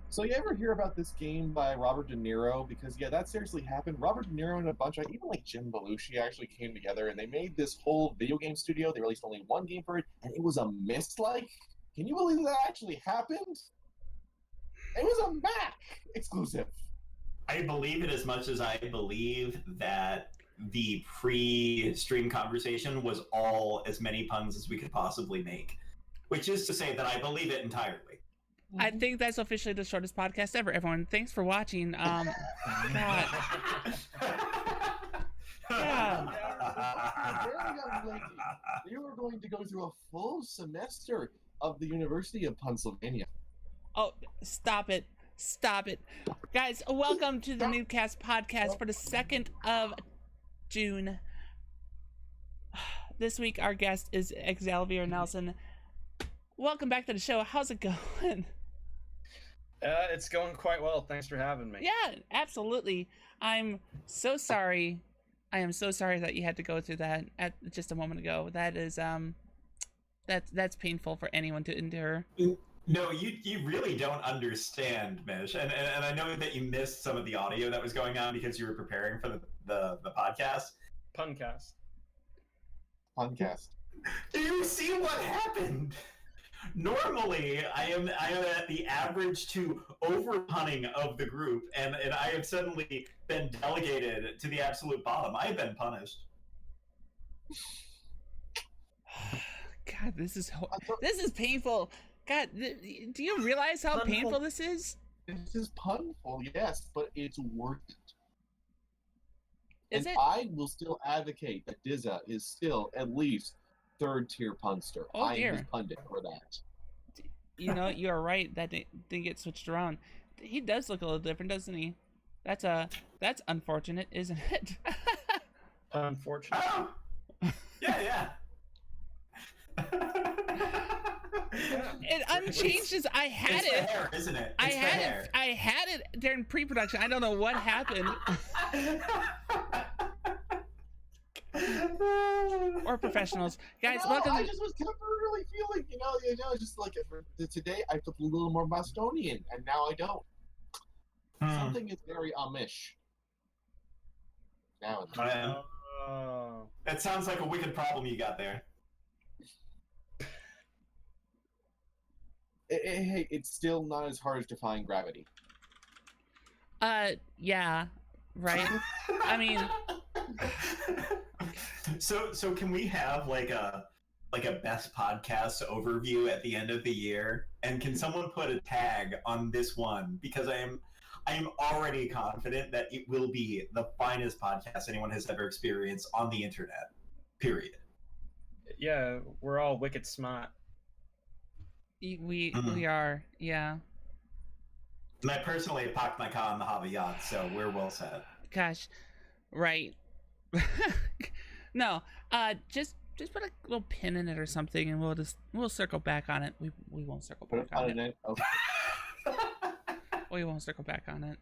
So you ever hear about this game by Robert De Niro? Because yeah, that seriously happened. Robert De Niro and a bunch of even like Jim Belushi actually came together and they made this whole video game studio. They released only one game for it, and it was a miss. Like, can you believe that actually happened? It was a Mac exclusive. I believe it as much as I believe that the pre-stream conversation was all as many puns as we could possibly make, which is to say that I believe it entirely. I think that's officially the shortest podcast ever, everyone. Thanks for watching. God. You were going to go through a full semester of the University of Pennsylvania. Oh, stop it. Stop it. Guys, welcome to the Newbcast Podcast for the 2nd of June. This week, our guest is Xalavier Nelson. Welcome back to the show. How's it going? It's going quite well. Thanks for having me. Yeah, absolutely. I'm so sorry. I am so sorry that you had to go through that at just a moment ago. That is that's painful for anyone to endure. No, you really don't understand, Mish. And I know that you missed some of the audio that was going on because you were preparing for the podcast. Puncast. Do you see what happened? Normally, I am at the average to over punning of the group, and I have suddenly been delegated to the absolute bottom. I have been punished. God, this is painful. God, do you realize how painful this is? This is punful, yes, but it's worth it. Is and it? I will still advocate that Dizza is still at least third-tier punster. Oh, I dear. am his pundit for that. You know, you're right. That didn't get switched around. He does look a little different, doesn't he? That's unfortunate, isn't it? Unfortunate. Oh! Yeah. It unchanged as I had it's it. The hair, isn't it? I had it during pre-production. I don't know what happened. Or professionals, guys. Welcome. I just was temporarily feeling, just like today I took a little more Bostonian, and now I don't. Something is very Amish. Now it's that sounds like a wicked problem you got there. Hey, it's still not as hard as defying gravity. Yeah, right. I mean, so can we have like a best podcast overview at the end of the year? And can someone put a tag on this one? Because I am already confident that it will be the finest podcast anyone has ever experienced on the internet. Period. Yeah, we're all wicked smart. we are, yeah. And I personally have parked my car on the Havayat, so we're well set. Gosh, right. No, just put a little pin in it or something, and we'll circle back on it. We won't circle back on it. Okay. We won't circle back on it.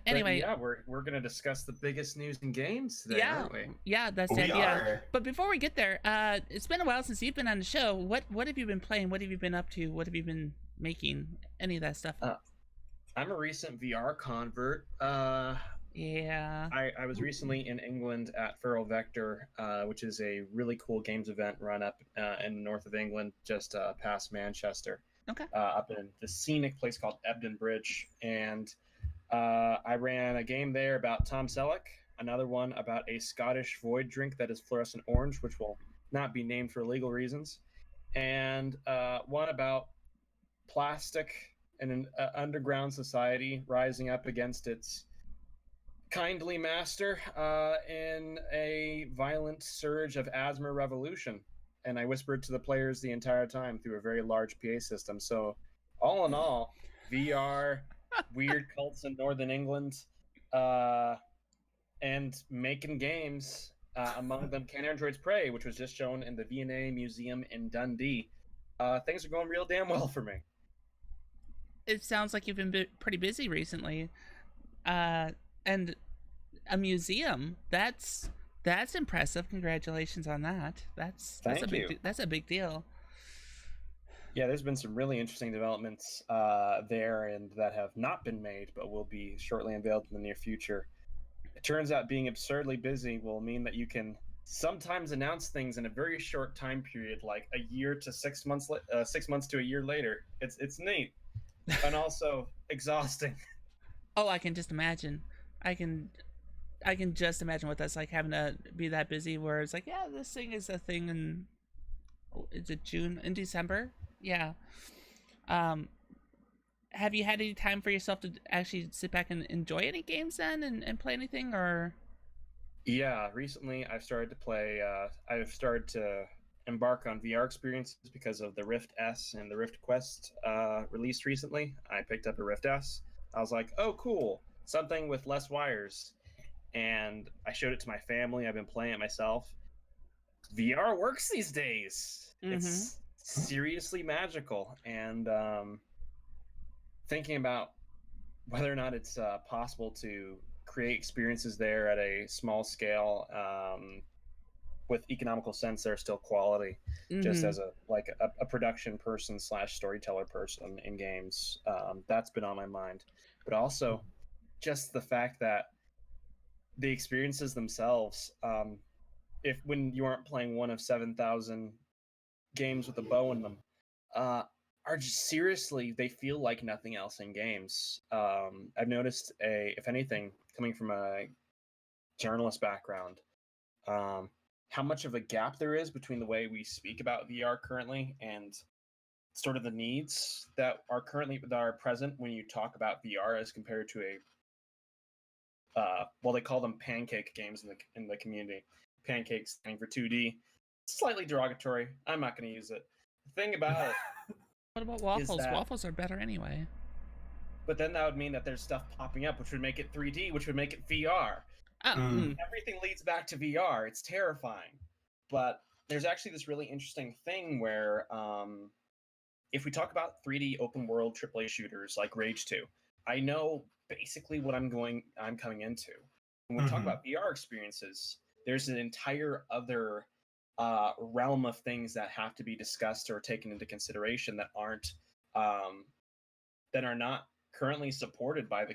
Anyway, yeah, we're gonna discuss the biggest news in games today, aren't we? Yeah, that's the idea. But before we get there, it's been a while since you've been on the show. What have you been playing? What have you been up to? What have you been making? Any of that stuff? I'm a recent VR convert. Yeah. I was recently in England at Feral Vector, which is a really cool games event run up in the north of England, just past Manchester. Okay. Up in the scenic place called Ebden Bridge, and I ran a game there about Tom Selleck, another one about a Scottish void drink that is fluorescent orange, which will not be named for legal reasons, and one about plastic and an underground society rising up against its kindly master in a violent surge of asthma revolution. And I whispered to the players the entire time through a very large PA system. So all in all, VR, weird cults in Northern England, and making games, among them Can Androids Pray, which was just shown in the V&A Museum in Dundee. Things are going real damn well for me. It sounds like you've been pretty busy recently. And a museum, that's impressive. Congratulations on that. That's a big deal. Yeah, there's been some really interesting developments there and that have not been made, but will be shortly unveiled in the near future. It turns out being absurdly busy will mean that you can sometimes announce things in a very short time period, like a year to 6 months, 6 months to a year later. It's neat and also exhausting. Oh, I can just imagine. I can I can just imagine what that's like, having to be that busy where it's like, yeah, this thing is a thing in, is it June, in December? Yeah. Um have you had any time for yourself to actually sit back and enjoy any games then, and play anything, or Yeah, recently I've started to play. I've started to embark on VR experiences because of the Rift S and the Rift Quest released recently. I picked up a Rift S. I was like, oh, cool, something with less wires. And I showed it to my family. I've been playing it myself. VR works these days. mm-hmm. It's seriously magical. And thinking about whether or not it's possible to create experiences there at a small scale with economical sense, they're still quality. Just Mm-hmm. as a production person slash storyteller person in games, that's been on my mind. But also just the fact that the experiences themselves, if when you aren't playing one of 7,000 games with a bow in them, uh, are just seriously, they feel like nothing else in games. I've noticed if anything, coming from a journalist background, how much of a gap there is between the way we speak about VR currently and sort of the needs that are present when you talk about VR as compared to well, they call them pancake games in the community. Pancakes standing for 2D. Slightly derogatory. I'm not going to use it. The thing about it What about is waffles? that, Waffles are better anyway. but then that would mean that there's stuff popping up, which would make it 3D, which would make it VR. Mm. Everything leads back to VR. It's terrifying. But there's actually this really interesting thing where if we talk about 3D open world AAA shooters like Rage 2, I know basically what I'm coming into. When we talk about VR experiences, there's an entire other realm of things that have to be discussed or taken into consideration that are not currently supported by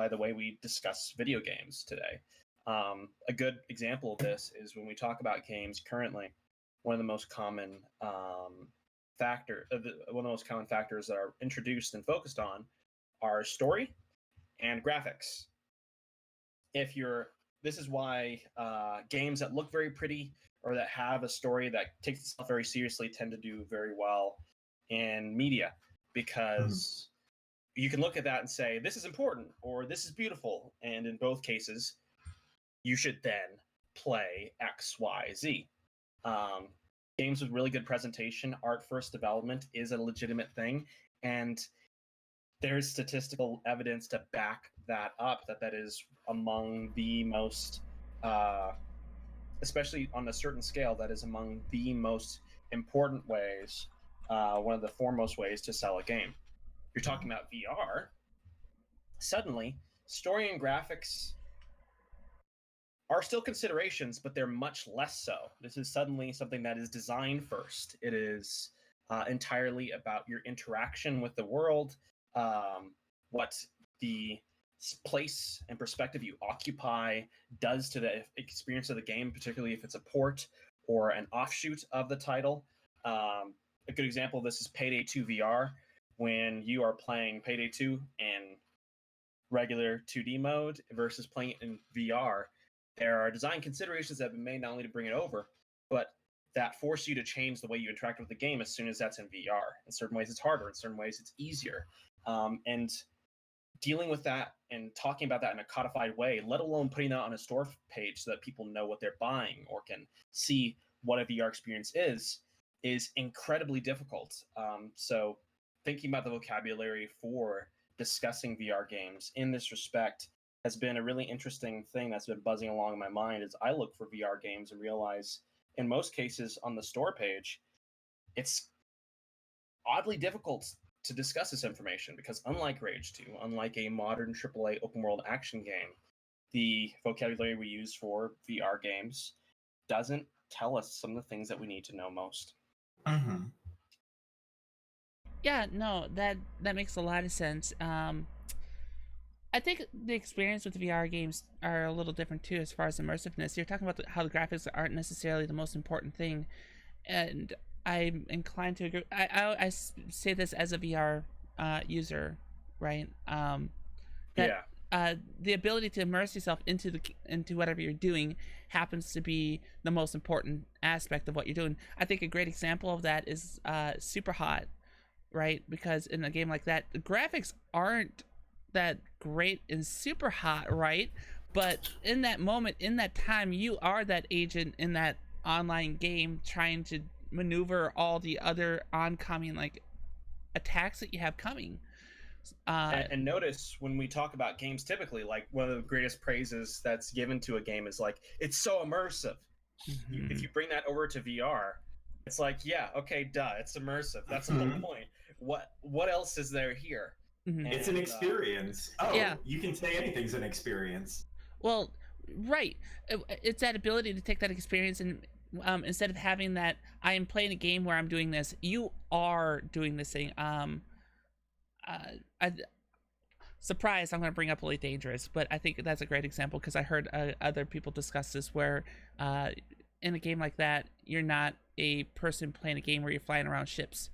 the way we discuss video games today. A good example of this is when we talk about games currently. One of the most common one of the most common factors that are introduced and focused on are story and graphics. This is why games that look very pretty or that have a story that takes itself very seriously tend to do very well in media, because you can look at that and say, this is important or this is beautiful. And in both cases, you should then play X, Y, Z. Games with really good presentation, art first development is a legitimate thing. And there's statistical evidence to back that up, that is among the most, especially on a certain scale, that is among the most important ways, one of the foremost ways to sell a game. You're talking about VR, suddenly story and graphics are still considerations, but they're much less so. This is suddenly something that is designed first. It is entirely about your interaction with the world, what the place and perspective you occupy does to the experience of the game, particularly if it's a port or an offshoot of the title. A good example of this is Payday 2 VR. When you are playing Payday 2 in regular 2D mode versus playing it in VR, there are design considerations that have been made not only to bring it over, but that force you to change the way you interact with the game as soon as that's in VR. In certain ways, it's harder. In certain ways, it's easier. And dealing with that and talking about that in a codified way, let alone putting that on a store page so that people know what they're buying or can see what a VR experience is incredibly difficult. So thinking about the vocabulary for discussing VR games in this respect has been a really interesting thing that's been buzzing along in my mind as I look for VR games and realize in most cases on the store page, it's oddly difficult to discuss this information because unlike Rage 2, unlike a modern AAA open world action game, the vocabulary we use for VR games doesn't tell us some of the things that we need to know most. Yeah, no, that makes a lot of sense. I think the experience with VR games are a little different too, as far as immersiveness. You're talking about how the graphics aren't necessarily the most important thing, and I'm inclined to agree. I say this as a VR user, right? That Yeah. the ability to immerse yourself into whatever you're doing happens to be the most important aspect of what you're doing. I think a great example of that is Super Hot, right? Because in a game like that, the graphics aren't that great in Super Hot, right? But in that moment, in that time, you are that agent in that online game trying to maneuver all the other oncoming like attacks that you have coming. And notice when we talk about games, typically, like one of the greatest praises that's given to a game is like, it's so immersive. If you bring that over to VR, it's like, yeah, okay, duh, it's immersive. That's the whole point. What else is there here? It's an experience. Yeah. You can say anything's an experience. Well, right. It's that ability to take that experience and instead of having that, I am playing a game where I'm doing this, you are doing this thing. Surprised, I'm going to bring up Elite Dangerous, but I think that's a great example because I heard other people discuss this where in a game like that, you're not a person playing a game where you're flying around ships.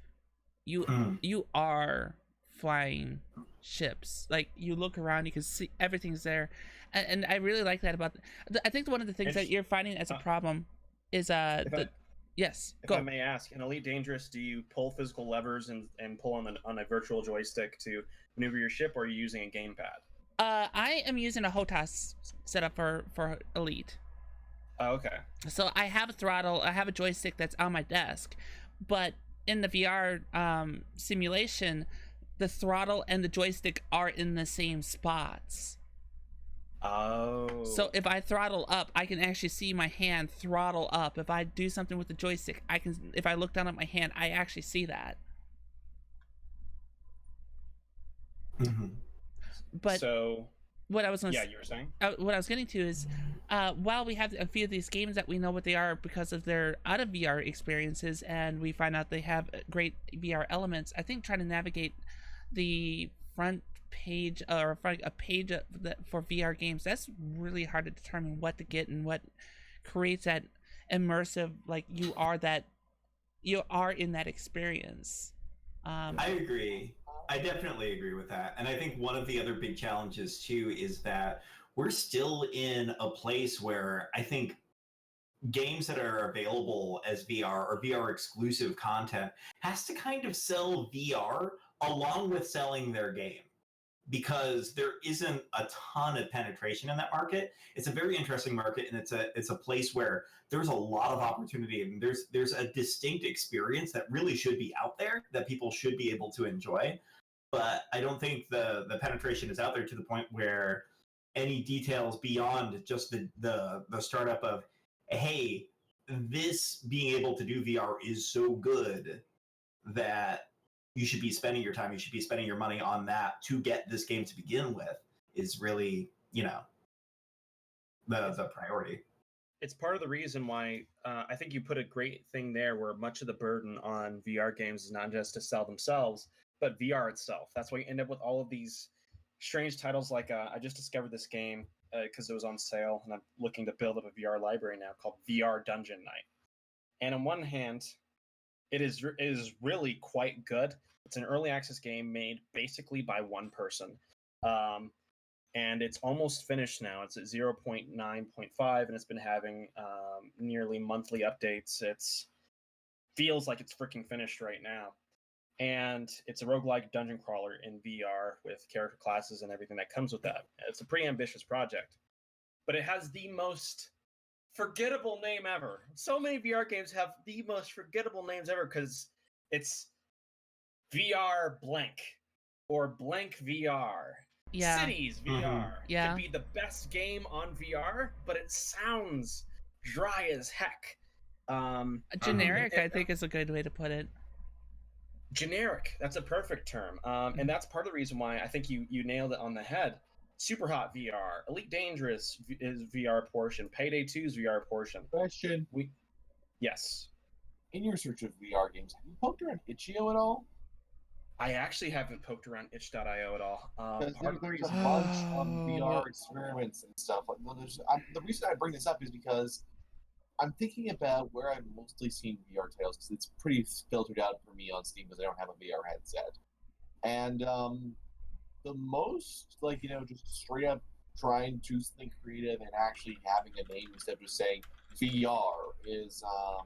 You are flying ships. Like, you look around, you can see everything's there. And I really like that about I think one of the things that you're finding as a problem is yes, if go. I may ask, in Elite Dangerous, do you pull physical levers and pull on a virtual joystick to maneuver your ship, or are you using a gamepad? I am using a HOTAS setup for Elite. Oh, okay. So I have a throttle, I have a joystick that's on my desk, but in the VR simulation, the throttle and the joystick are in the same spots. Oh. So if I throttle up, I can actually see my hand throttle up. If I do something with the joystick, I can. If I look down at my hand, I actually see that. But so what I was gonna you were saying? what I was getting to is, while we have a few of these games that we know what they are because of their out of VR experiences, and we find out they have great VR elements, I think trying to navigate the front page or a page for VR games, that's really hard to determine what to get and what creates that immersive, like you are in that experience. I agree. I definitely agree with that. And I think one of the other big challenges too is that we're still in a place where I think games that are available as VR or VR exclusive content has to kind of sell VR along with selling their game, because there isn't a ton of penetration in that market. It's a very interesting market, and it's a place where there's a lot of opportunity, and there's a distinct experience that really should be out there that people should be able to enjoy. But I don't think the penetration is out there to the point where any details beyond just the startup of, hey, this being able to do VR is so good that you should be spending your time, you should be spending your money on that to get this game to begin with, is really, the priority. It's part of the reason why I think you put a great thing there, where much of the burden on VR games is not just to sell themselves, but VR itself. That's why you end up with all of these strange titles. Like I just discovered this game because it was on sale, and I'm looking to build up a VR library now, called VR Dungeon Night. And on one hand, it is really quite good. It's an early access game made basically by one person. And it's almost finished now. It's at 0.9.5, and it's been having nearly monthly updates. It's feels like it's freaking finished right now. And it's a roguelike dungeon crawler in VR with character classes and everything that comes with that. It's a pretty ambitious project. But it has the most forgettable name ever. So many VR games have the most forgettable names ever because it's VR blank or blank VR. Yeah. Cities VR. Yeah. Could be the best game on VR, but it sounds dry as heck. Generic, I think, is a good way to put it. Generic. That's a perfect term. And that's part of the reason why I think you nailed it on the head. Super Hot VR, Elite Dangerous is VR portion, Payday 2's VR portion. Question. Yes. In your search of VR games, have you poked around itch.io at all? I actually haven't poked around itch.io at all. Because Part there's a reason- bunch of Oh. VR experiments and stuff. Like, the reason I bring this up is because I'm thinking about where I've mostly seen VR titles, because it's pretty filtered out for me on Steam because I don't have a VR headset. And the most, like, just straight up trying to do something creative and actually having a name instead of just saying VR is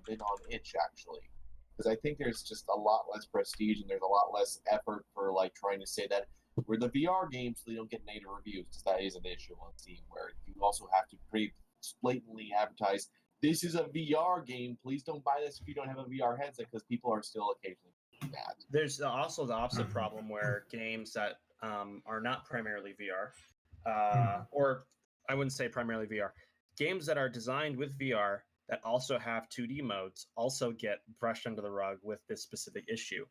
been on itch, actually. Because I think there's just a lot less prestige and there's a lot less effort for like trying to say that we're the VR game so they don't get negative reviews, because that is an issue on Steam, where you also have to pretty blatantly advertise, this is a VR game, please don't buy this if you don't have a VR headset, because people are still occasionally doing that. There's also the opposite problem where games that are not primarily VR, or I wouldn't say primarily VR, games that are designed with VR that also have 2D modes also get brushed under the rug with this specific issue.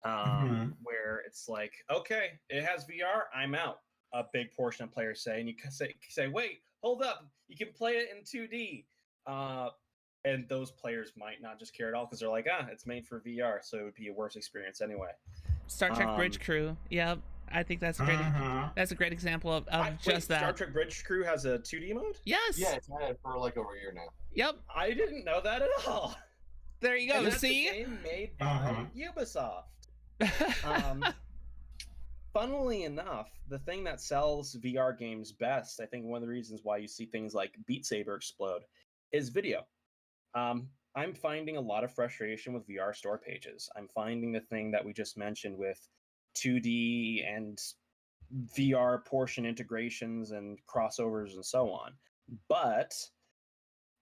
Where it's like, okay, it has VR, I'm out. A big portion of players say, and you say, wait, hold up, you can play it in 2D. And those players might not just care at all because they're like, it's made for VR, so it would be a worse experience anyway. Star Trek Bridge Crew. Yep, I think that's a great example of just that. Star Trek Bridge Crew has a 2D mode? Yes. Yeah, it's had it for like over a year now. Yep. I didn't know that at all. There you go. And that's See? a game made by Ubisoft. Funnily enough, the thing that sells VR games best, I think one of the reasons why you see things like Beat Saber explode, is video. I'm finding a lot of frustration with VR store pages. I'm finding the thing that we just mentioned with 2D and VR portion integrations and crossovers and so on. But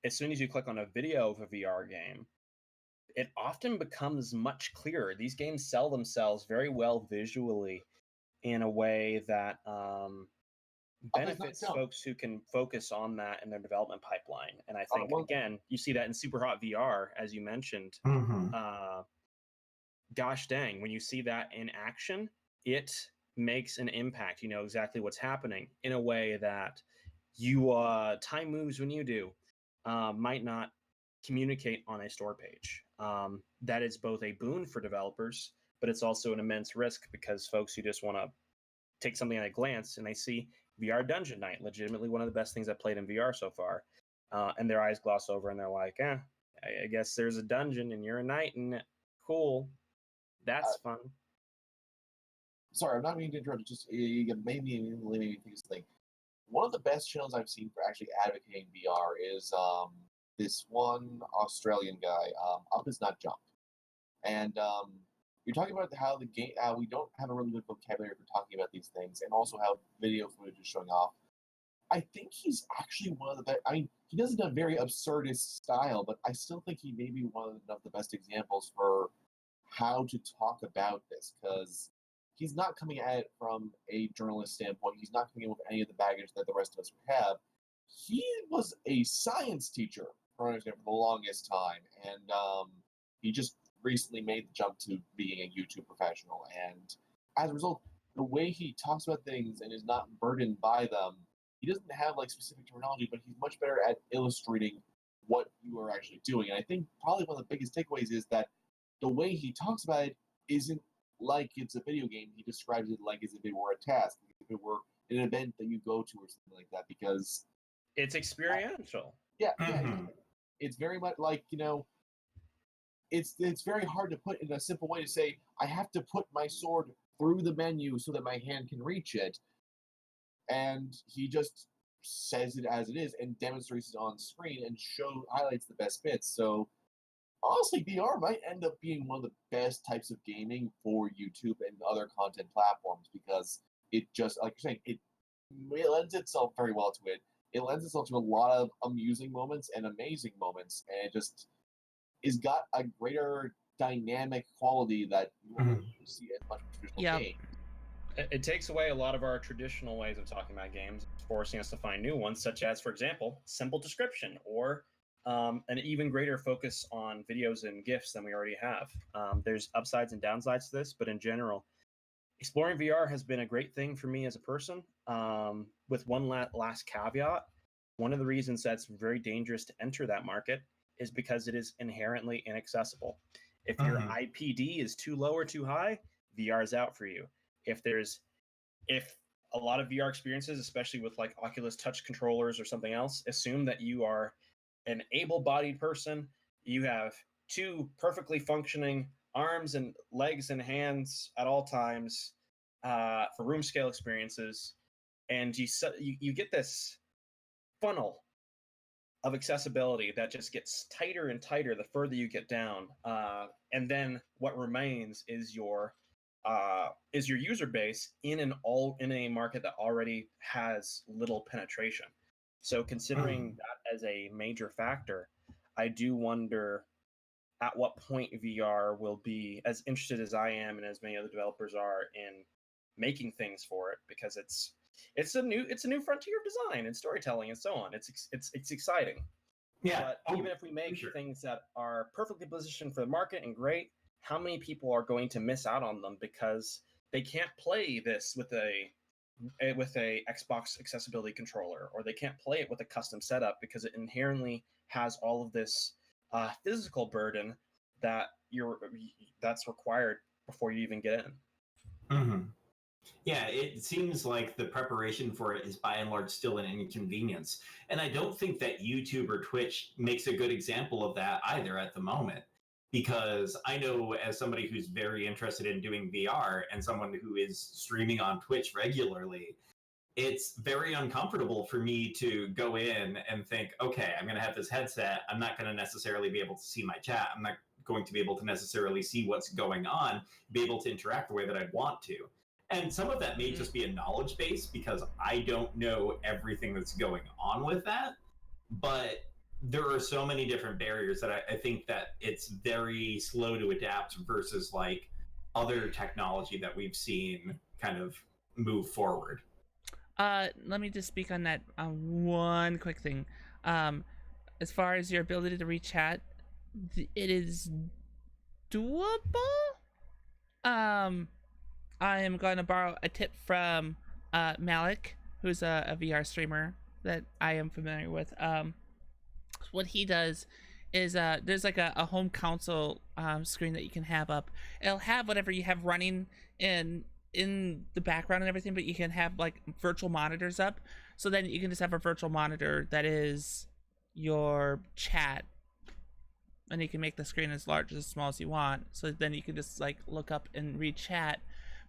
as soon as you click on a video of a VR game, it often becomes much clearer. These games sell themselves very well visually in a way that benefits folks who can focus on that in their development pipeline. And I think, again, you see that in Super Hot VR, as you mentioned. Gosh dang, when you see that in action, it makes an impact. You know exactly what's happening in a way that you time moves when you do might not communicate on a store page. That is both a boon for developers, but it's also an immense risk because folks who just want to take something at a glance and they see VR Dungeon Night, legitimately one of the best things I've played in VR so far, and their eyes gloss over and they're like, I guess there's a dungeon and you're a knight and cool. That's fun. Sorry, I'm not meaning to interrupt. Just you made me think of this thing. One of the best channels I've seen for actually advocating VR is this one Australian guy, Up Is Not Jump. And you're talking about how the game, we don't have a really good vocabulary for talking about these things, and also how video footage is showing off. I think he's actually one of the best. I mean, he does it in a very absurdist style, but I still think he may be one of the best examples for how to talk about this, because he's not coming at it from a journalist standpoint. He's not coming in with any of the baggage that the rest of us would have. He was a science teacher for the longest time, and he just recently made the jump to being a YouTube professional. And as a result, the way he talks about things and is not burdened by them, he doesn't have like specific terminology, but he's much better at illustrating what you are actually doing. And I think probably one of the biggest takeaways is that the way he talks about it isn't like it's a video game. He describes it like as if it were a task, if it were an event that you go to or something like that, because it's experiential. It's very much like, it's very hard to put in a simple way to say, I have to put my sword through the menu so that my hand can reach it. And he just says it as it is and demonstrates it on screen and highlights the best bits. So honestly, VR might end up being one of the best types of gaming for YouTube and other content platforms, because it just, like you're saying, it lends itself very well to it. It lends itself to a lot of amusing moments and amazing moments, and it just is got a greater dynamic quality that you won't see as much in traditional games. It takes away a lot of our traditional ways of talking about games, forcing us to find new ones, such as, for example, simple description, or an even greater focus on videos and GIFs than we already have. There's upsides and downsides to this, but in general, exploring VR has been a great thing for me as a person. With one last caveat, one of the reasons that's very dangerous to enter that market is because it is inherently inaccessible. If your IPD is too low or too high, VR is out for you. If a lot of VR experiences, especially with like Oculus Touch controllers or something else, assume that you are an able-bodied person. You have two perfectly functioning arms and legs and hands at all times for room scale experiences, and you get this funnel of accessibility that just gets tighter and tighter the further you get down, and then what remains is your user base in a market that already has little penetration. So considering that as a major factor, I do wonder at what point VR will be as interested as I am and as many other developers are in making things for it, because it's a new frontier of design and storytelling and so on. It's exciting. Yeah. But even if we make things that are perfectly positioned for the market and great, how many people are going to miss out on them because they can't play this with a Xbox accessibility controller, or they can't play it with a custom setup because it inherently has all of this physical burden that's required before you even get in. Mm-hmm. Yeah, it seems like the preparation for it is by and large still an inconvenience. And I don't think that YouTube or Twitch makes a good example of that either at the moment. Because I know, as somebody who's very interested in doing VR and someone who is streaming on Twitch regularly, it's very uncomfortable for me to go in and think, okay, I'm going to have this headset. I'm not going to necessarily be able to see my chat. I'm not going to be able to necessarily see what's going on, be able to interact the way that I'd want to. And some of that may just be a knowledge base because I don't know everything that's going on with that. But there are so many different barriers that I think that it's very slow to adapt versus like other technology that we've seen kind of move forward. Let me just speak on that one quick thing. As far as your ability to reach chat, it is doable. I am going to borrow a tip from Malik, who's a VR streamer that I am familiar with. What he does is there's like a home console screen that you can have up. It'll have whatever you have running in the background and everything, but you can have like virtual monitors up. So then you can just have a virtual monitor that is your chat, and you can make the screen as large or as small as you want. So then you can just like look up and read chat.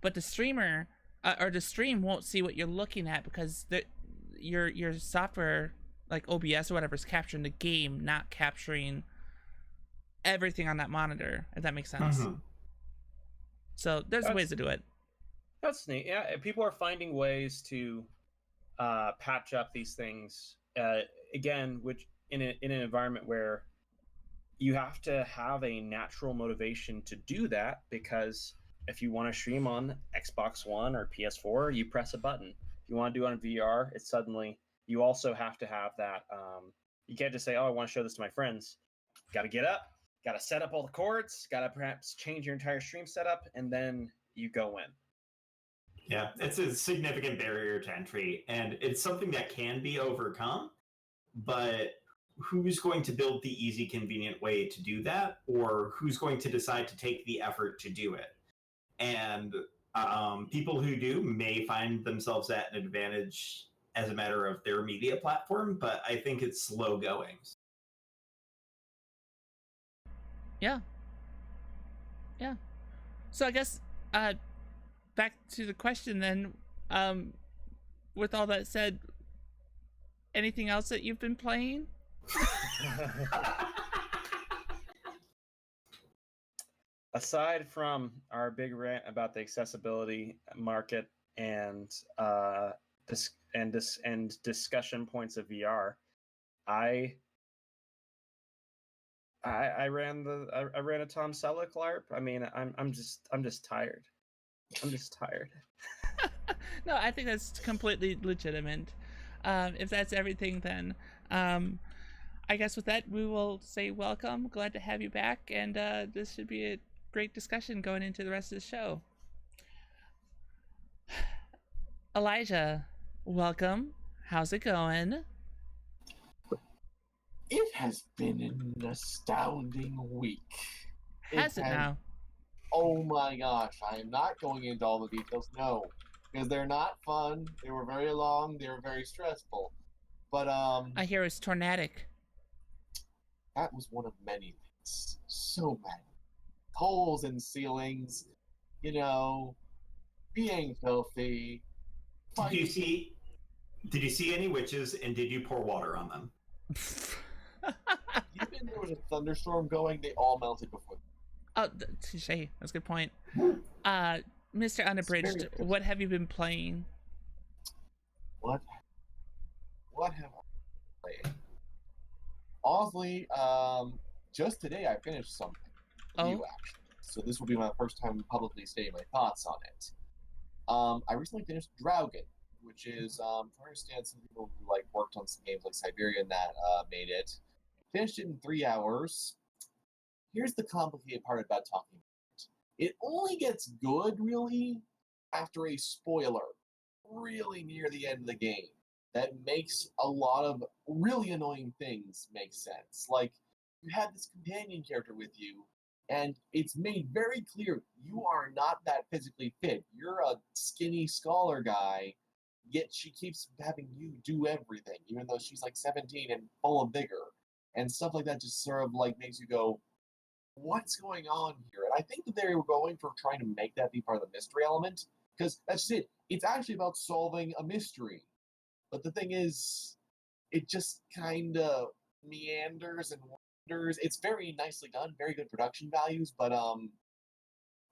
But the streamer or the stream won't see what you're looking at because your software, like OBS or whatever, is capturing the game, not capturing everything on that monitor, if that makes sense. Mm-hmm. So there's ways to do it. That's neat. Yeah, people are finding ways to patch up these things. Again, which in an environment where you have to have a natural motivation to do that, because if you want to stream on Xbox One or PS4, you press a button. If you want to do it on VR, it's suddenly, you also have to have that. You can't just say, oh, I want to show this to my friends. Got to get up, got to set up all the cords, got to perhaps change your entire stream setup, and then you go in. Yeah, it's a significant barrier to entry, and it's something that can be overcome, but who's going to build the easy, convenient way to do that, or who's going to decide to take the effort to do it? And people who do may find themselves at an advantage as a matter of their media platform, but I think it's slow going. Yeah. So I guess back to the question then, with all that said, anything else that you've been playing? Aside from our big rant about the accessibility market and discussion points of VR, I ran a Tom Selleck LARP. I mean, I'm just tired. I'm just tired. No, I think that's completely legitimate. If that's everything, then I guess with that we will say welcome. Glad to have you back, and this should be a great discussion going into the rest of the show. Elijah, welcome. How's it going? It has been an astounding week. Has it now? Oh my gosh, I am not going into all the details, no. Because they're not fun, they were very long, they were very stressful. But, I hear it's tornadic. that was one of many things. So many. Holes in ceilings, being filthy. Did you see? Did you see any witches, and did you pour water on them? Even there was a thunderstorm going, they all melted before. Oh, touche. That's a good point. Mr. Unabridged, what have you been playing? What have I played? Honestly, just today I finished something new, actually. So this will be my first time publicly stating my thoughts on it. I recently finished Draugen, which is, I understand some people who worked on some games like Siberian that made it. Finished it in 3 hours. Here's the complicated part about talking about it. It only gets good, really, after a spoiler, really near the end of the game. That makes a lot of really annoying things make sense. Like, you have this companion character with you, and it's made very clear you are not that physically fit. You're a skinny scholar guy, yet she keeps having you do everything, even though she's 17 and full of vigor. And stuff like that just sort of makes you go, what's going on here? And I think that they were going for trying to make that be part of the mystery element, because that's just it. It's actually about solving a mystery. But the thing is, it just kind of meanders and wanders. It's very nicely done, very good production values, but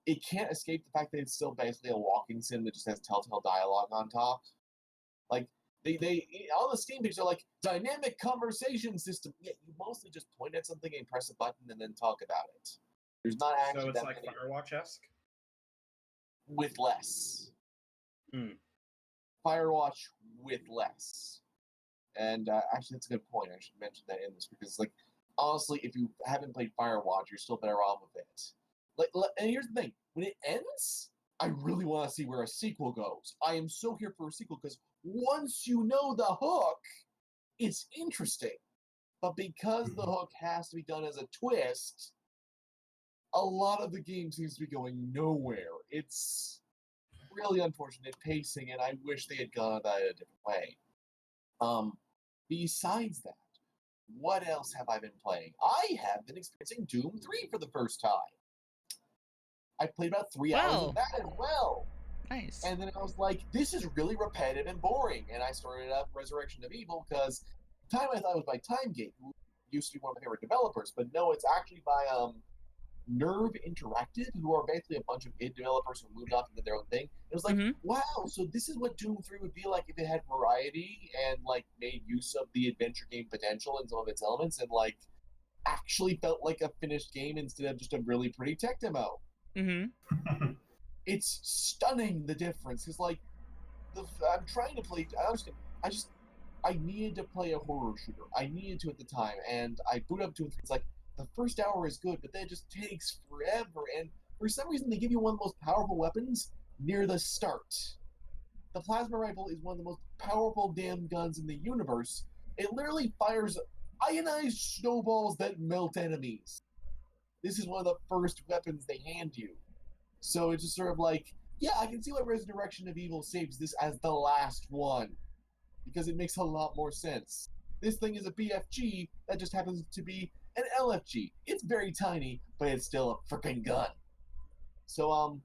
it can't escape the fact that it's still basically a walking sim that just has telltale dialogue on top. They on the Steam page, they're dynamic conversation system. Yeah, you mostly just point at something and press a button and then talk about it. There's not actually so it's that like many. Firewatch-esque? With less. Hmm. Firewatch with less. And actually, that's a good point. I should mention that in this because, honestly, if you haven't played Firewatch, you're still better off with it. And here's the thing: when it ends, I really want to see where a sequel goes. I am so here for a sequel because once you know the hook, it's interesting. But because the hook has to be done as a twist, a lot of the game seems to be going nowhere. It's really unfortunate pacing, and I wish they had gone about it a different way. Besides that, what else have I been playing? I have been experiencing Doom 3 for the first time. I played about 3 hours of that as well. Nice. And then I was like, this is really repetitive and boring. And I started up Resurrection of Evil because at the time I thought it was by Timegate, who used to be one of my favorite developers. But no, it's actually by Nerve Interactive, who are basically a bunch of id developers who moved off and did their own thing. It was wow, so this is what Doom 3 would be like if it had variety and made use of the adventure game potential in some of its elements and actually felt like a finished game instead of just a really pretty tech demo. Mm-hmm. It's stunning, the difference, because I'm trying to play. I understand. I needed to play a horror shooter. I needed to at the time, and I boot up to it. It's the first hour is good, but then it just takes forever. And for some reason, they give you one of the most powerful weapons near the start. The plasma rifle is one of the most powerful damn guns in the universe. It literally fires ionized snowballs that melt enemies. This is one of the first weapons they hand you. So it's just sort of yeah, I can see why Resurrection of Evil saves this as the last one. Because it makes a lot more sense. This thing is a BFG that just happens to be an LFG. It's very tiny, but it's still a freaking gun. So,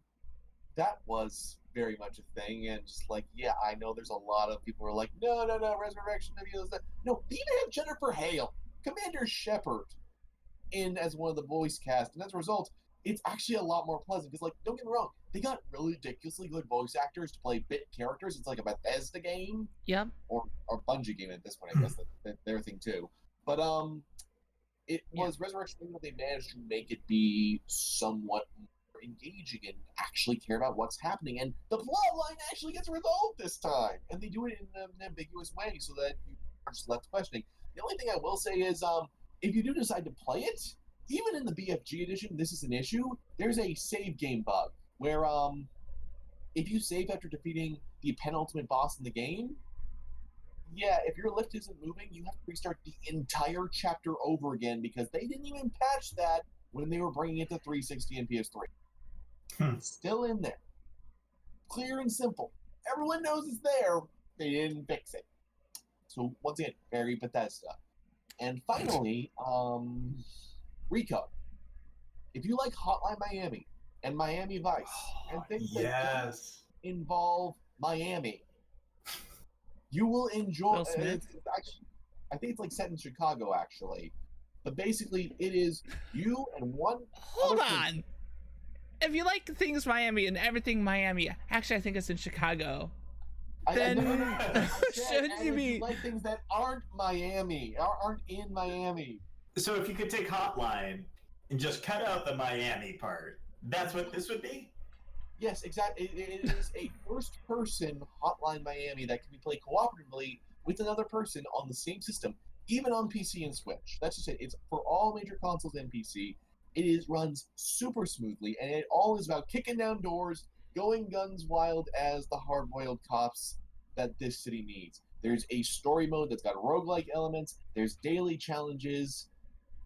that was very much a thing, and just yeah, I know there's a lot of people who are no, Resurrection of Evil is that. No, they even have Jennifer Hale, Commander Shepard, in as one of the voice cast, and as a result, it's actually a lot more pleasant because, don't get me wrong, they got really ridiculously good voice actors to play bit characters. It's like a Bethesda game, Yep, or Bungie game at this point, I guess their thing too. But it was Resurrection of Evil. They managed to make it be somewhat more engaging and actually care about what's happening, and the plot line actually gets resolved this time, and they do it in an ambiguous way so that you are just left questioning. The only thing I will say is, if you do decide to play it, even in the BFG edition, this is an issue. There's a save game bug where if you save after defeating the penultimate boss in the game, yeah, if your lift isn't moving, you have to restart the entire chapter over again because they didn't even patch that when they were bringing it to 360 and PS3. Still in there. Clear and simple. Everyone knows it's there. They didn't fix it. So once again, very Bethesda. And finally, Rico. If you like Hotline Miami and Miami Vice and things that involve Miami, you will enjoy. It's actually, I think it's like set in Chicago, actually. But basically, it is you and one. Hold on. If you like things Miami and everything Miami, actually, I think it's in Chicago. Then shouldn't you be like things that aren't Miami, aren't in Miami? So if you could take Hotline and just cut out the Miami part, that's what this would be? Yes, exactly. It is a first-person Hotline Miami that can be played cooperatively with another person on the same system, even on PC and Switch. That's just it. It's for all major consoles and PC. It runs super smoothly, and it all is about kicking down doors, going guns wild as the hard-boiled cops that this city needs. There's a story mode that's got roguelike elements. There's daily challenges.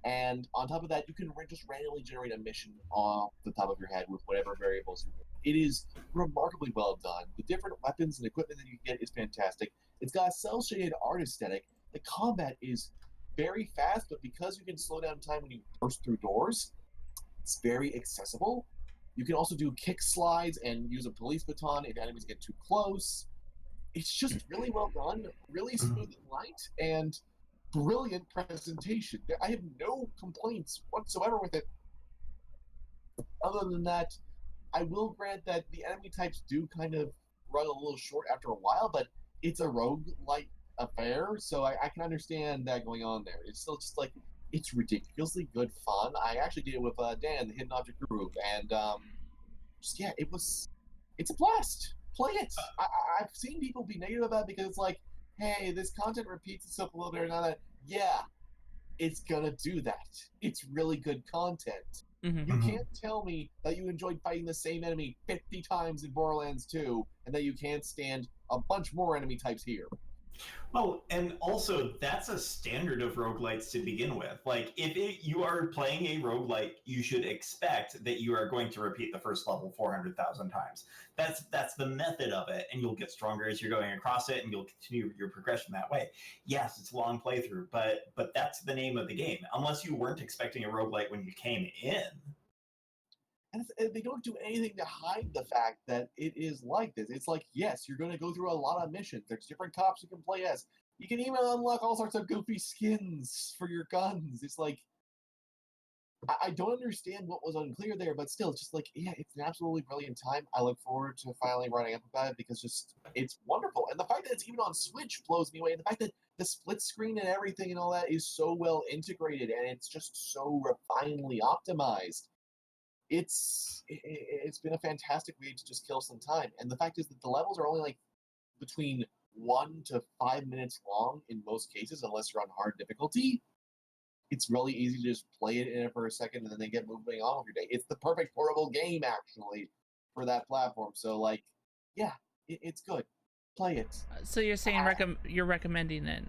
And on top of that, you can just randomly generate a mission off the top of your head with whatever variables you want. It is remarkably well done. The different weapons and equipment that you get is fantastic. It's got a cel-shaded art aesthetic. The combat is very fast, but because you can slow down time when you burst through doors, it's very accessible. You can also do kick slides and use a police baton if enemies get too close. It's just really well done, really smooth and light, and brilliant presentation. I have no complaints whatsoever with it. Other than that, I will grant that the enemy types do kind of run a little short after a while, but it's a roguelike affair, so I can understand that going on there. It's still just like, it's ridiculously good fun. I actually did it with Dan, the Hidden Object Group, and it's a blast. Play it. I've seen people be negative about it because it's like, hey, this content repeats itself a little bit or not. Yeah, it's gonna do that. It's really good content. Mm-hmm. You can't tell me that you enjoyed fighting the same enemy 50 times in Borderlands 2 and that you can't stand a bunch more enemy types here. Well, and also, that's a standard of roguelites to begin with. Like, if you are playing a roguelite, you should expect that you are going to repeat the first level 400,000 times. That's the method of it, and you'll get stronger as you're going across it, and you'll continue your progression that way. Yes, it's a long playthrough, but that's the name of the game. Unless you weren't expecting a roguelite when you came in. And they don't do anything to hide the fact that it is like this. It's like, yes, you're going to go through a lot of missions. There's different cops you can play as. You can even unlock all sorts of goofy skins for your guns. It's like, I don't understand what was unclear there, but still, it's just like, yeah, it's an absolutely brilliant time. I look forward to finally running up about it because it's wonderful. And the fact that it's even on Switch blows me away. And the fact that the split screen and everything and all that is so well integrated and it's just so refinedly optimized. It's been a fantastic way to just kill some time. And the fact is that the levels are only like between 1 to 5 minutes long in most cases, unless you're on hard difficulty. It's really easy to just play it in it for a second and then they get moving on with your day. It's the perfect portable game, actually, for that platform. So, like, yeah, it's good. Play it. So you're saying you're recommending it?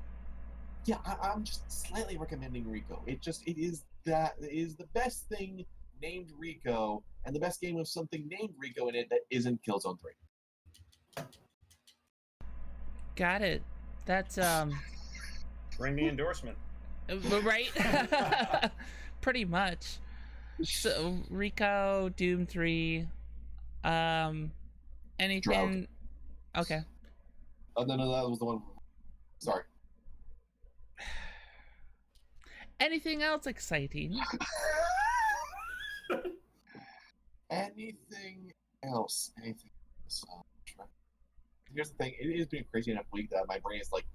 Yeah, I'm just slightly recommending Rico. It is the best thing named Rico, and the best game with something named Rico in it that isn't Killzone 3. Got it. That's Bring the endorsement. Right? Pretty much. So Rico, Doom 3, anything. Drought. Okay. Oh no, that was the one. Sorry. Anything else exciting? Anything else? Here's the thing. It has been a crazy enough week that my brain is like,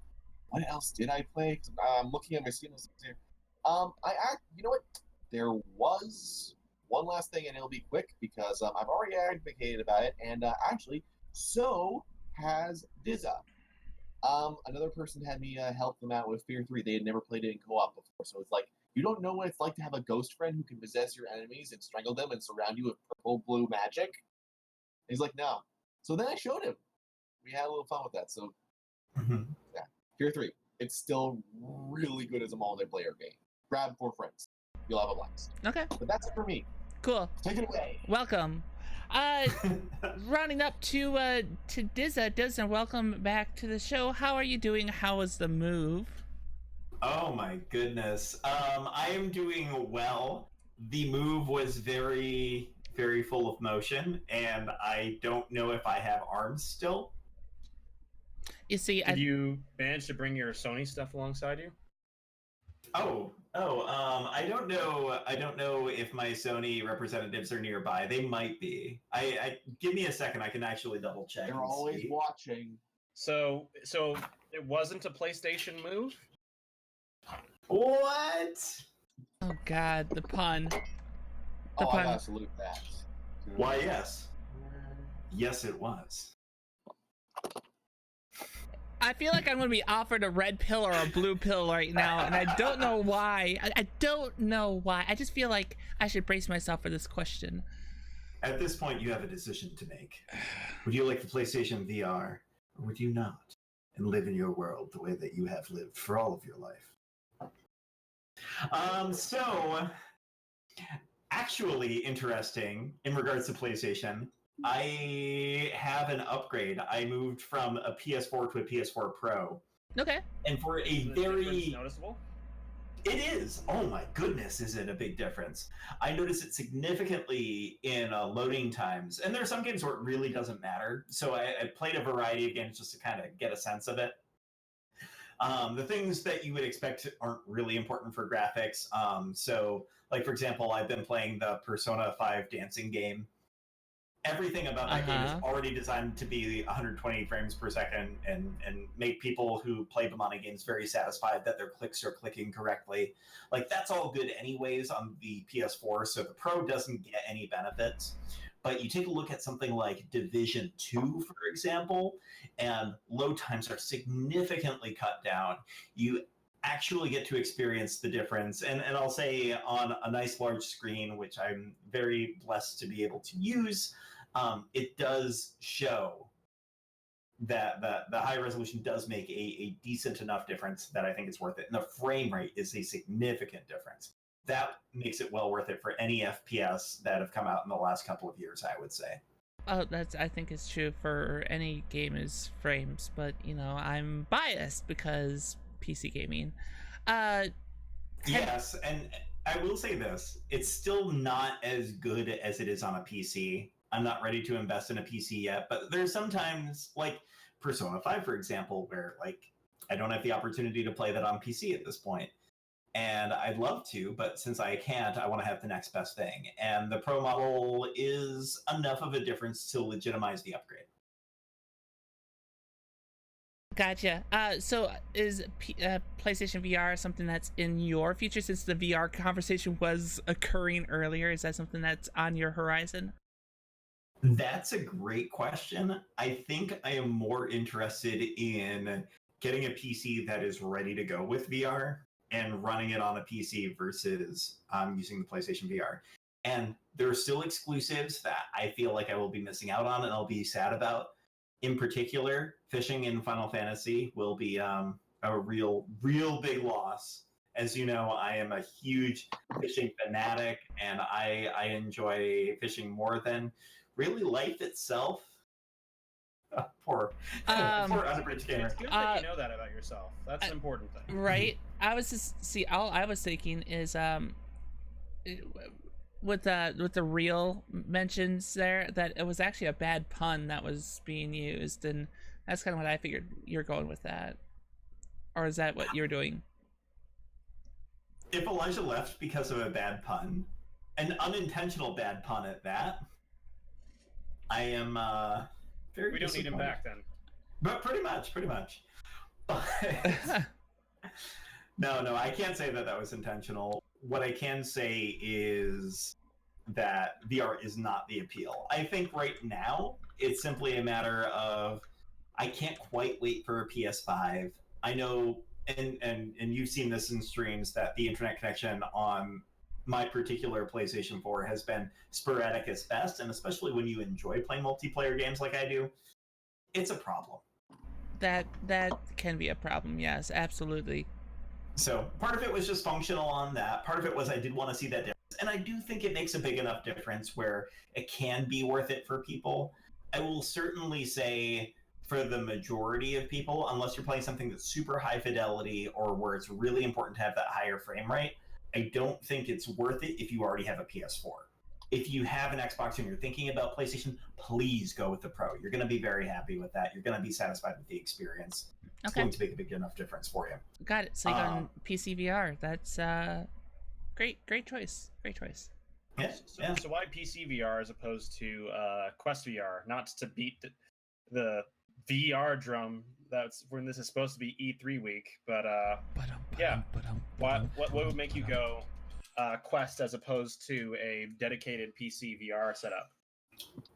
what else did I play? I'm looking at my Steam list here. You know what? There was one last thing, and it'll be quick because I've already advocated about it, and actually, so has Dizza. Another person had me help them out with Fear 3. They had never played it in co-op before, so it's like, you don't know what it's like to have a ghost friend who can possess your enemies and strangle them and surround you with purple blue magic. And he's like, no. So then I showed him. We had a little fun with that. So, yeah. Fear 3. It's still really good as a multiplayer game. Grab 4 friends. You'll have a blast. Okay. But that's it for me. Cool. Take it away. Welcome. Rounding up to Dizza. Dizza, welcome back to the show. How are you doing? How was the move? Oh my goodness. I am doing well. The move was very, very full of motion, and I don't know if I have arms still. You see, Did you manage to bring your Sony stuff alongside you? I don't know. I don't know if my Sony representatives are nearby. They might be. I give me a second. I can actually double check. They're always watching. So it wasn't a PlayStation move? What? oh God, the pun. Oh, pun. I gotta salute that. Why, yes. Yes, it was. I feel like I'm going to be offered a red pill or a blue pill right now, and I don't know why. I don't know why. I just feel like I should brace myself for this question. At this point, you have a decision to make. Would you like the PlayStation VR, or would you not, and live in your world the way that you have lived for all of your life? So, actually interesting in regards to PlayStation, I have an upgrade. I moved from a PS4 to a PS4 Pro. Okay. And for a Is the very... difference noticeable? It is. Oh my goodness, is it a big difference. I notice it significantly in loading times. And there are some games where it really doesn't matter. So I played a variety of games just to kind of get a sense of it. The things that you would expect aren't really important for graphics. So, like, for example, I've been playing the Persona 5 dancing game. Everything about that game is already designed to be 120 frames per second and make people who play demonic games very satisfied that their clicks are clicking correctly. Like, that's all good anyways on the PS4, so the Pro doesn't get any benefits. But you take a look at something like Division 2, for example, and load times are significantly cut down. You actually get to experience the difference. And I'll say on a nice large screen, which I'm very blessed to be able to use, it does show that the high resolution does make a decent enough difference that I think it's worth it. And the frame rate is a significant difference. That makes it well worth it for any FPS that have come out in the last couple of years, I would say. Oh, I think it's true for any game is frames, but you know, I'm biased because PC gaming. Yes, and I will say this, it's still not as good as it is on a PC. I'm not ready to invest in a PC yet, but there's sometimes, like Persona 5, for example, where like I don't have the opportunity to play that on PC at this point. And I'd love to, but since I can't, I want to have the next best thing. And the Pro model is enough of a difference to legitimize the upgrade. Gotcha. So is PlayStation VR something that's in your future, since the VR conversation was occurring earlier? Is that something that's on your horizon? That's a great question. I think I am more interested in getting a PC that is ready to go with VR and running it on a PC versus using the PlayStation VR. And there are still exclusives that I feel like I will be missing out on and I'll be sad about. In particular, fishing in Final Fantasy will be a real big loss. As you know, I am a huge fishing fanatic, and I enjoy fishing more than really life itself. Poor unabridged gamer. It's good that you know that about yourself. That's an important thing. Right. I was just all I was thinking is with the real mentions there, that it was actually a bad pun that was being used, and that's kind of what I figured you're going with that. Or is that what you're doing? If Elijah left because of a bad pun, an unintentional bad pun at that, I am very We don't need him back then. But pretty much. But no, I can't say that was intentional. What I can say is that VR is not the appeal. I think right now it's simply a matter of I can't quite wait for a PS5. I know, and you've seen this in streams, that the internet connection on my particular PlayStation 4 has been sporadic as best, and especially when you enjoy playing multiplayer games like I do, it's a problem. That can be a problem, yes, absolutely. So part of it was just functional on that. Part of it was I did want to see that difference. And I do think it makes a big enough difference where it can be worth it for people. I will certainly say for the majority of people, unless you're playing something that's super high fidelity or where it's really important to have that higher frame rate, I don't think it's worth it if you already have a PS4. If you have an Xbox and you're thinking about PlayStation, please go with the Pro. You're going to be very happy with that. You're going to be satisfied with the experience. It's going to make a big enough difference for you. Got it. So you got on PC VR. That's great choice. Great choice. Yeah. So why PC VR as opposed to Quest VR? Not to beat the VR drum. That's when this is supposed to be E3 week, but what would make you go Quest as opposed to a dedicated PC VR setup?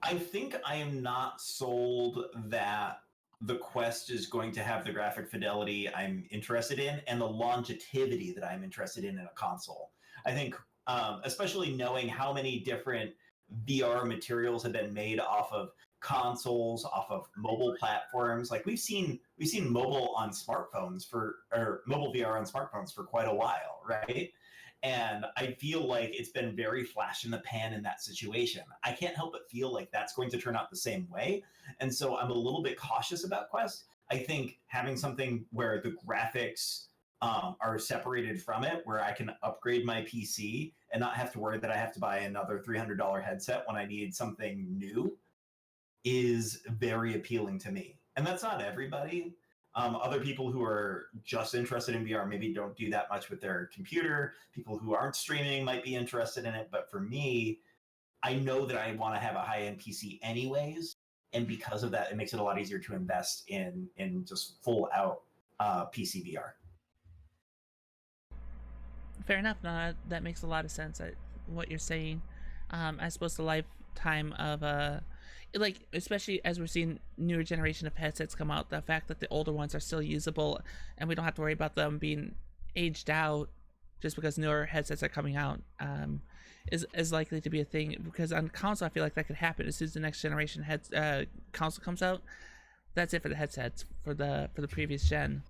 I think I am not sold that the Quest is going to have the graphic fidelity I'm interested in and the longevity that I'm interested in a console. I think, especially knowing how many different VR materials have been made off of consoles, off of mobile platforms. Like we've seen mobile on smartphones or mobile VR on smartphones for quite a while, right? And I feel like it's been very flash in the pan in that situation. I can't help but feel like that's going to turn out the same way. And so I'm a little bit cautious about Quest. I think having something where the graphics are separated from it, where I can upgrade my PC and not have to worry that I have to buy another $300 headset when I need something new, is very appealing to me. And that's not everybody. Other people who are just interested in VR maybe don't do that much with their computer. People who aren't streaming might be interested in it. But for me, I know that I want to have a high-end PC anyways. And because of that, it makes it a lot easier to invest in just full-out PC VR. Fair enough. No, that makes a lot of sense. What you're saying. I suppose the lifetime of like, especially as we're seeing newer generation of headsets come out, the fact that the older ones are still usable and we don't have to worry about them being aged out just because newer headsets are coming out is likely to be a thing. Because on console, I feel like that could happen as soon as the next generation console comes out. That's it for the headsets for the previous gen.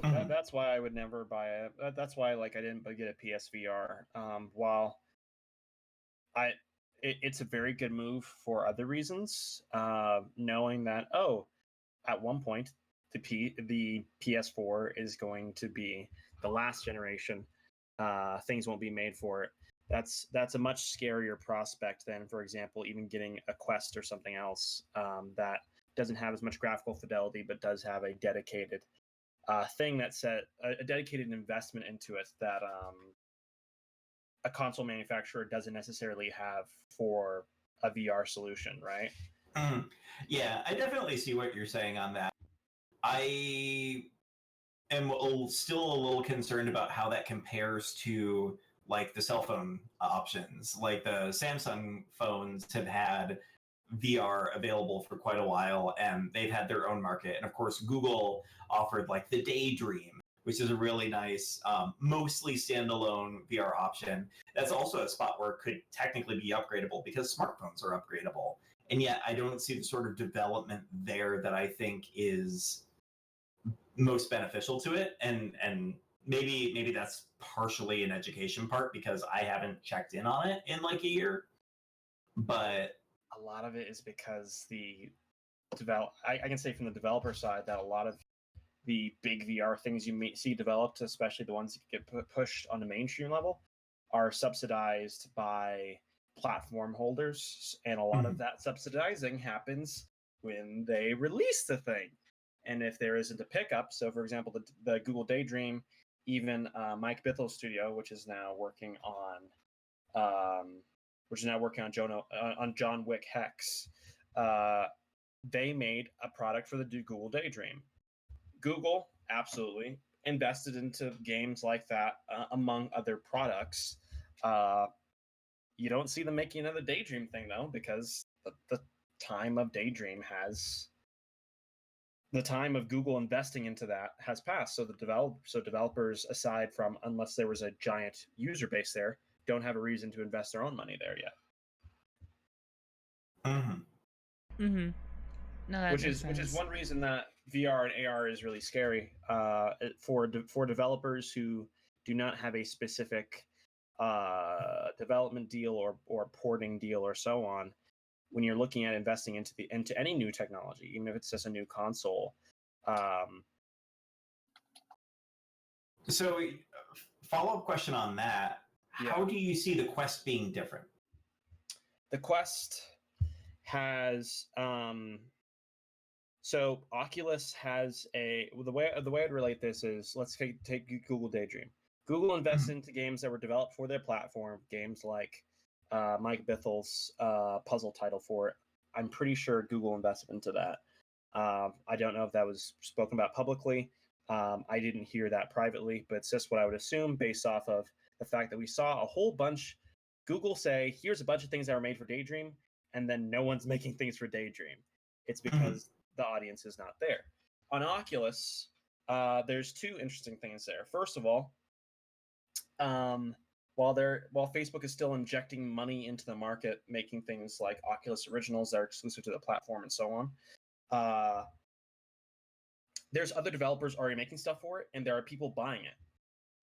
That's why I would never buy it. That's why I didn't get a PSVR. While it's a very good move for other reasons, knowing that at one point the PS4 is going to be the last generation. Things won't be made for it. That's a much scarier prospect than, for example, even getting a Quest or something else that doesn't have as much graphical fidelity but does have a dedicated thing that's a dedicated investment into it that a console manufacturer doesn't necessarily have for a VR solution, right? Yeah, I definitely see what you're saying on that. I am still a little concerned about how that compares to like the cell phone options. Like the Samsung phones have had VR available for quite a while, and they've had their own market. And of course, Google offered like the Daydream, which is a really nice, mostly standalone VR option. That's also a spot where it could technically be upgradable because smartphones are upgradable. And yet I don't see the sort of development there that I think is most beneficial to it. And maybe that's partially an education part because I haven't checked in on it in like a year. But a lot of it is because I can say from the developer side that a lot of the big VR things you see developed, especially the ones that get pushed on the mainstream level, are subsidized by platform holders. And a lot of that subsidizing happens when they release the thing. And if there isn't a pickup, so for example, the Google Daydream, even Mike Bithel's studio, which is now working on John Wick Hex, they made a product for the Google Daydream. Google absolutely invested into games like that, among other products. You don't see them making another Daydream thing though, because the time of Daydream the time of Google investing into that has passed. So developers, aside from, unless there was a giant user base there, don't have a reason to invest their own money there yet. No, which is one reason that VR and AR is really scary for developers who do not have a specific development deal or porting deal or so on, when you're looking at investing into any new technology, even if it's just a new console. So, follow-up question on that. Yeah. How do you see the Quest being different? The Quest has so Oculus has the way I'd relate this is, let's take Google Daydream. Google invests into games that were developed for their platform, games like Mike Bithel's puzzle title for it. I'm pretty sure Google invested into that. I don't know if that was spoken about publicly. I didn't hear that privately, but it's just what I would assume based off of the fact that we saw a whole bunch. Google say, here's a bunch of things that were made for Daydream, and then no one's making things for Daydream. It's because the audience is not there. On Oculus, there's two interesting things there. First of all, while Facebook is still injecting money into the market, making things like Oculus Originals that are exclusive to the platform and so on, there's other developers already making stuff for it, and there are people buying it.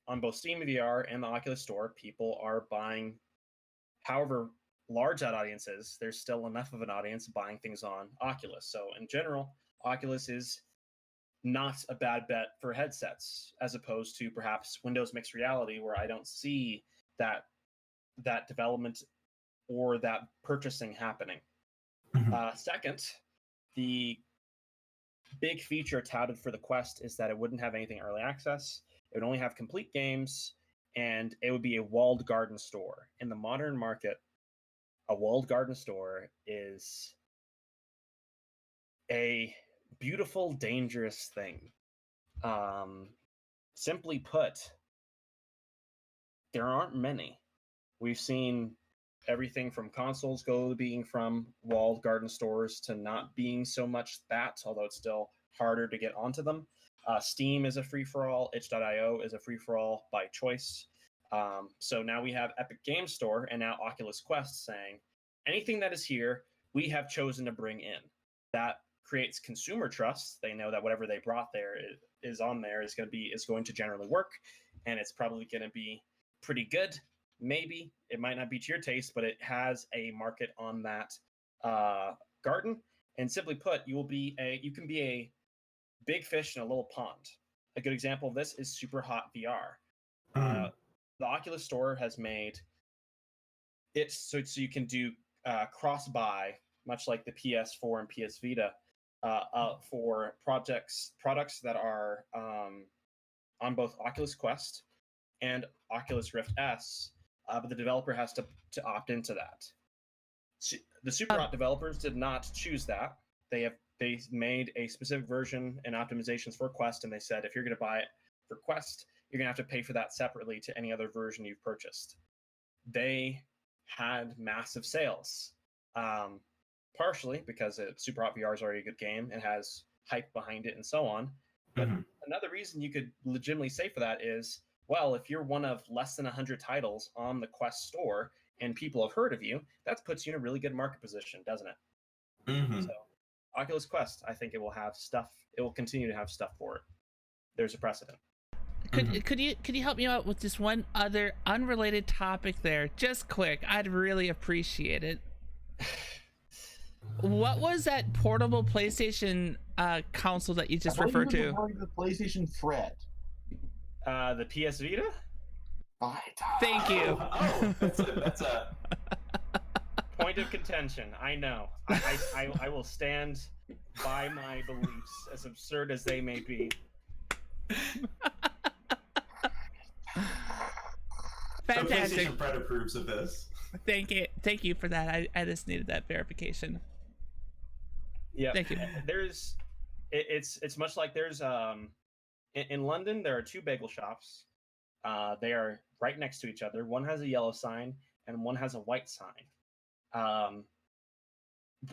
On both Steam VR and the Oculus Store, people are buying. However large that audience is, there's still enough of an audience buying things on Oculus. So in general, Oculus is not a bad bet for headsets, as opposed to perhaps Windows Mixed Reality, where I don't see that development or that purchasing happening. Second, the big feature touted for the Quest is that it wouldn't have anything early access. It would only have complete games, and it would be a walled garden store. In the modern market, a walled garden store is a beautiful, dangerous thing. Simply put, there aren't many. We've seen everything from consoles go to being from walled garden stores to not being so much that, although it's still harder to get onto them. Steam is a free-for-all. itch.io is a free-for-all by choice. So now we have Epic Games Store and now Oculus Quest saying, anything that is here, we have chosen to bring in. That creates consumer trust. They know that whatever they brought there is on there is going to generally work, and it's probably going to be pretty good. Maybe it might not be to your taste, but it has a market on that garden. And simply put, you can be a big fish in a little pond. A good example of this is Super Hot VR. The Oculus Store has made it so you can do cross-buy, much like the PS4 and PS Vita, for products that are on both Oculus Quest and Oculus Rift S, but the developer has to opt into that. The Super Hot developers did not choose that. They made a specific version and optimizations for Quest, and they said if you're going to buy it for Quest, you're going to have to pay for that separately to any other version you've purchased. They had massive sales, partially because Super Hot VR is already a good game and has hype behind it and so on. But another reason you could legitimately say for that is, well, if you're one of less than 100 titles on the Quest store and people have heard of you, that puts you in a really good market position, doesn't it? So Oculus Quest, I think it will have stuff. It will continue to have stuff for it. There's a precedent. Could you help me out with just one other unrelated topic there, just quick? I'd really appreciate it. What was that portable PlayStation console that you just referred to? The PlayStation Fred. The PS Vita. Thank you. That's a point of contention. I know. I will stand by my beliefs, as absurd as they may be. Fantastic. PlayStation Fred approves of this. Thank you for that. I just needed that verification. Yeah. Thank you. It's much like there's in London there are two bagel shops. They are right next to each other. One has a yellow sign and one has a white sign.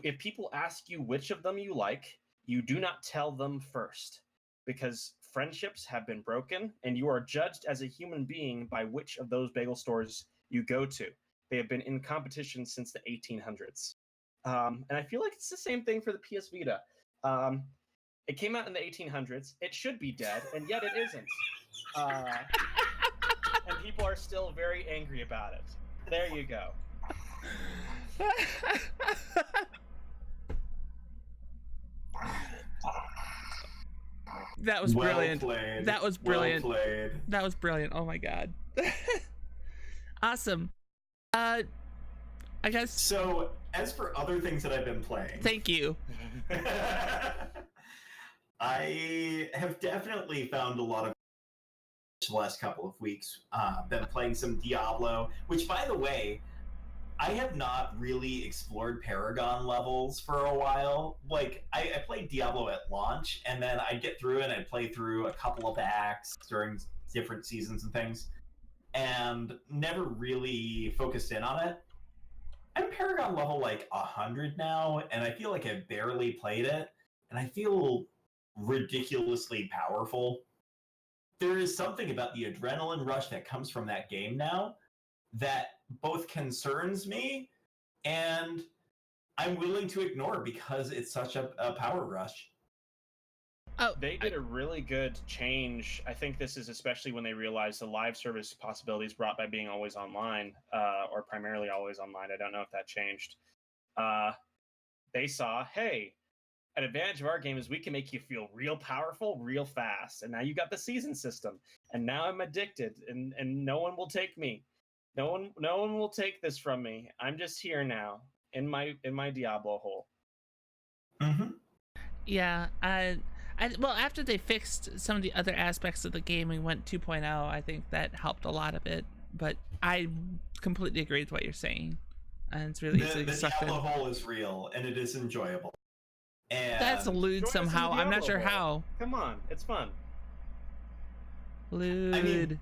If people ask you which of them you like, you do not tell them first, because friendships have been broken and you are judged as a human being by which of those bagel stores you go to. They have been in competition since the 1800s. And I feel like it's the same thing for the PS Vita. It came out in the 1800s. It should be dead, and yet it isn't. And people are still very angry about it. There you go. That was brilliant. Played. That was brilliant. Well played. That was brilliant. Oh my god. Awesome. I guess. So, as for other things that I've been playing, Thank you. I have definitely found a lot of the last couple of weeks. Been playing some Diablo, which, by the way, I have not really explored Paragon levels for a while. Like, I played Diablo at launch, and then I'd get through and I'd play through a couple of acts during different seasons and things, and never really focused in on it. I'm Paragon level like 100 now, and I feel like I barely played it, and I feel ridiculously powerful. There is something about the adrenaline rush that comes from that game now that both concerns me and I'm willing to ignore because it's such a power rush. Oh, They did a really good change. I think this is especially when they realized the live service possibilities brought by being always online, or primarily always online. I don't know if that changed. They saw, hey, an advantage of our game is we can make you feel real powerful, real fast. And now you got the season system. And now I'm addicted, and no one will take me. No one will take this from me. I'm just here now in my Diablo hole. Mm-hmm. Yeah. Well, after they fixed some of the other aspects of the game and went 2.0, I think that helped a lot of it. But I completely agree with what you're saying. And it's really easy to The suck in. Diablo hole is real, and it is enjoyable. And That's a lewd Join us in the somehow. I'm not Diablo sure hole. how. Come on, it's fun. Lewd. I mean,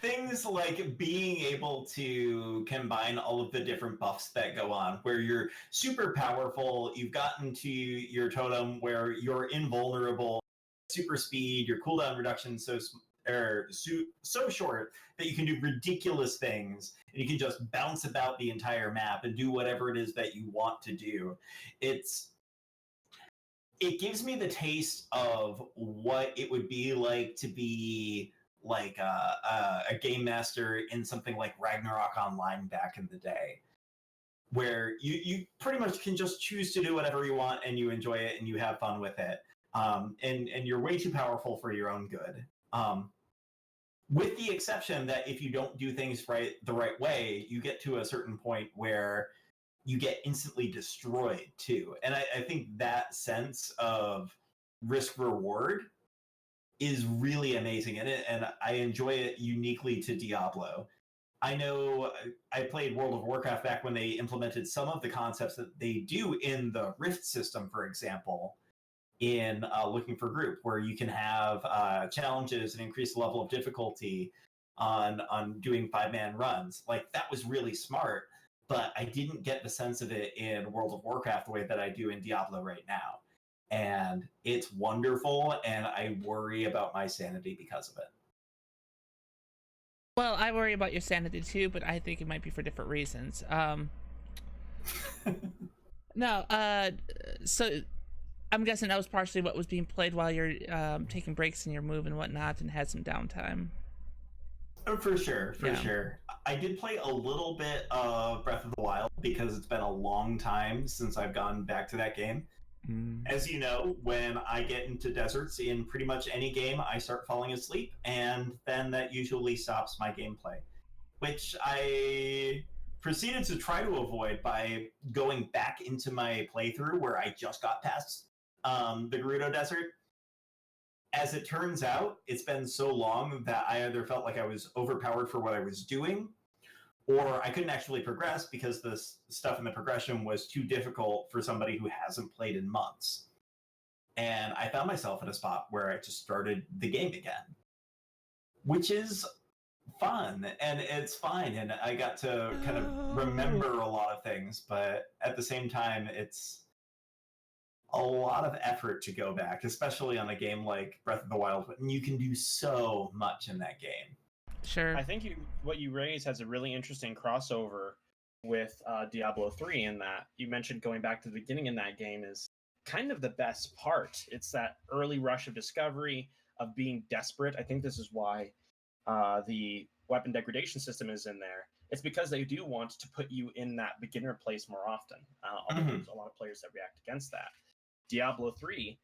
things like being able to combine all of the different buffs that go on, where you're super powerful, you've gotten to your totem where you're invulnerable, super speed, your cooldown reduction so short that you can do ridiculous things, and you can just bounce about the entire map and do whatever it is that you want to do. It gives me the taste of what it would be like to be like a game master in something like Ragnarok Online back in the day, where you pretty much can just choose to do whatever you want and you enjoy it and you have fun with it, and you're way too powerful for your own good, with the exception that if you don't do things the right way, you get to a certain point where you get instantly destroyed too. And I think that sense of risk reward is really amazing in it, and I enjoy it uniquely to Diablo. I know I played World of Warcraft back when they implemented some of the concepts that they do in the Rift system, for example, in Looking for Group, where you can have challenges and increase the level of difficulty on doing 5-man runs. Like, that was really smart, but I didn't get the sense of it in World of Warcraft the way that I do in Diablo right now. And it's wonderful, and I worry about my sanity because of it. Well, I worry about your sanity too, but I think it might be for different reasons. So I'm guessing that was partially what was being played while you're taking breaks in your move and whatnot, and had some downtime. Oh, for sure. I did play a little bit of Breath of the Wild because it's been a long time since I've gone back to that game. As you know, when I get into deserts in pretty much any game, I start falling asleep, and then that usually stops my gameplay, which I proceeded to try to avoid by going back into my playthrough where I just got past the Gerudo Desert. As it turns out, it's been so long that I either felt like I was overpowered for what I was doing, or I couldn't actually progress because the stuff in the progression was too difficult for somebody who hasn't played in months. And I found myself in a spot where I just started the game again, which is fun, and it's fine, and I got to kind of remember a lot of things, but at the same time, it's a lot of effort to go back, especially on a game like Breath of the Wild, and you can do so much in that game. Sure. I think what you raised has a really interesting crossover with Diablo 3 in that you mentioned going back to the beginning in that game is kind of the best part. It's that early rush of discovery, of being desperate. I think this is why the weapon degradation system is in there, it's because they do want to put you in that beginner place more often. Although there's a lot of players that react against that. Diablo 3,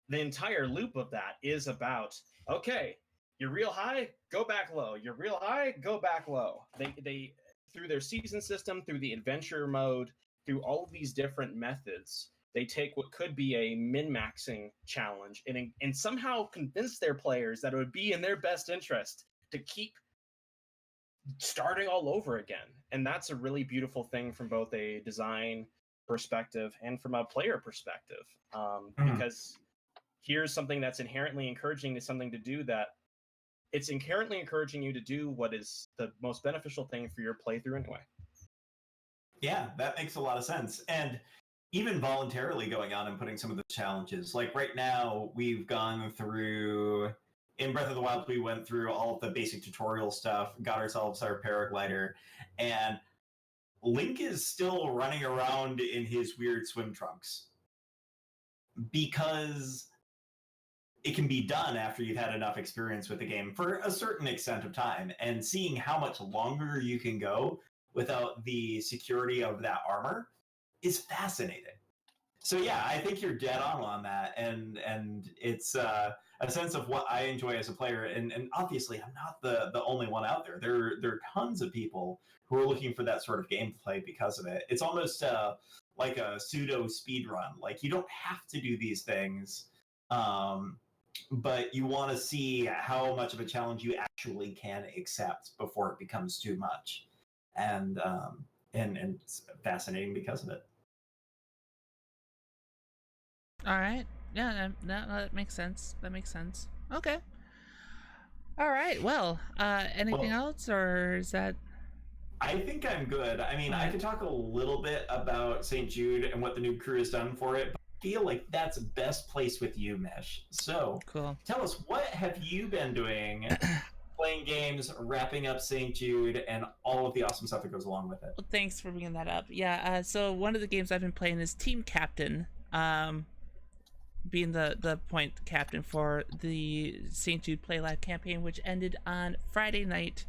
the entire loop of that is about, okay, you're real high, go back low. You're real high, go back low. They through their season system, through the adventure mode, through all of these different methods, they take what could be a min-maxing challenge and somehow convince their players that it would be in their best interest to keep starting all over again. And that's a really beautiful thing from both a design perspective and from a player perspective. Because here's something that's inherently encouraging to something to do that it's inherently encouraging you to do what is the most beneficial thing for your playthrough anyway. Yeah, that makes a lot of sense. And even voluntarily going on and putting some of the challenges, like right now we've gone through, in Breath of the Wild, we went through all of the basic tutorial stuff, got ourselves our paraglider, and Link is still running around in his weird swim trunks because it can be done after you've had enough experience with the game for a certain extent of time, and seeing how much longer you can go without the security of that armor is fascinating. So yeah, I think you're dead on that, and it's a sense of what I enjoy as a player, and obviously I'm not the only one out there. There are tons of people who are looking for that sort of gameplay because of it. It's almost like a pseudo speed run. Like, you don't have to do these things, but you want to see how much of a challenge you actually can accept before it becomes too much, and it's fascinating because of it. All right. Yeah, that makes sense. That makes sense. Okay. All right. Well, anything else, or is that? I think I'm good. I mean, I could talk a little bit about St. Jude and what the Noob Crew has done for it, but I feel like that's best placed with you, Mish. So, cool. Tell us, what have you been doing? Playing games, wrapping up St. Jude, and all of the awesome stuff that goes along with it. Well, thanks for bringing that up. Yeah. So one of the games I've been playing is Team Captain. Being the point captain for the St. Jude Play Live campaign, which ended on Friday night.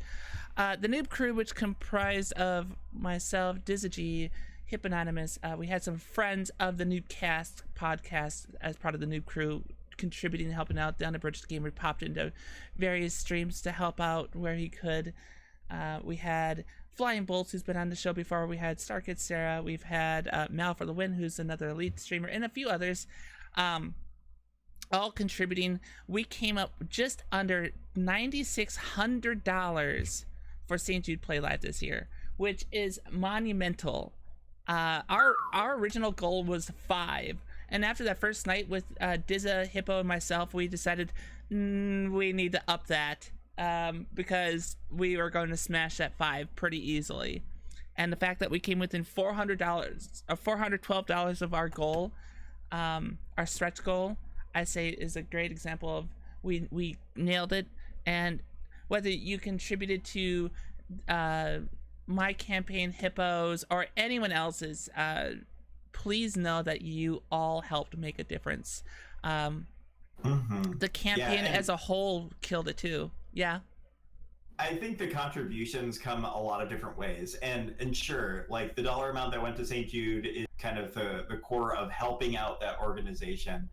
The Noob Crew, which comprised of myself, Dizzy, Hipponymous, we had some friends of the Newbcast Podcast as part of the Noob Crew contributing and helping out. Down at Bridge Gamer popped into various streams to help out where he could. We had Flying Bolts, who's been on the show before. We had Starkid Sarah. We've had Mal for the Win, who's another elite streamer, and a few others. All contributing. We came up just under $9,600 for St. Jude Play Live this year, which is monumental. Our original goal was 5, and after that first night with Dizza, Hippo, and myself, we decided we need to up that because we were going to smash that 5 pretty easily. And the fact that we came within $400 or $412 of our goal, our stretch goal, I say is a great example of we nailed it. And whether you contributed to my campaign, Hippos, or anyone else's, please know that you all helped make a difference. The campaign as a whole killed it too. Yeah. I think the contributions come a lot of different ways, and sure, like the dollar amount that went to St. Jude is kind of the core of helping out that organization,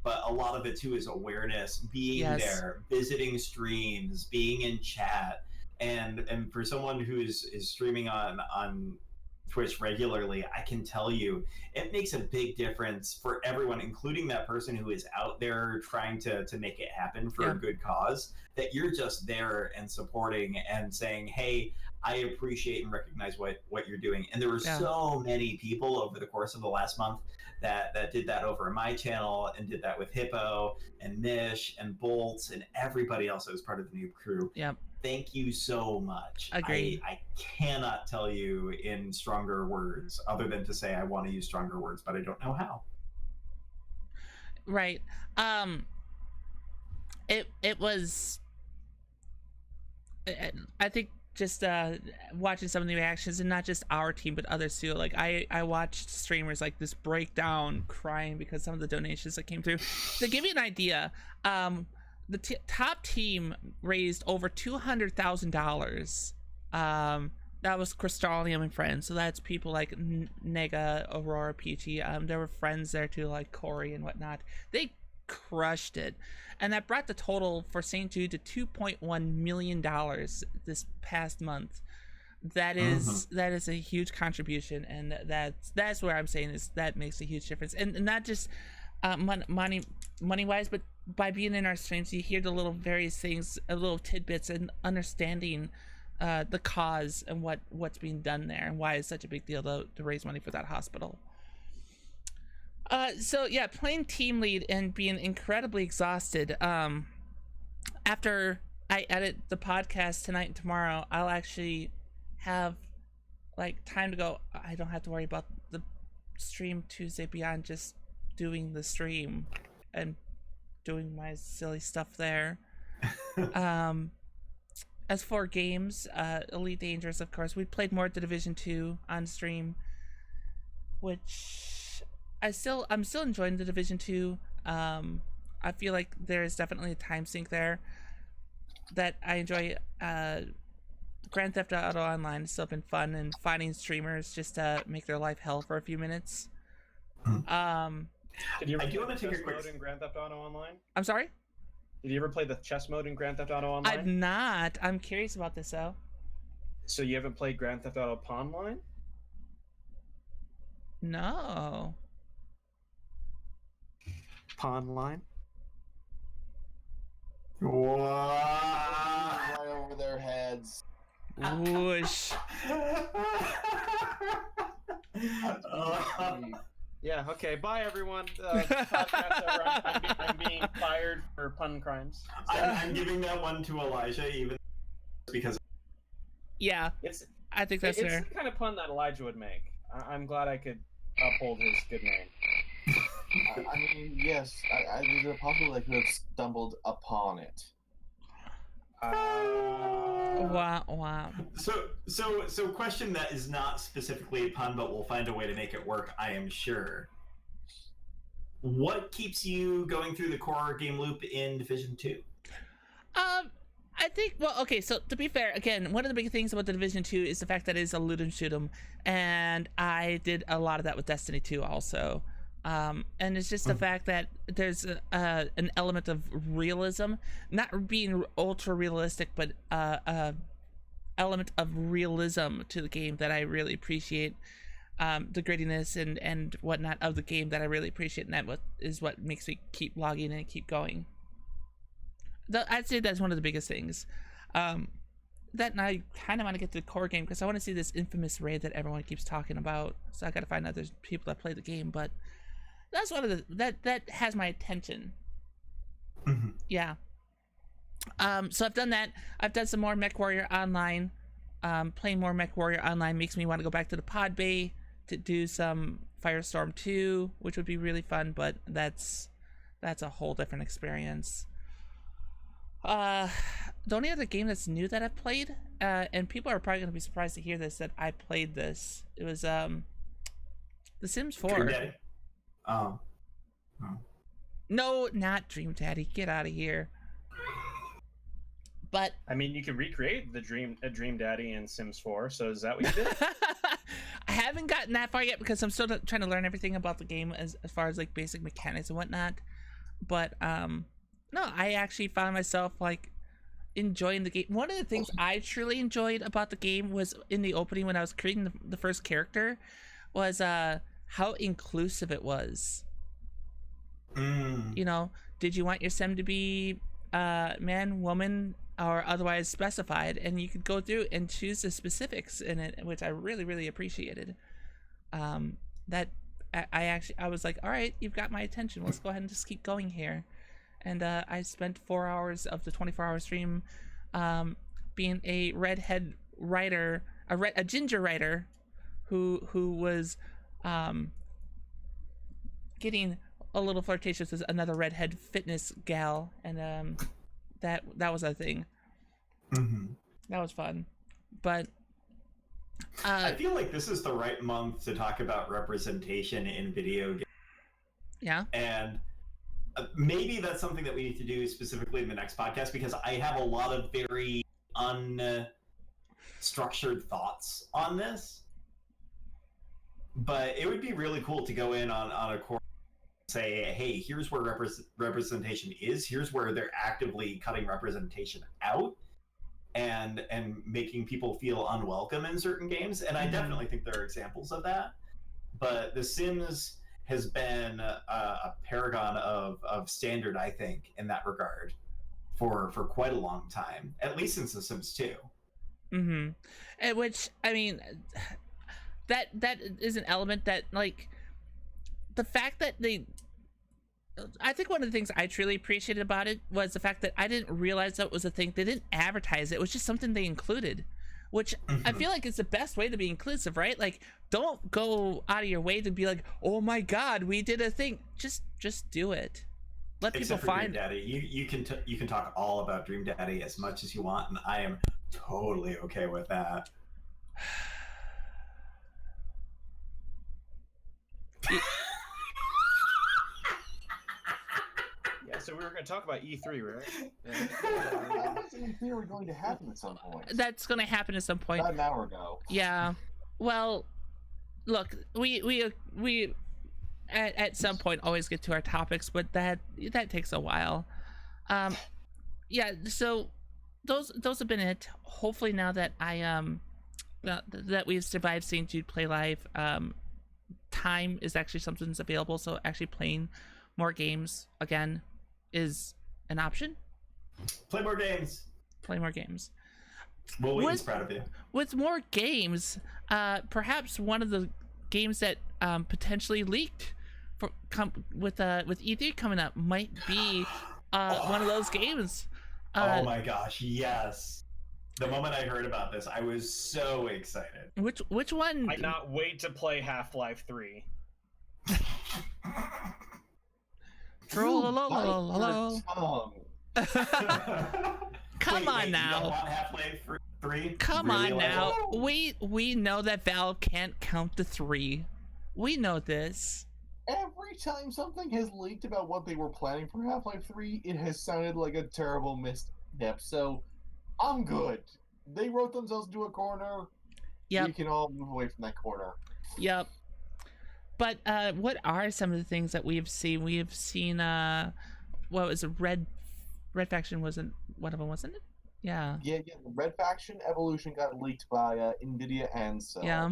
but a lot of it too is awareness, being there, visiting streams, being in chat, and for someone who is streaming on Twitch regularly, I can tell you it makes a big difference for everyone, including that person who is out there trying to make it happen for a good cause, that you're just there and supporting and saying, hey, I appreciate and recognize what you're doing. And there were so many people over the course of the last month that did that over my channel, and did that with Hippo and Mish and Bolts and everybody else that was part of the Noob Crew. Yep. Thank you so much. Agreed. I cannot tell you in stronger words, other than to say I want to use stronger words, but I don't know how. Right. It was, I think, just watching some of the reactions, and not just our team but others too. Like I watched streamers like this break down crying because some of the donations that came through. To give you an idea, the top team raised over $200,000. That was Crystallium and friends, so that's people like Nega, Aurora, Peachy. There were friends there too, like Corey and whatnot. They crushed it, and that brought the total for St. Jude to $2.1 million this past month. That is a huge contribution, and that's where I'm saying is that makes a huge difference, and not just money wise, but by being in our streams, you hear the little various things, little tidbits, and understanding the cause and what's being done there and why it's such a big deal to raise money for that hospital. So yeah, playing team lead and being incredibly exhausted. After I edit the podcast tonight and tomorrow, I'll actually have like time to go. I don't have to worry about the stream Tuesday beyond just doing the stream and doing my silly stuff there. As for games, Elite Dangerous, of course, we played more at the Division 2 on stream, which I'm still enjoying the Division 2. I feel like there is definitely a time sink there that I enjoy. Grand Theft Auto Online has still been fun, and finding streamers just to make their life hell for a few minutes. Did you ever I do play want the to take chess a quick. mode in Grand Theft Auto Online? I'm sorry? Did you ever play the chess mode in Grand Theft Auto Online? I've not. I'm curious about this, though. So you haven't played Grand Theft Auto Pawnline? No. Pawnline? Wow. Right over their heads. Whoosh. Yeah, okay. Bye, everyone. Podcast over. I'm being fired for pun crimes. I'm giving that one to Elijah, even because Yeah, It's I think that's it's fair. the kind of pun that Elijah would make. I'm glad I could uphold his good name. I mean, yes, there's a possibility I could have stumbled upon it. Wow, wow. So question that is not specifically a pun, but we'll find a way to make it work, I am sure. What keeps you going through the core game loop in Division 2? I think, well, okay, so to be fair, again, one of the big things about the Division 2 is the fact that it is a loot and shoot 'em, and I did a lot of that with Destiny 2 also. And it's just the fact that there's an element of realism, not being ultra realistic, but element of realism to the game that I really appreciate. The grittiness and whatnot of the game that I really appreciate, and that is what makes me keep logging and keep going. I'd say that's one of the biggest things. That, and I kind of want to get to the core game because I want to see this infamous raid that everyone keeps talking about. So I got to find out there's people that play the game, but that's one of the that has my attention. Mm-hmm. Yeah. So I've done that. I've done some more MechWarrior Online. Playing more MechWarrior Online makes me want to go back to the Pod Bay to do some Firestorm 2, which would be really fun, but that's a whole different experience. The only other game that's new that I've played, and people are probably going to be surprised to hear this, that I played this. It was The Sims 4. Dream Daddy? Oh. No, not Dream Daddy. Get out of here. But I mean, you can recreate the Dream Daddy in Sims 4. So is that what you did? I haven't gotten that far yet because I'm still trying to learn everything about the game as far as like basic mechanics and whatnot. But no, I actually found myself like enjoying the game. One of the things I truly enjoyed about the game was in the opening when I was creating the first character was how inclusive it was. You know, did you want your sim to be man, woman, or otherwise specified? And you could go through and choose the specifics in it, which I really, really appreciated. That I was like, all right, you've got my attention. Let's go ahead and just keep going here. And I spent 4 hours of the 24-hour stream being a redhead writer, a ginger writer, who was getting a little flirtatious with another redhead fitness gal, and that was a thing. Mm-hmm. That was fun, but I feel like this is the right month to talk about representation in video games. Yeah. And maybe that's something that we need to do specifically in the next podcast, because I have a lot of very unstructured thoughts on this. But it would be really cool to go in on a course and say, hey, here's where representation is. Here's where they're actively cutting representation out and making people feel unwelcome in certain games. And I definitely think there are examples of that. But The Sims has been a paragon of standard, I think, in that regard for quite a long time, at least since The Sims 2. Mm-hmm. And which, I mean, that is an element that, like, the fact that I think one of the things I truly appreciated about it was the fact that I didn't realize that was a thing. They didn't advertise it. It was just something they included, which I feel like is the best way to be inclusive, right? Like, don't go out of your way to be like, oh my God, we did a thing. Just do it. Let Except people for find Dream Daddy. You can talk all about Dream Daddy as much as you want, and I am totally okay with that. Yeah, so we were going to talk about E3, right? E3 were going to happen at some point. That's going to happen at some point. About an hour ago. Yeah. Well, look, we at some point always get to our topics, but that takes a while. Yeah. So those have been it. Hopefully, now that that we've survived seeing Jude play live, time is actually something that's available. So actually playing more games again is an option. Play more games. Well, Wayne's proud of you. With more games, perhaps one of the games that potentially leaked with E3 coming up might be one of those games. Oh my gosh, yes. The moment I heard about this, I was so excited. Which one? I cannot wait to play Half-Life 3. Come on now. You don't want Half-Life 3? Come really on now. It? We know that Valve can't count to 3. We know this. Every time something has leaked about what they were planning for Half-Life 3, it has sounded like a terrible misstep. So, I'm good. They wrote themselves into a corner. Yep. We can all move away from that corner. Yep. But what are some of the things that we've seen? We've seen what was it? Red Faction wasn't one of them, wasn't it? Yeah. Yeah. The Red Faction Evolution got leaked by NVIDIA and so. Yeah.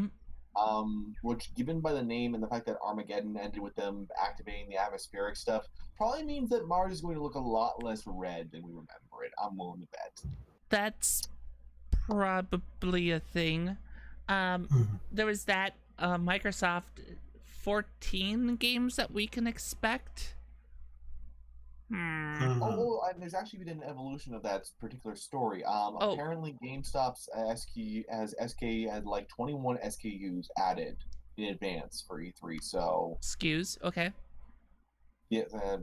Which, given by the name and the fact that Armageddon ended with them activating the atmospheric stuff, probably means that Mars is going to look a lot less red than we remember it. I'm willing to bet. That's probably a thing. There was that Microsoft 14 games that we can expect. Oh, and there's actually been an evolution of that particular story. Apparently, GameStop's SK had like 21 SKUs added in advance for E3. So SKUs, okay. Yeah, so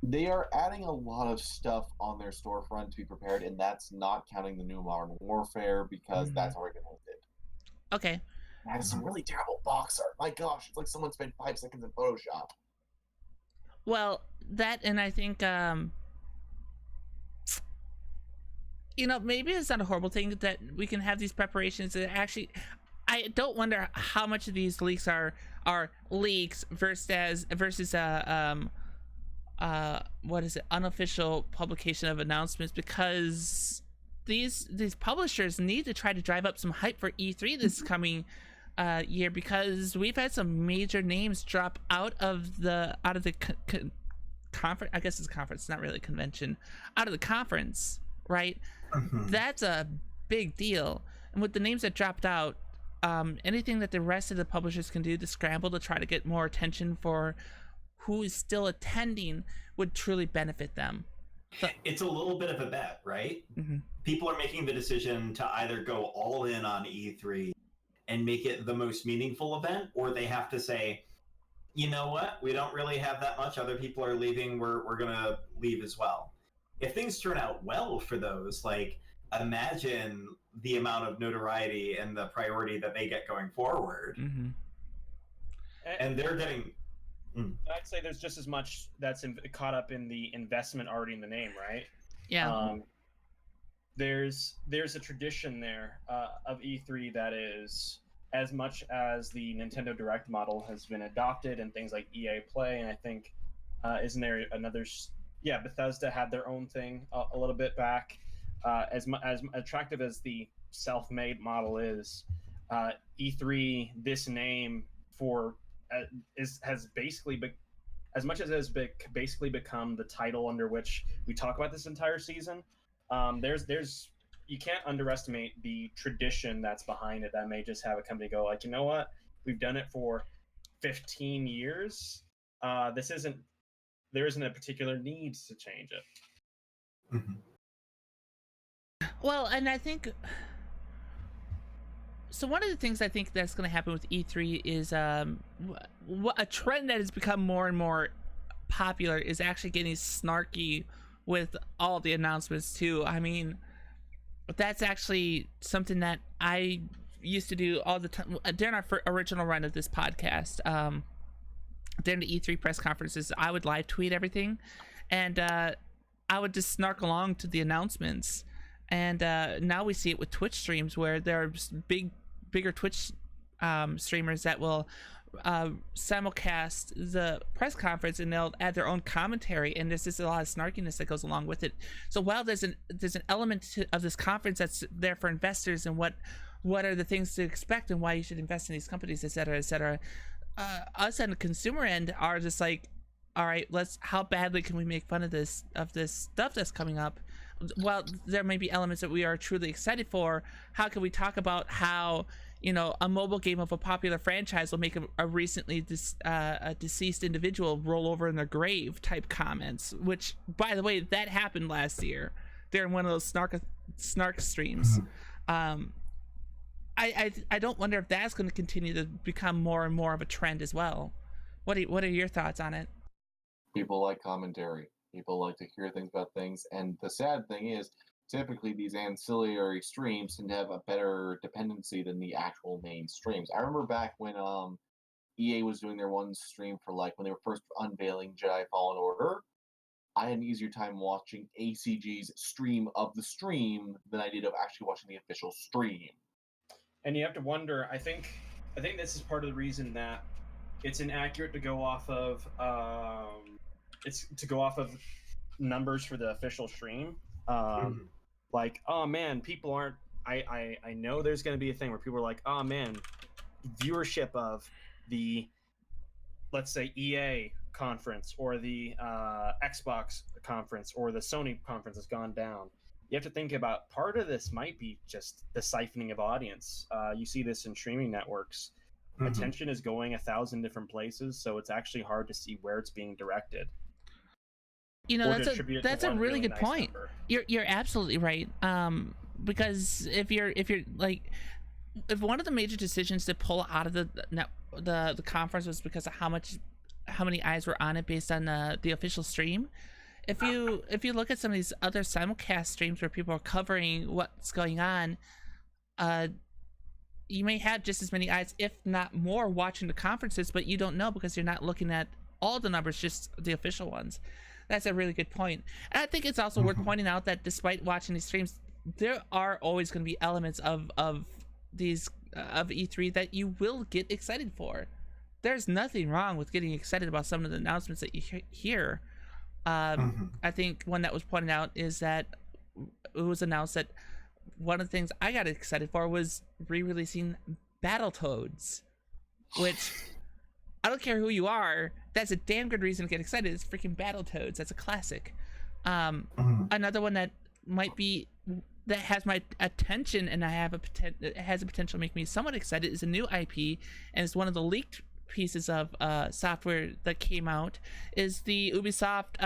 they are adding a lot of stuff on their storefront to be prepared, and that's not counting the new Modern Warfare because that's already been listed. Okay. It has some really terrible box art. My gosh, it's like someone spent 5 seconds in Photoshop. Well, that, and I think, maybe it's not a horrible thing that we can have these preparations that actually, I don't wonder how much of these leaks are leaks versus what is it, unofficial publication of announcements, because these publishers need to try to drive up some hype for E3 this coming year, because we've had some major names drop out of the conference. I guess it's a conference, not really a convention. Out of the conference, right? That's a big deal. And with the names that dropped out, anything that the rest of the publishers can do to scramble to try to get more attention for who is still attending would truly benefit them. So, it's a little bit of a bet, right? People are making the decision to either go all in on E3 and make it the most meaningful event, or they have to say, you know what, we don't really have that much, other people are leaving, we're gonna leave as well. If things turn out well for those, like, imagine the amount of notoriety and the priority that they get going forward. And they're getting I'd say there's just as much that's caught up in the investment already in the name, right? Yeah. There's a tradition there of E3 that is, as much as the Nintendo Direct model has been adopted and things like EA Play, and I think isn't there another? Yeah, Bethesda had their own thing a little bit back. As attractive as the self-made model is, E3, this name for has basically as much as it has basically become the title under which we talk about this entire season. There's you can't underestimate the tradition that's behind it. That may just have a company go like, you know what, we've done it for 15 years. There isn't a particular need to change it. Well, and I think so. One of the things I think that's going to happen with E3 is a trend that has become more and more popular is actually getting snarky with all the announcements too. I mean, that's actually something that I used to do all the time during our original run of this podcast. During the E3 press conferences, I would live tweet everything, and I would just snark along to the announcements. And now we see it with Twitch streams where there are bigger Twitch streamers that will simulcast the press conference, and they'll add their own commentary, and there's just a lot of snarkiness that goes along with it. So while there's an element of this conference that's there for investors and what are the things to expect and why you should invest in these companies, etc., us on the consumer end are just like, all right, how badly can we make fun of this stuff that's coming up? Well, there may be elements that we are truly excited for. How can we talk about how, a mobile game of a popular franchise will make a recently a deceased individual roll over in their grave type comments, which, by the way, that happened last year during one of those snark streams. I don't wonder if that's going to continue to become more and more of a trend as well. What are your thoughts on it? People like commentary. People like to hear things about things, and the sad thing is, typically these ancillary streams tend to have a better dependency than the actual main streams. I remember back when EA was doing their one stream for when they were first unveiling Jedi Fallen Order. I had an easier time watching ACG's stream of the stream than I did of actually watching the official stream. And you have to wonder. I think this is part of the reason that it's inaccurate to go off of numbers for the official stream. Like, oh man, people aren't. I know there's going to be a thing where people are like, oh man, viewership of the, let's say, EA conference or the Xbox conference or the Sony conference has gone down. You have to think about part of this might be just the siphoning of audience. You see this in streaming networks. Attention is going 1,000 different places, so it's actually hard to see where it's being directed. That's a really good point. You're absolutely right. Because if one of the major decisions to pull out of the conference was because of how many eyes were on it based on the official stream. If you look at some of these other simulcast streams where people are covering what's going on, you may have just as many eyes, if not more, watching the conferences, but you don't know because you're not looking at all the numbers, just the official ones. That's a really good point. And I think it's also worth pointing out that despite watching these streams, there are always going to be elements of E3 that you will get excited for. There's nothing wrong with getting excited about some of the announcements that you hear. I think one that was pointed out is that it was announced that one of the things I got excited for was re-releasing Battletoads, which I don't care who you are, that's a damn good reason to get excited. It's freaking Battletoads. That's a classic. Another one that has my attention and it has a potential to make me somewhat excited is a new IP, and it's one of the leaked pieces of software that came out, is the Ubisoft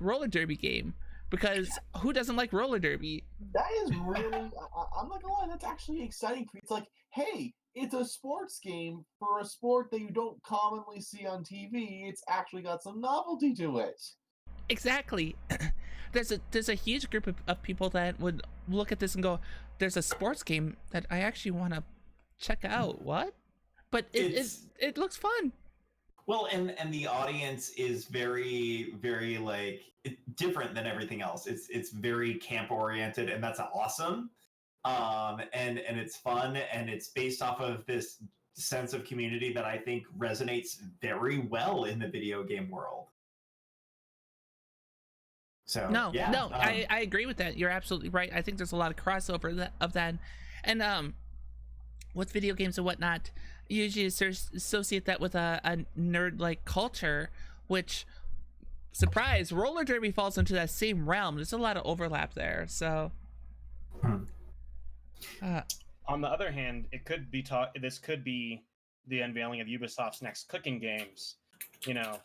roller derby game, because who doesn't like roller derby? That is really I'm not gonna lie, that's actually exciting. It's like, hey, it's a sports game for a sport that you don't commonly see on TV. It's actually got some novelty to it. Exactly. There's a huge group of people that would look at this and go, there's a sports game that I actually want to check out. What? But it looks fun. Well, and the audience is very, very like different than everything else. It's very camp oriented, and that's awesome. And it's fun, and it's based off of this sense of community that I think resonates very well in the video game world. So No, yeah, no, I agree with that. You're absolutely right. I think there's a lot of crossover of that, and with video games and whatnot, you usually associate that with a nerd like culture, which, surprise, roller derby falls into that same realm. There's a lot of overlap there. So, on the other hand, it could be this could be the unveiling of Ubisoft's next cooking games. You know,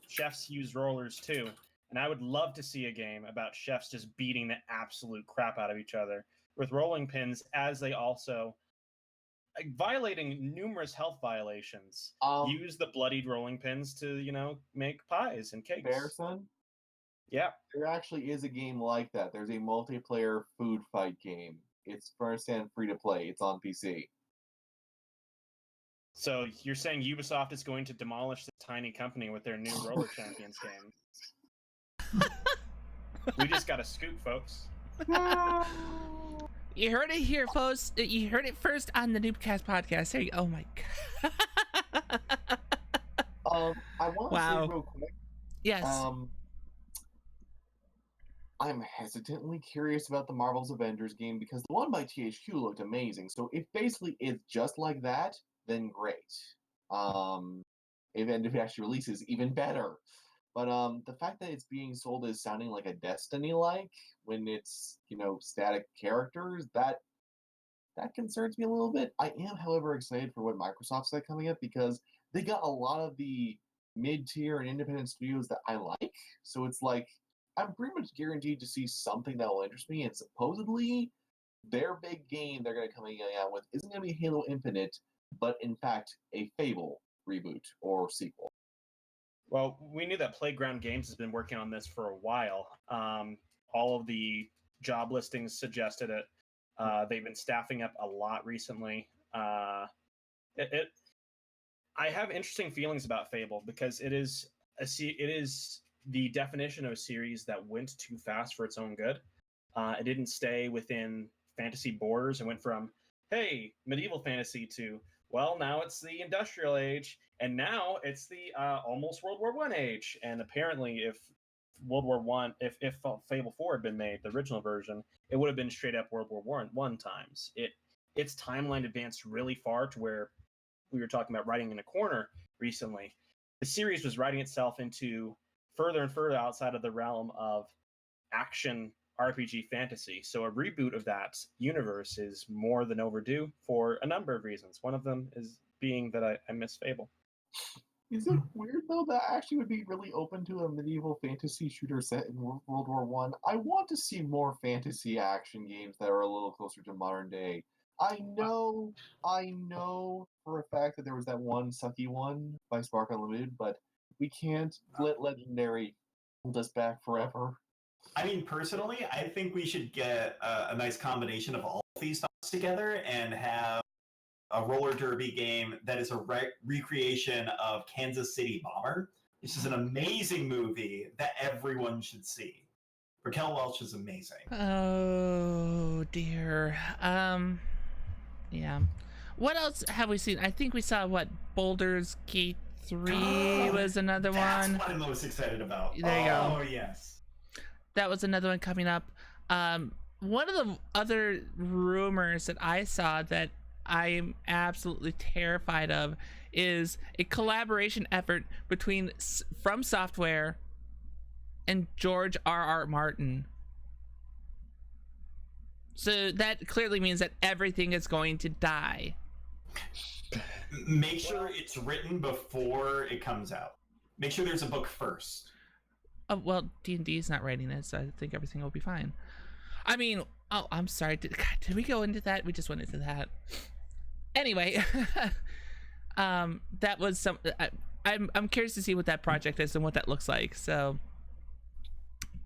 chefs use rollers too. And I would love to see a game about chefs just beating the absolute crap out of each other with rolling pins, as they also, violating numerous health violations, use the bloodied rolling pins to, you know, make pies and cakes. Fair, son? Yeah. There actually is a game like that. There's a multiplayer food fight game. It's first and free to play. It's on PC. So you're saying Ubisoft is going to demolish this tiny company with their new Roller Champions game? We just got a scoop, folks. You heard it here, folks. You heard it first on the Newbcast Podcast. There you go. Oh my god. I want to say real quick. Yes. I'm hesitantly curious about the Marvel's Avengers game because the one by THQ looked amazing. So if basically it's just like that, then great. If it actually releases, even better. But the fact that it's being sold as sounding like a Destiny-like when it's, you know, static characters, that concerns me a little bit. I am, however, excited for what Microsoft's got coming up because they got a lot of the mid-tier and independent studios that I like. So it's like I'm pretty much guaranteed to see something that will interest me. And supposedly their big game they're going to come out with isn't going to be Halo Infinite, but in fact a Fable reboot or sequel. Well, we knew that Playground Games has been working on this for a while. All of the job listings suggested it. They've been staffing up a lot recently. I have interesting feelings about Fable because it is the definition of a series that went too fast for its own good. It didn't stay within fantasy borders and went from, hey, medieval fantasy to, well, now it's the industrial age, and now it's the almost World War I age. And apparently, if Fable 4 had been made, the original version, it would have been straight up World War I times. Its timeline advanced really far to where we were talking about writing in a corner recently. The series was writing itself into further and further outside of the realm of action RPG fantasy. So a reboot of that universe is more than overdue for a number of reasons. One of them is being that I miss Fable. Is it weird though that I actually would be really open to a medieval fantasy shooter set in World War One? I want to see more fantasy action games that are a little closer to modern day. I know for a fact that there was that one sucky one by Spark Unlimited, but we can't let Legendary hold us back forever. I mean, personally, I think we should get a nice combination of all of these thoughts together and have a roller derby game that is a recreation of Kansas City Bomber. This is an amazing movie that everyone should see. Raquel Welch is amazing. Oh dear. Yeah. What else have we seen? I think we saw Baldur's Gate 3 was another one. That's what I'm most excited about. There you go. Oh yes. That was another one coming up. One of the other rumors that I saw that I'm absolutely terrified of is a collaboration effort between From Software and George R.R. Martin. So that clearly means that everything is going to die. Make sure it's written before it comes out. Make sure there's a book first. Well, D&D is not writing it, so I think everything will be fine. I mean, oh, I'm sorry. Did we go into that? We just went into that. Anyway, that was some. I'm curious to see what that project is and what that looks like. So,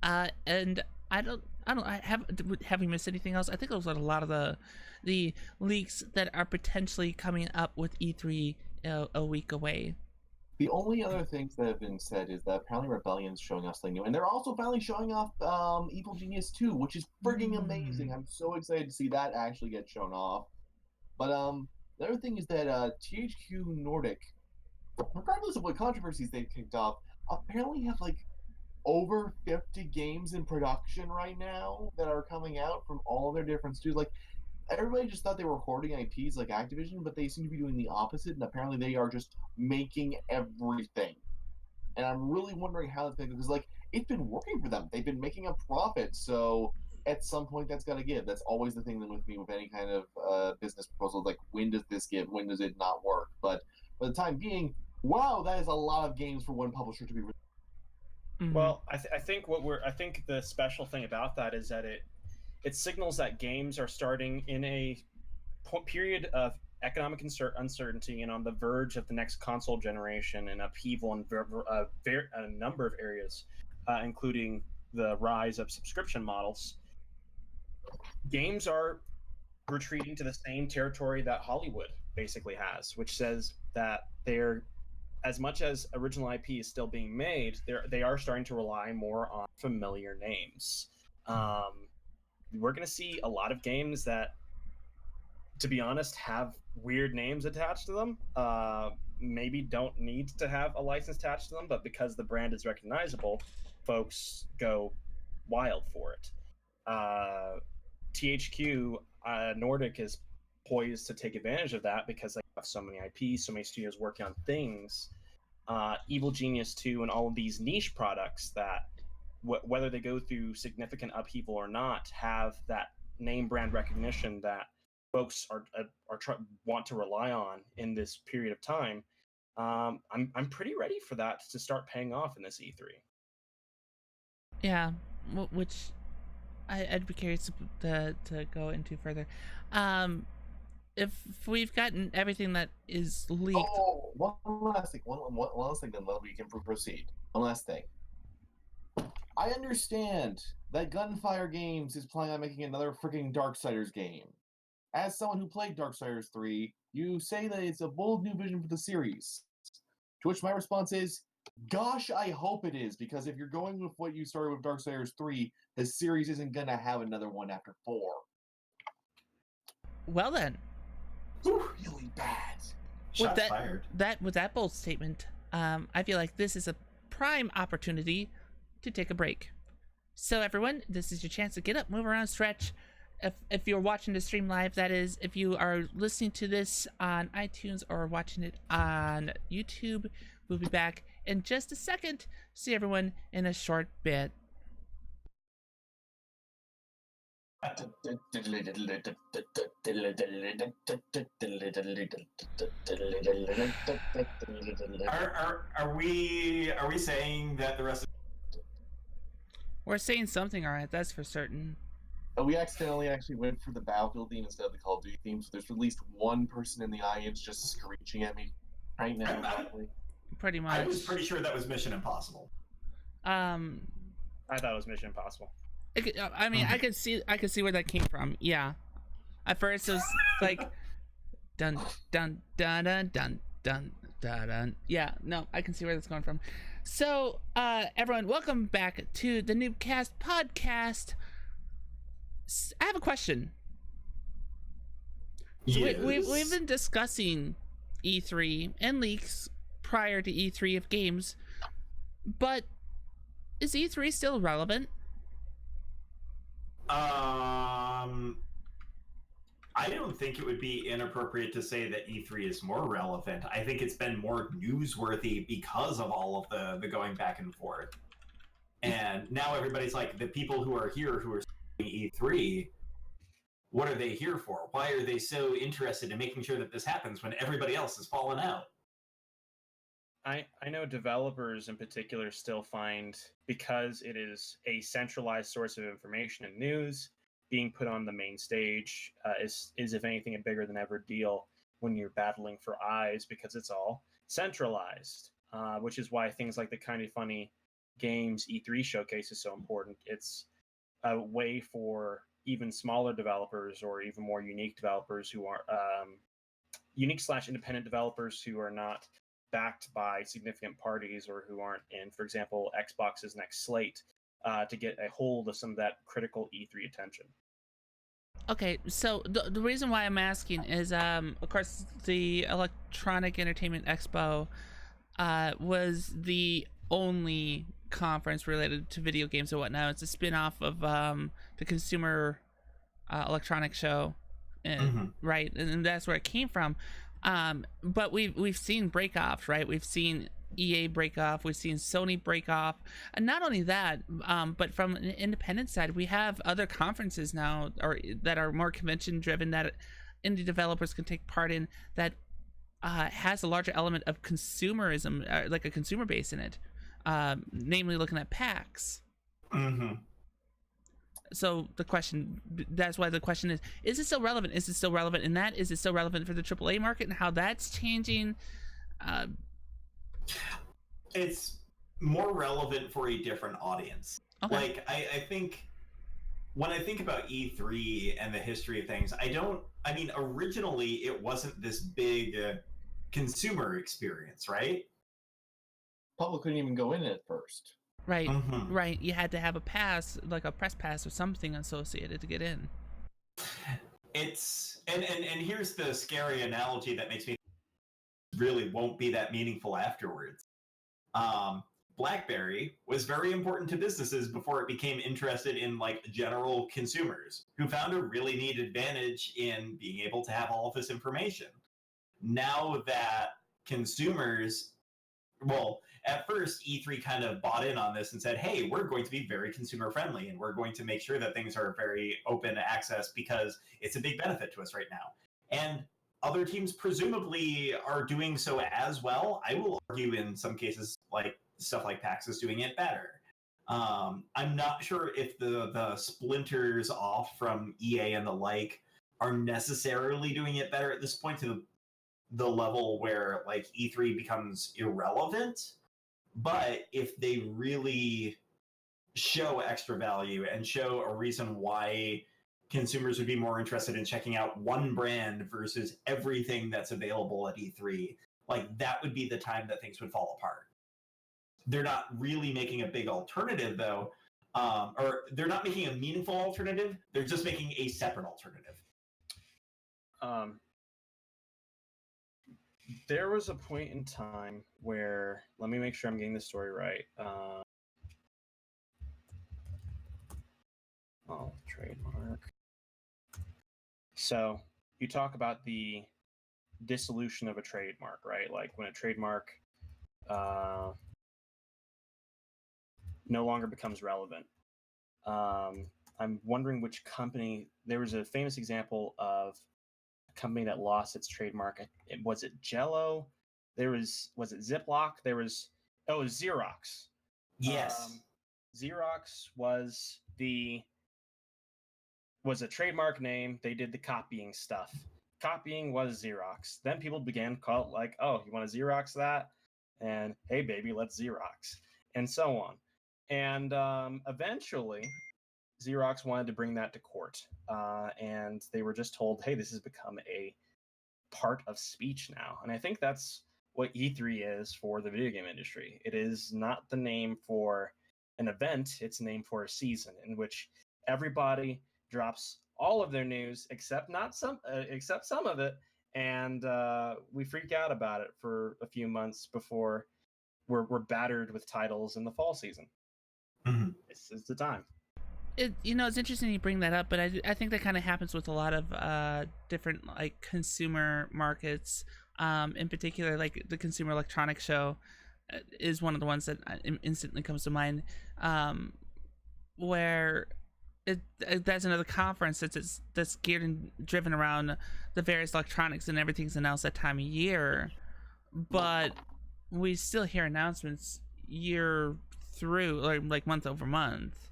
and have we missed anything else? I think those are a lot of the leaks that are potentially coming up with E3 a week away. The only other things that have been said is that apparently Rebellion's showing off something new, and they're also finally showing off Evil Genius 2, which is frigging amazing. I'm so excited to see that actually get shown off. But the other thing is that THQ Nordic, regardless of what controversies they've kicked off, apparently have like over 50 games in production right now that are coming out from all of their different studios. Like, everybody just thought they were hoarding IPs like Activision, but they seem to be doing the opposite, and apparently they are just making everything. And I'm really wondering how it's going to, because like it's been working for them. They've been making a profit, so at some point that's got to give. That's always the thing that with me with any kind of business proposal. Like, when does this give? When does it not work? But for the time being, wow, that is a lot of games for one publisher to be. Well, I think the special thing about that is that it signals that games are starting in a period of economic uncertainty and on the verge of the next console generation and upheaval in a number of areas, including the rise of subscription models. Games are retreating to the same territory that Hollywood basically has, which says that they're, as much as original IP is still being made, they are starting to rely more on familiar names. We're going to see a lot of games that, to be honest, have weird names attached to them. Maybe don't need to have a license attached to them, but because the brand is recognizable, folks go wild for it. THQ Nordic is poised to take advantage of that because they have so many IPs, so many studios working on things. Evil Genius 2 and all of these niche products that, whether they go through significant upheaval or not, have that name brand recognition that folks want to rely on in this period of time. I'm pretty ready for that to start paying off in this E3. Yeah, which I'd be curious to go into further. If we've gotten everything that is leaked. Oh, one last thing. One last thing, then we can proceed. One last thing. I understand that Gunfire Games is planning on making another freaking Darksiders game. As someone who played Darksiders 3, you say that it's a bold new vision for the series. To which my response is, gosh, I hope it is, because if you're going with what you started with Darksiders 3, the series isn't going to have another one after 4. Well then. Really bad. Shots fired. With that bold statement, I feel like this is a prime opportunity to take a break. So everyone, this is your chance to get up, move around, stretch. If you're watching the stream live, that is, if you are listening to this on iTunes or watching it on YouTube, we'll be back in just a second. See everyone in a short bit. Are we saying that the rest of We're saying something, all right, that's for certain. We accidentally actually went for the Battlefield theme instead of the Call of Duty theme, so there's at least one person in the audience just screeching at me right now. Pretty much. I was pretty sure that was Mission Impossible. I thought it was Mission Impossible. I mean, I could see where that came from. Yeah, at first it was like, dun dun dun dun dun dun dun dun. Yeah, no, I can see where that's going from. So, everyone, welcome back to the Newbcast Podcast. I have a question. Yes. So we've been discussing E3 and leaks prior to E3 of games, but is E3 still relevant? I don't think it would be inappropriate to say that E3 is more relevant. I think it's been more newsworthy because of all of the going back and forth. And now everybody's like, the people who are here who are seeing E3, what are they here for? Why are they so interested in making sure that this happens when everybody else has fallen out? I know developers in particular still find, because it is a centralized source of information and news, being put on the main stage is if anything a bigger than ever deal when you're battling for eyes, because it's all centralized, which is why things like the Kind of Funny Games E3 showcase is so important. It's a way for even smaller developers or even more unique developers who are unique/independent developers who are not backed by significant parties or who aren't in, for example, Xbox's next slate, to get a hold of some of that critical E3 attention. Okay, so the reason why I'm asking is, of course, the Electronic Entertainment Expo was the only conference related to video games and whatnot. It's a spin-off of the Consumer Electronics Show, right? And that's where it came from. But we've seen breakoffs, right? We've seen EA break off, we've seen Sony break off, and not only that, but from an independent side, we have other conferences now, or that are more convention driven, that indie developers can take part in, that has a larger element of consumerism, like a consumer base in it, namely looking at PAX. So that's why the question is it still relevant? Is it still relevant in that? Is it still relevant for the AAA market and how that's changing? It's more relevant for a different audience. Okay. Like, I think when I think about E3 and the history of things, originally it wasn't this big consumer experience, right? Public couldn't even go in at first. Right, right. You had to have a pass, like a press pass or something associated to get in. It's and here's the scary analogy that makes me really won't be that meaningful afterwards. BlackBerry was very important to businesses before it became interested in like general consumers who found a really neat advantage in being able to have all of this information. Now that consumers, well, at first E3 kind of bought in on this and said, hey, we're going to be very consumer friendly and we're going to make sure that things are very open access because it's a big benefit to us right now. And other teams presumably are doing so as well. I will argue in some cases, like stuff like PAX is doing it better. I'm not sure if the splinters off from EA and the like are necessarily doing it better at this point to the level where like E3 becomes irrelevant. But if they really show extra value and show a reason why consumers would be more interested in checking out one brand versus everything that's available at E3, like that would be the time that things would fall apart. They're not really making a big alternative though, or they're not making a meaningful alternative. They're just making a separate alternative. There was a point in time where, let me make sure I'm getting the story right. Trademark. So you talk about the dissolution of a trademark, right? Like when a trademark no longer becomes relevant. I'm wondering which company. There was a famous example of a company that lost its trademark. Was it Jell-O? Was it Ziploc? It was Xerox. Yes. Xerox was a trademark name. They did the copying stuff. Copying was Xerox. Then people began to call it like, oh, you want to Xerox that? And hey, baby, let's Xerox. And so on. And eventually, Xerox wanted to bring that to court. And they were just told, hey, this has become a part of speech now. And I think that's what E3 is for the video game industry. It is not the name for an event. It's a name for a season in which everybody drops all of their news except some of it, and we freak out about it for a few months before we're battered with titles in the fall season. This is the time. It's interesting you bring that up, but I think that kind of happens with a lot of different like consumer markets. In particular, like the Consumer Electronics Show is one of the ones that instantly comes to mind, where that's another conference that's geared and driven around the various electronics and everything's announced that time of year, but we still hear announcements year through, like month over month.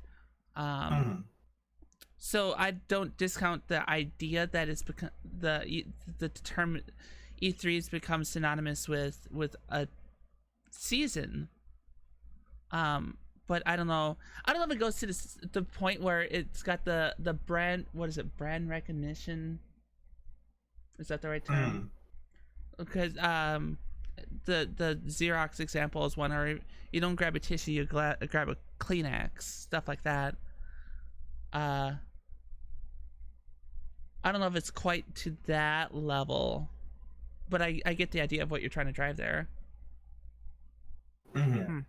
So I don't discount the idea that it's become the term E3 has become synonymous with a season. But I don't know if it goes to the point where it's got the brand, what is it, brand recognition? Is that the right term? Because the Xerox example is one where you don't grab a tissue, you grab a Kleenex, stuff like that. I don't know if it's quite to that level, but I get the idea of what you're trying to drive there. Mm-hmm.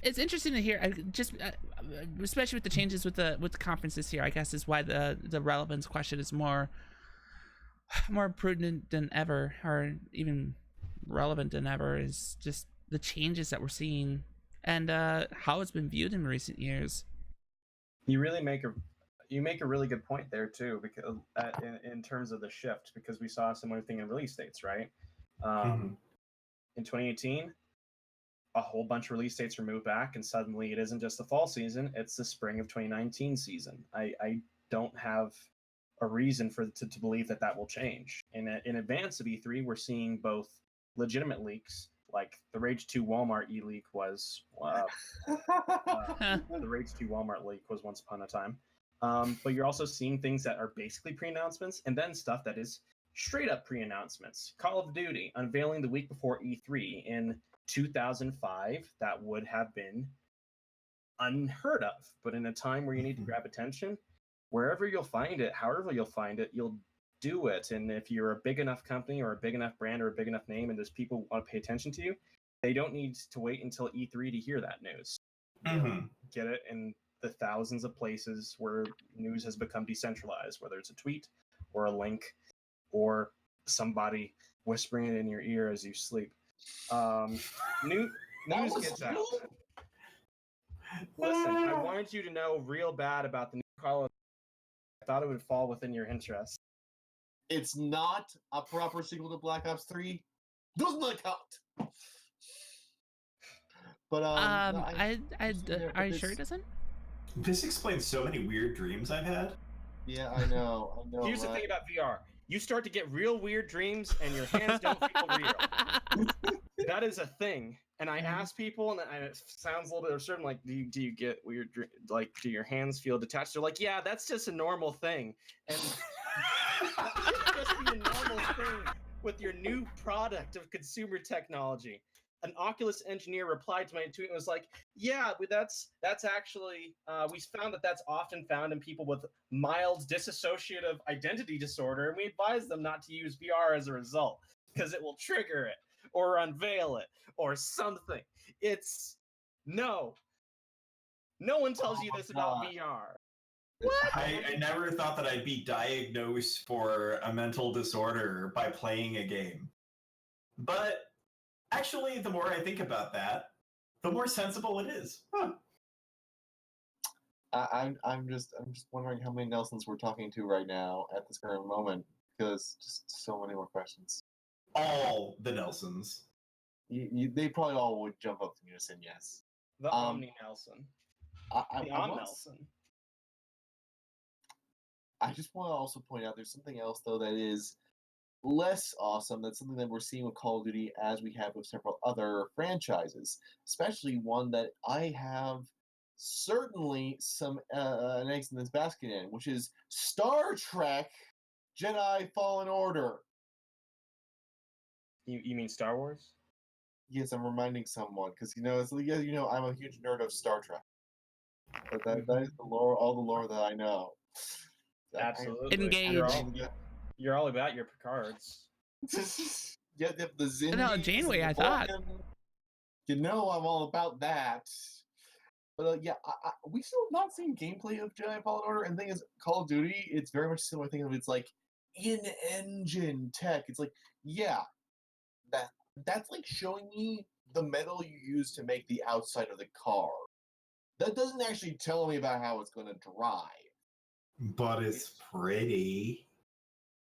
It's interesting to hear. Especially with the changes with the conference this year, I guess is why the relevance question is more prudent than ever, or even relevant than ever, is just the changes that we're seeing and how it's been viewed in recent years. You really make a really good point there too, because in terms of the shift, because we saw a similar thing in release dates, right? In 2018, a whole bunch of release dates were moved back, and suddenly it isn't just the fall season; it's the spring of 2019 season. I don't have a reason to believe that will change. In advance of E3, we're seeing both legitimate leaks, like the Rage 2 Walmart leak was the Rage 2 Walmart leak was once upon a time. But you're also seeing things that are basically pre-announcements, and then stuff that is straight up pre-announcements. Call of Duty unveiling the week before E3 in 2005, that would have been unheard of. But in a time where you need to grab attention, wherever you'll find it, however you'll find it, you'll do it. And if you're a big enough company or a big enough brand or a big enough name and there's people who want to pay attention to you, they don't need to wait until E3 to hear that news. Get it in the thousands of places where news has become decentralized, whether it's a tweet or a link or somebody whispering it in your ear as you sleep. News gets out. Listen, I wanted you to know real bad about the new Call of Duty. I thought it would fall within your interest. It's not a proper sequel to Black Ops 3. Does not count. But are you sure it doesn't? This explains so many weird dreams I've had. Yeah, I know. Here's the thing about VR. You start to get real weird dreams and your hands don't feel real. That is a thing. And I ask people, and it sounds a little bit absurd, like, do you get weird, like, do your hands feel detached? They're like, yeah, that's just a normal thing. And that should just be a normal thing with your new product of consumer technology. An Oculus engineer replied to my tweet and was like, yeah, that's actually, we found that's often found in people with mild dissociative identity disorder, and we advise them not to use VR as a result, because it will trigger it, or unveil it, or something. No one tells you this about VR. What? I never thought that I'd be diagnosed for a mental disorder by playing a game. But actually, the more I think about that, the more sensible it is. Huh. I'm just wondering how many Nelsons we're talking to right now at this current moment, because just so many more questions. All the Nelsons. They probably all would jump up to you and say yes. The Omni Nelson. The Om Nelson. I just want to also point out there's something else, though, that is less awesome. That's something that we're seeing with Call of Duty as we have with several other franchises, especially one that I have certainly some an eggs in this basket in, which is Star Trek Jedi Fallen Order. You mean Star Wars? Yes, I'm reminding someone, because I'm a huge nerd of Star Trek. But that is the lore, all the lore that I know. Absolutely. Engage. You're all about your Picards. Yeah, the Zinnies. No, Janeway, I thought. I'm all about that. But we still have not seen gameplay of Jedi Fallen Order. And the thing is, Call of Duty, it's very much a similar thing. It's like in-engine tech. It's like, yeah, that's like showing me the metal you use to make the outside of the car. That doesn't actually tell me about how it's going to drive. But it's pretty.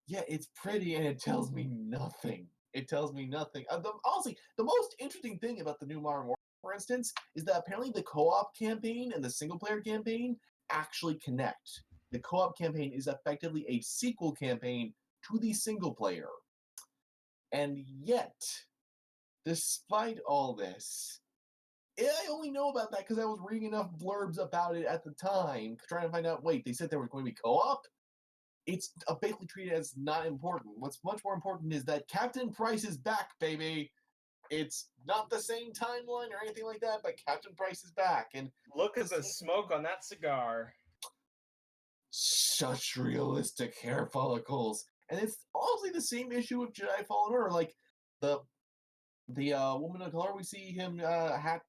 Yeah, it's pretty, and it tells me nothing. It tells me nothing. Honestly, the most interesting thing about the new Modern Warfare, for instance, is that apparently the co-op campaign and the single-player campaign actually connect. The co-op campaign is effectively a sequel campaign to the single-player. And yet, despite all this, I only know about that because I was reading enough blurbs about it at the time, trying to find out, wait, they said there was going to be co-op? it's basically treated as not important. What's much more important is that Captain Price is back, baby. It's not the same timeline or anything like that, but Captain Price is back. And Look at the smoke on that cigar. such realistic hair follicles. And it's honestly the same issue with Jedi Fallen Order. Like, the woman of color we see him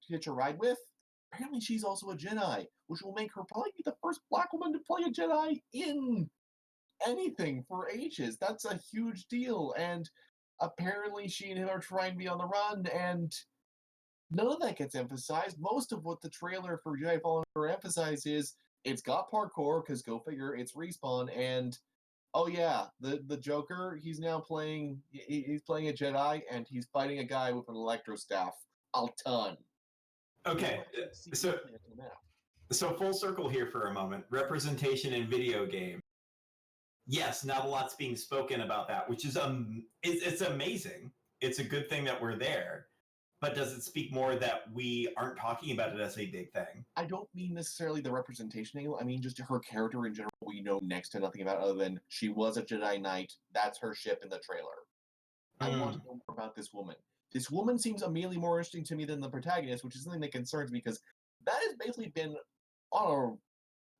hitch a ride with, apparently she's also a Jedi, which will make her probably be the first black woman to play a Jedi in anything for ages. That's a huge deal. And apparently she and him are trying to be on the run, and none of that gets emphasized. Most of what the trailer for Jedi Fallen Order emphasizes is it's got parkour, because go figure, it's Respawn, and oh yeah, the Joker, he's now playing a Jedi, and he's fighting a guy with an electro staff a ton. Okay, so full circle here for a moment. Representation in video game. Yes, not a lot's being spoken about that, which is it's amazing. It's a good thing that we're there. But does it speak more that we aren't talking about it as a big thing? I don't mean necessarily the representation angle. I mean just her character in general. We know next to nothing about other than she was a Jedi Knight. That's her ship in the trailer. I want to know more about this woman. This woman seems immediately more interesting to me than the protagonist, which is something that concerns me, because that has basically been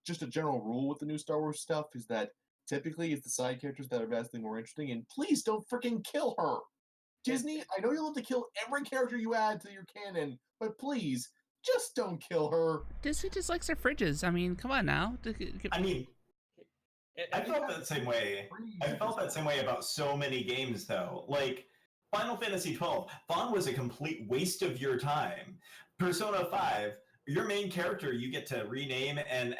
just a general rule with the new Star Wars stuff, is that typically it's the side characters that are vastly more interesting, and please don't freaking kill her. Disney, I know you love to kill every character you add to your canon, but please, just don't kill her. Disney just likes their fridges. I mean, come on now. I mean, I felt that same way. I felt that same way about so many games, though. Like, Final Fantasy XII, Vaughn was a complete waste of your time. Persona 5, your main character you get to rename and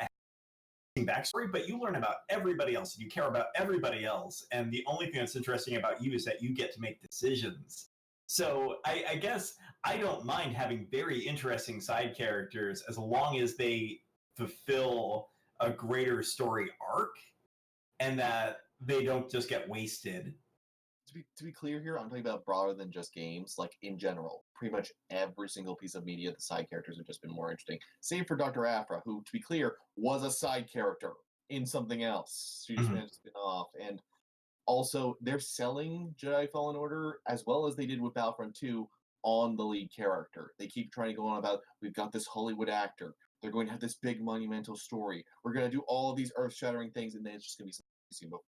backstory, but you learn about everybody else and you care about everybody else, and the only thing that's interesting about you is that you get to make decisions. So I guess I don't mind having very interesting side characters as long as they fulfill a greater story arc and that they don't just get wasted. To be clear here, I'm talking about broader than just games, like in general. Pretty much every single piece of media, the side characters have just been more interesting. Same for Dr. Aphra, who, to be clear, was a side character in something else. She just managed to spin off. And also, they're selling Jedi Fallen Order, as well as they did with Battlefront 2, on the lead character. They keep trying to go on about, we've got this Hollywood actor. They're going to have this big monumental story. We're going to do all of these earth-shattering things, and then it's just going to be something we've seen before.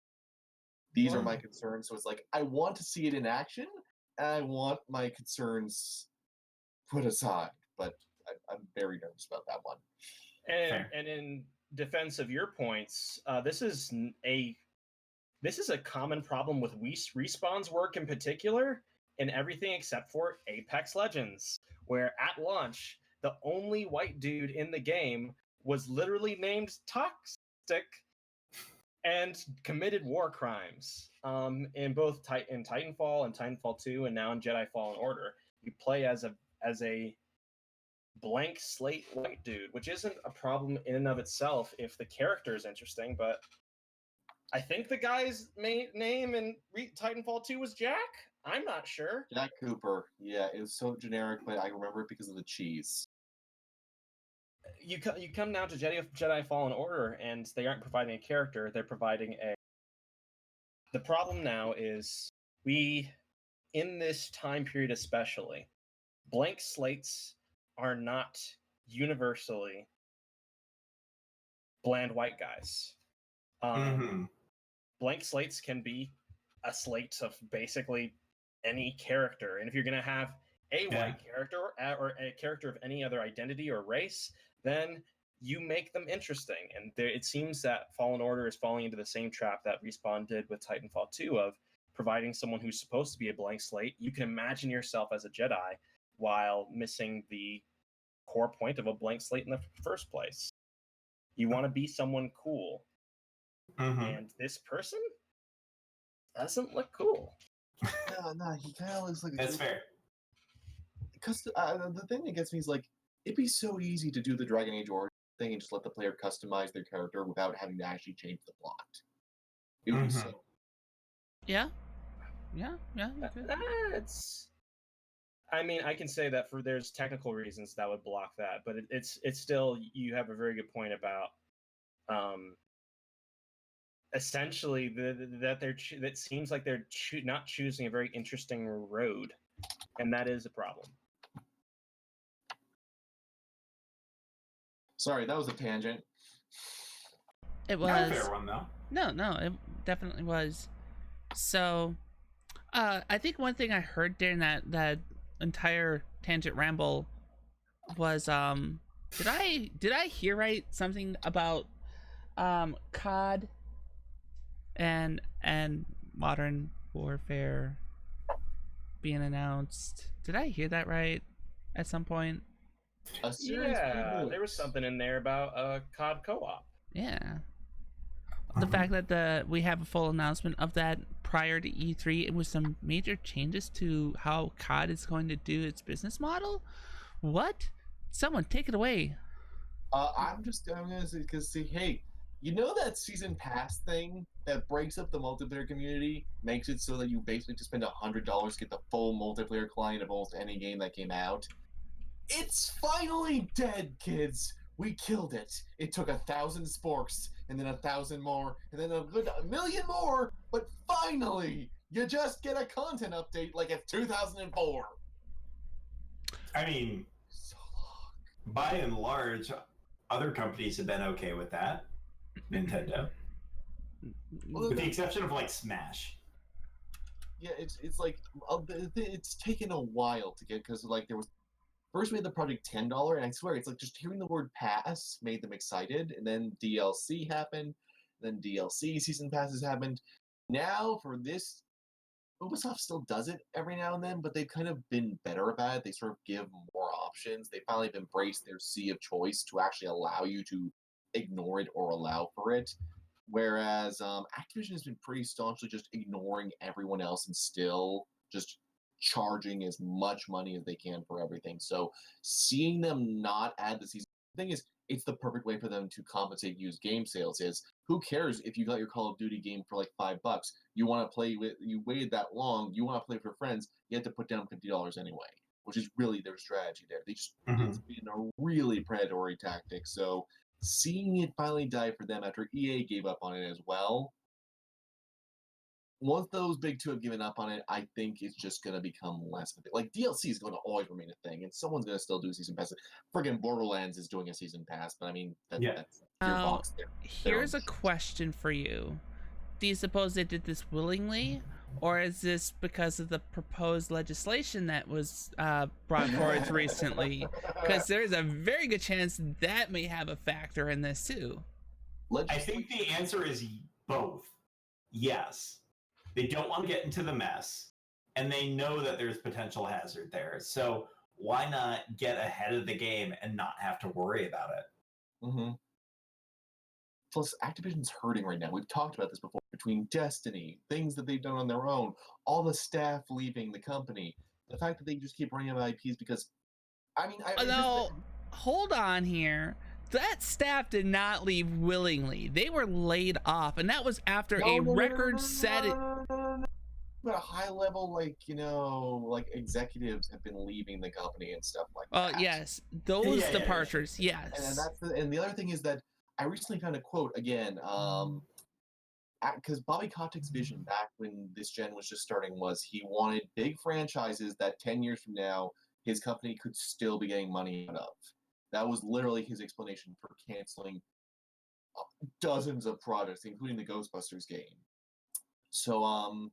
These are my concerns. So it's like, I want to see it in action, and I want my concerns put aside. But I'm very nervous about that one. And in defense of your points, this is a common problem with Respawn's work in particular, in everything except for Apex Legends, where at launch, the only white dude in the game was literally named Toxic and committed war crimes. In both in Titanfall and Titanfall 2, and now in Jedi Fallen Order, you play as a blank slate white dude, which isn't a problem in and of itself if the character is interesting. But I think the guy's name in Titanfall 2 was Jack. I'm not sure. Jack Cooper. Yeah, it was so generic, but I remember it because of the cheese. You come now to Jedi Fallen Order, and they aren't providing a character. They're providing a... The problem now is in this time period especially, blank slates are not universally bland white guys. Blank slates can be a slate of basically any character, and if you're going to have a white character or a character of any other identity or race, then you make them interesting. And it seems that Fallen Order is falling into the same trap that Respawn did with Titanfall 2 of providing someone who's supposed to be a blank slate. You can imagine yourself as a Jedi while missing the core point of a blank slate in the first place. You want to be someone cool. And this person doesn't look cool. No, he kind of looks like a... That's fair. Because the thing that gets me is, like, it'd be so easy to do the Dragon Age Origins thing and just let the player customize their character without having to actually change the plot. It would be so... Yeah. It's... I mean, I can say that there's technical reasons that would block that, but it's still, you have a very good point about essentially that seems like they're not choosing a very interesting road, and that is a problem. Sorry, that was a tangent. It Not a was. fair one, though. No, it definitely was. So, I think one thing I heard during that entire tangent ramble was did I hear right something about COD and Modern Warfare being announced? Did I hear that right at some point? A series Yeah, reboot. there was something in there about COD co-op. Yeah. The fact that we have a full announcement of that prior to E3, and with some major changes to how COD is going to do its business model. What? Someone take it away. I'm gonna say, because hey, you know that season pass thing that breaks up the multiplayer community, makes it so that you basically just spend $100 to get the full multiplayer client of almost any game that came out. It's finally dead, kids. We killed it. It took 1,000 sporks, and then 1,000 more, and then a good 1,000,000 more. But finally, you just get a content update like it's 2004. I mean, So long. by and large, other companies have been okay with that. Nintendo, Well, with the exception of like Smash. yeah, it's like it's taken a while to get, because like there was first we had the Project $10, and I swear it's like just hearing the word pass made them excited, and then DLC happened, then DLC season passes happened. Now for this, Ubisoft still does it every now and then, but they've kind of been better about it. They sort of give more options. They finally have embraced their sea of choice to actually allow you to ignore it or allow for it. Whereas Activision has been pretty staunchly just ignoring everyone else and still just charging as much money as they can for everything. So seeing them not add the season, the thing is, it's the perfect way for them to compensate used game sales. Is who cares if you got your Call of Duty game for like $5? You want to play with, you waited that long, you want to play with your friends, you have to put down $50 anyway, which is really their strategy there. They just It's been a really predatory tactic. So seeing it finally die for them after EA gave up on it as well. Once those big two have given up on it, I think it's just going to become less of a thing. Like, DLC is going to always remain a thing, and someone's going to still do season passes. Friggin' Borderlands is doing a season pass, but I mean, that's your box there. Here's a question for you. Do you suppose they did this willingly, or is this because of the proposed legislation that was brought forward recently? Because there's a very good chance that may have a factor in this too. I think the answer is both. Yes. They don't want to get into the mess, and they know that there's potential hazard there. So why not get ahead of the game and not have to worry about it? Mm-hmm. Plus, Activision's hurting right now. We've talked about this before. Between Destiny, things that they've done on their own, all the staff leaving the company, the fact that they just keep running out of IPs because, I mean, no, hold on here. That staff did not leave willingly. They were laid off, and that was after a record-setting. But a high level, like executives have been leaving the company and stuff like that. Yes, those departures. Yes, and the other thing is that I recently found a quote again. Because Bobby Kotick's vision back when this gen was just starting was he wanted big franchises that 10 years from now his company could still be getting money out of. That was literally his explanation for canceling dozens of projects, including the Ghostbusters game. So,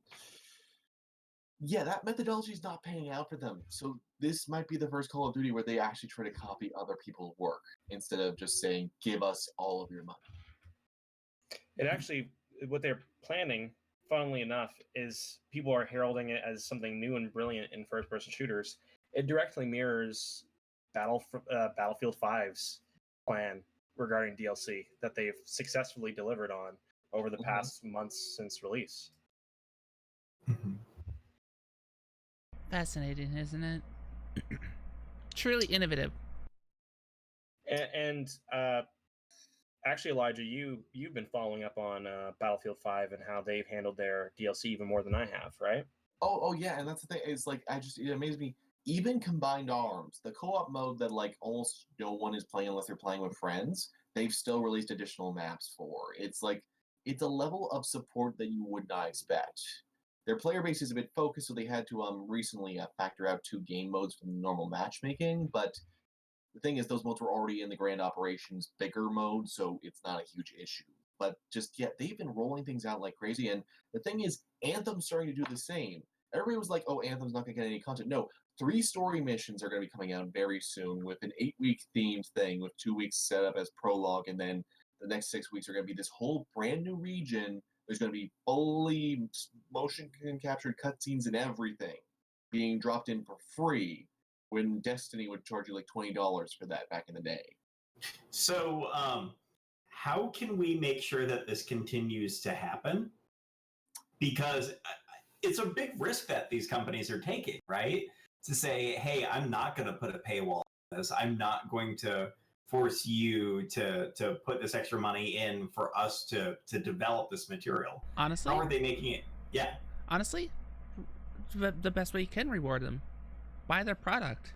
yeah, that methodology is not panning out for them. So this might be the first Call of Duty where they actually try to copy other people's work instead of just saying, give us all of your money. It actually, what they're planning, funnily enough, is people are heralding it as something new and brilliant in first-person shooters. It directly mirrors Battlefield 5's plan regarding DLC that they've successfully delivered on over the past months since release. Fascinating, isn't it? Truly innovative. And actually, Elijah, you've been following up on Battlefield 5 and how they've handled their DLC even more than I have, right? Oh yeah, and that's the thing. It's like it amazes me. Even Combined Arms, the co-op mode that like almost no one is playing unless they're playing with friends, they've still released additional maps for. It's like it's a level of support that you would not expect. Their player base is a bit focused, so they had to recently factor out 2 game modes from normal matchmaking, but the thing is, those modes were already in the Grand Operations bigger mode, so it's not a huge issue. But just, yeah, they've been rolling things out like crazy, and the thing is, Anthem's starting to do the same. Everybody was like, oh, Anthem's not going to get any content. No, 3 story missions are going to be coming out very soon with an 8-week themed thing with 2 weeks set up as prologue, and then the next 6 weeks are going to be this whole brand new region. There's going to be fully motion captured cutscenes and everything being dropped in for free when Destiny would charge you like $20 for that back in the day. So, how can we make sure that this continues to happen? Because it's a big risk that these companies are taking, right? To say, hey, I'm not going to put a paywall on this. I'm not going to force you to put this extra money in for us to develop this material. Honestly? How are they making it? Yeah. Honestly, the best way you can reward them, buy their product.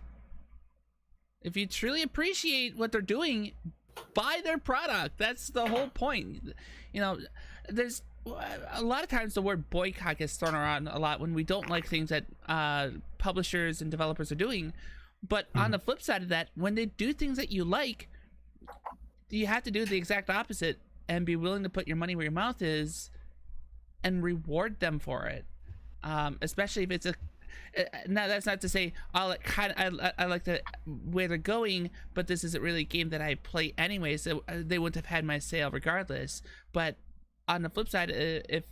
If you truly appreciate what they're doing, buy their product. That's the whole point. You know, there's a lot of times the word boycott gets thrown around a lot when we don't like things that publishers and developers are doing. But on the flip side of that, when they do things that you like, you have to do the exact opposite and be willing to put your money where your mouth is and reward them for it. Especially if it's a now that's not to say I like the where they're going, but this isn't really a game that I play anyway, so they wouldn't have had my sale regardless. But on the flip side, if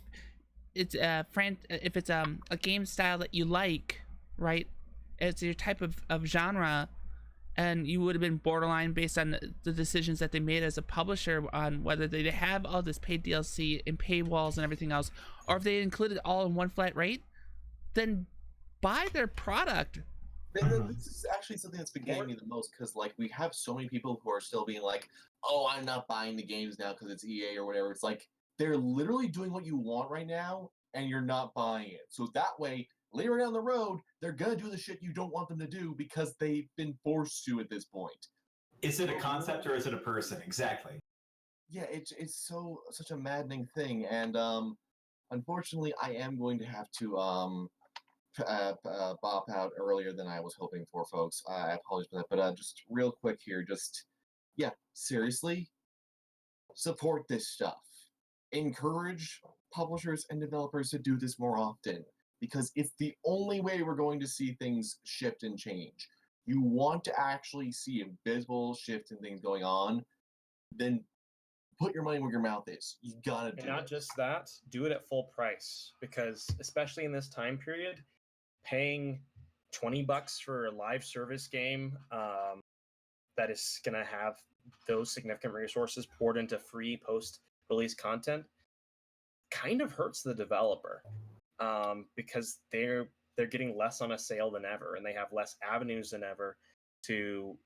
it's a game style that you like, right, it's your type of genre, and you would have been borderline based on the decisions that they made as a publisher on whether they have all this paid DLC and paywalls and everything else, or if they included it all in one flat rate, then buy their product. This is actually something that's been getting me the most, because like we have so many people who are still being like, oh, I'm not buying the games now because it's EA or whatever. It's like they're literally doing what you want right now and you're not buying it. So that way, later down the road, they're gonna do the shit you don't want them to do because they've been forced to at this point. Is it a concept or is it a person? Exactly. Yeah, it's such a maddening thing, and unfortunately, I am going to have to bop out earlier than I was hoping for, folks. I apologize for that, but just real quick here, seriously, support this stuff. Encourage publishers and developers to do this more often, because it's the only way we're going to see things shift and change. You want to actually see a visible shift in things going on, then put your money where your mouth is. You gotta do it. And not just that, do it at full price, because especially in this time period, paying $20 for a live service game that is going to have those significant resources poured into free post-release content kind of hurts the developer, because they're getting less on a sale than ever, and they have less avenues than ever to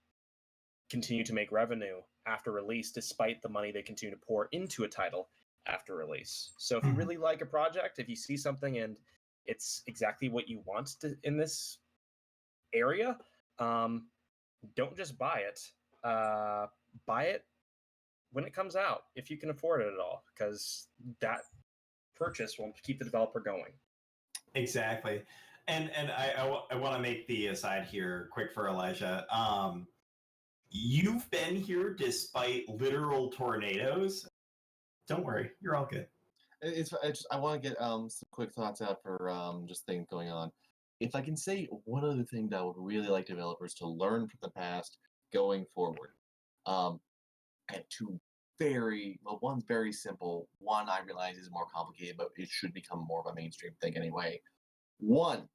continue to make revenue after release, despite the money they continue to pour into a title after release. So if you really like a project, if you see something and it's exactly what you want in this area, don't just buy it. Buy it when it comes out, if you can afford it at all, because that purchase will keep the developer going. Exactly. And I want to make the aside here quick for Elijah. You've been here despite literal tornadoes. Don't worry, you're all good. I want to get some quick thoughts out for just things going on. If I can say one other thing that I would really like developers to learn from the past going forward, I have two one's very simple. One I realize is more complicated, but it should become more of a mainstream thing anyway. One,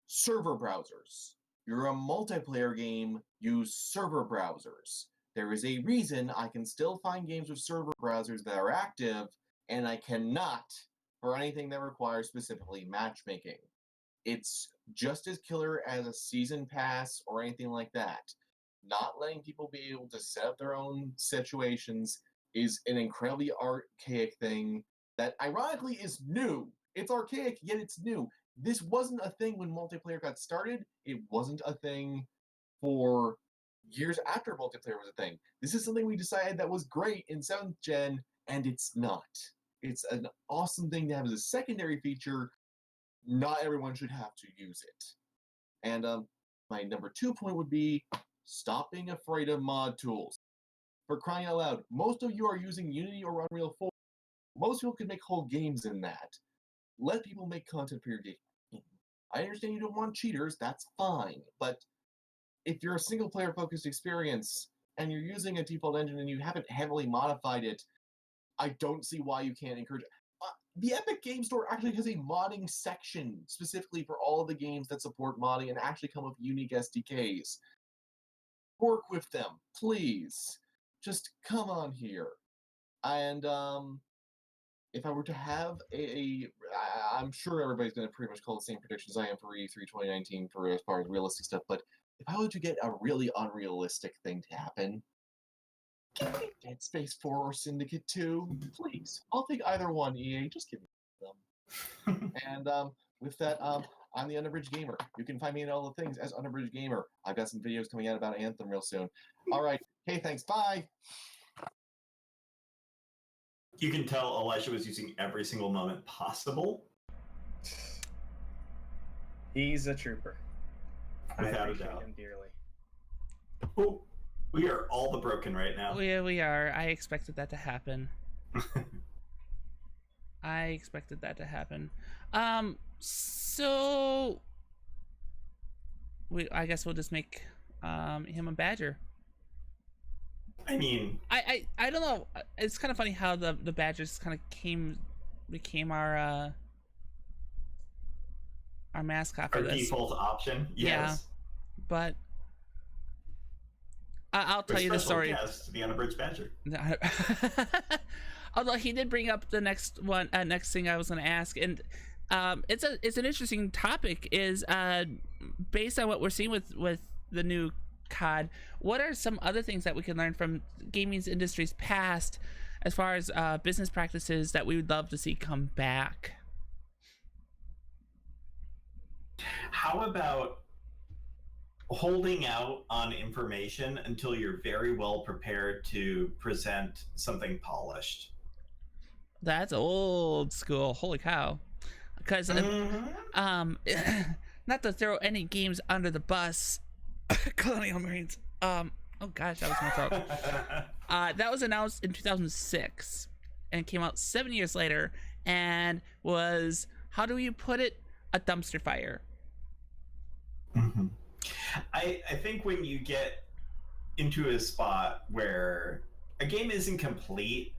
server browsers. You're a multiplayer game, use server browsers. There is a reason I can still find games with server browsers that are active, and I cannot for anything that requires specifically matchmaking. It's just as killer as a season pass or anything like that. Not letting people be able to set up their own situations is an incredibly archaic thing that ironically is new. It's archaic, yet it's new. This wasn't a thing when multiplayer got started. It wasn't a thing for years after multiplayer was a thing. This is something we decided that was great in 7th gen, and it's not. It's an awesome thing to have as a secondary feature. Not everyone should have to use it. And my number 2 point would be stop being afraid of mod tools. For crying out loud, most of you are using Unity or Unreal 4. Most people can make whole games in that. Let people make content for your game. I understand you don't want cheaters, that's fine. But if you're a single player focused experience and you're using a default engine and you haven't heavily modified it, I don't see why you can't encourage it. The Epic Game Store actually has a modding section specifically for all of the games that support modding and actually come with unique SDKs. Work with them, please. Just come on here. And if I were to have I'm sure everybody's going to pretty much call the same predictions I am for E3 2019 for as far as realistic stuff, but if I were to get a really unrealistic thing to happen, give me Dead Space 4 or Syndicate 2, please. I'll take either one, EA. Just give me them. And with that, I'm the Unabridged Gamer. You can find me in all the things as Unabridged Gamer. I've got some videos coming out about Anthem real soon. All right. Hey, thanks. Bye. You can tell Elisha was using every single moment possible. He's a trooper. Without I a appreciate doubt. him dearly. Oh, we are all the broken right now. We are. I expected that to happen. I expected that to happen. So I guess we'll just make him a badger. I mean, I don't know. It's kind of funny how the badgers kind of became our mascot for our this. default option. Yes. Yeah, but I'll tell you the story. Guest, the Unabridged Badger. Although he did bring up the next thing I was going to ask, and it's an interesting topic. Is based on what we're seeing with the new COD, what are some other things that we can learn from gaming industry's past, as far as business practices that we would love to see come back? How about holding out on information until you're very well prepared to present something polished? That's old school. Holy cow. Because not to throw any games under the bus, Colonial Marines. Oh gosh, that was my throat. That was announced in 2006 and came out 7 years later, and was, how do you put it, a dumpster fire. Mm-hmm. I think when you get into a spot where a game isn't complete,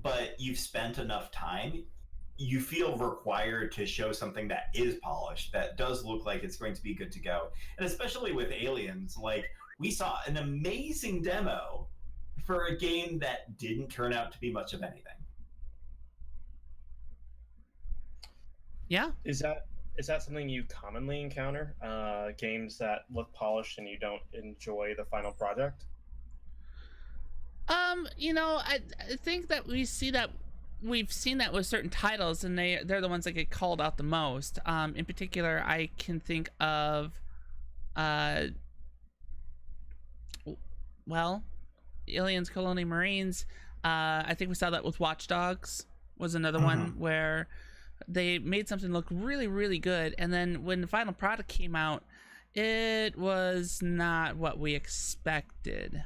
but you've spent enough time, you feel required to show something that is polished, that does look like it's going to be good to go. And especially with Aliens, like, we saw an amazing demo for a game that didn't turn out to be much of anything. Yeah. Is that something you commonly encounter? Games that look polished and you don't enjoy the final project? I think that we've seen that with certain titles, and they're the ones that get called out the most. In particular, I can think of Aliens, Colonial Marines. I think we saw that with Watch Dogs was another one where they made something look really, really good, and then when the final product came out, it was not what we expected.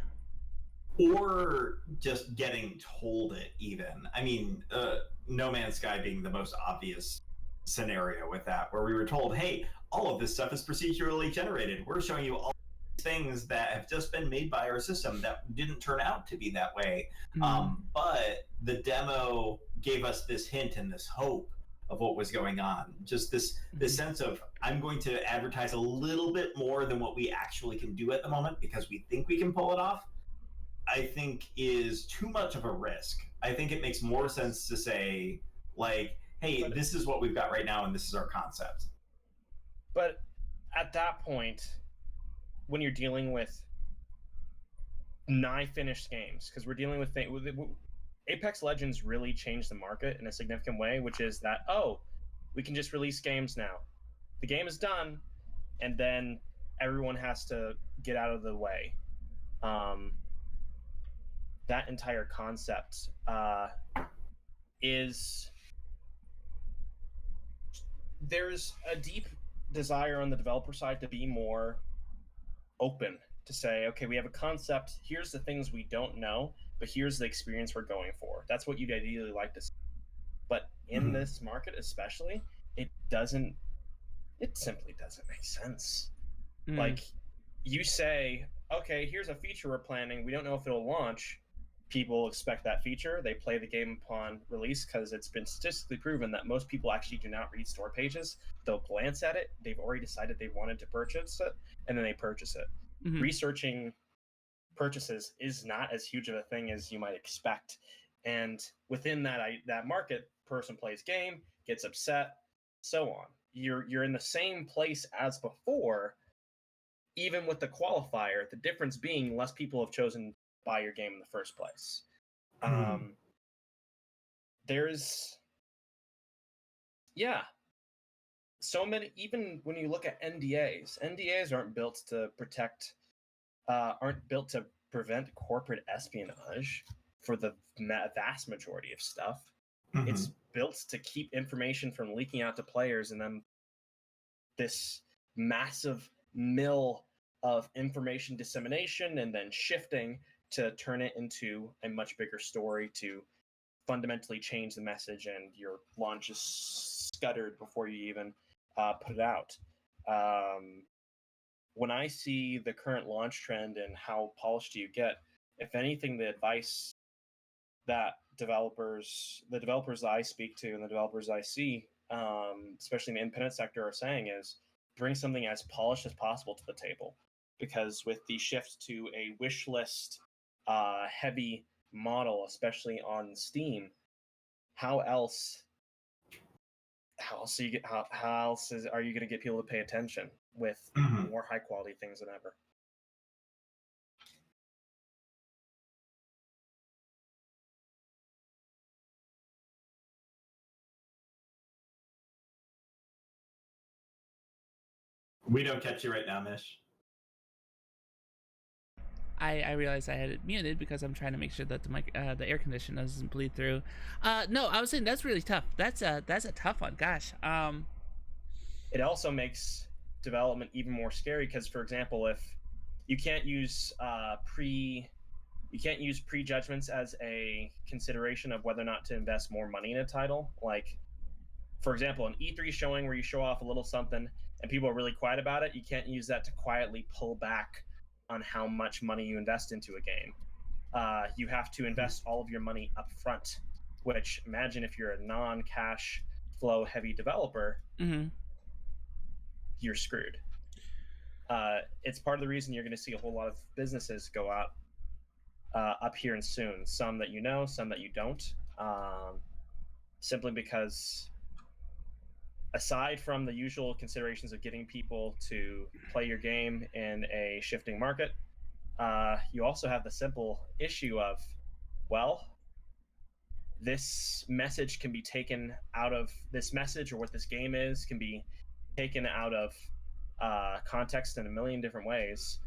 Or just getting told it, even. I mean, No Man's Sky being the most obvious scenario with that, where we were told, hey, all of this stuff is procedurally generated. We're showing you all these things that have just been made by our system that didn't turn out to be that way. But the demo gave us this hint and this hope of what was going on. Just this sense of, I'm going to advertise a little bit more than what we actually can do at the moment because we think we can pull it off, I think is too much of a risk. I think it makes more sense to say, like, hey, this is what we've got right now and this is our concept. But at that point, when you're dealing with nigh finished games, because we're dealing with Apex Legends really changed the market in a significant way, which is that, we can just release games now. The game is done, and then everyone has to get out of the way. that entire concept is there's a deep desire on the developer side to be more open, to say, okay, we have a concept, here's the things we don't know, but here's the experience we're going for. That's what you'd ideally like to see. But in this market especially, it simply doesn't make sense. Like, you say, okay, here's a feature we're planning, we don't know if it'll launch. People expect that feature, they play the game upon release, because it's been statistically proven that most people actually do not read store pages. They'll glance at it, they've already decided they wanted to purchase it, and then they purchase it. Researching purchases is not as huge of a thing as you might expect. And within that market, person plays game, gets upset, so on. You're in the same place as before, even with the qualifier, the difference being less people have chosen to buy your game in the first place. There's so many, even when you look at NDAs aren't built to prevent corporate espionage for the vast majority of stuff. It's built to keep information from leaking out to players, and then this massive mill of information dissemination and then shifting to turn it into a much bigger story to fundamentally change the message, and your launch is scuttered before you even put it out. When I see the current launch trend and how polished do you get, if anything, the advice that the developers that I speak to and the developers I see, especially in the independent sector, are saying is bring something as polished as possible to the table. Because with the shift to a wish list heavy model, especially on Steam, how else are you going to get people to pay attention with more high quality things than ever? We don't catch you right now, Mish. I realized I had it muted because I'm trying to make sure that the air conditioner doesn't bleed through. No, I was saying that's really tough. That's a tough one. Gosh. It also makes development even more scary because, for example, if you can't use prejudgments as a consideration of whether or not to invest more money in a title. Like, for example, an E3 showing where you show off a little something and people are really quiet about it, you can't use that to quietly pull back on how much money you invest into a game. You have to invest all of your money up front, which, imagine if you're a non-cash flow heavy developer, you're screwed. It's part of the reason you're going to see a whole lot of businesses go out up here and soon. Some that you know, some that you don't. Simply because, aside from the usual considerations of getting people to play your game in a shifting market, you also have the simple issue of, well, this message can be taken out of this message, or what this game is can be taken out of context in a million different ways.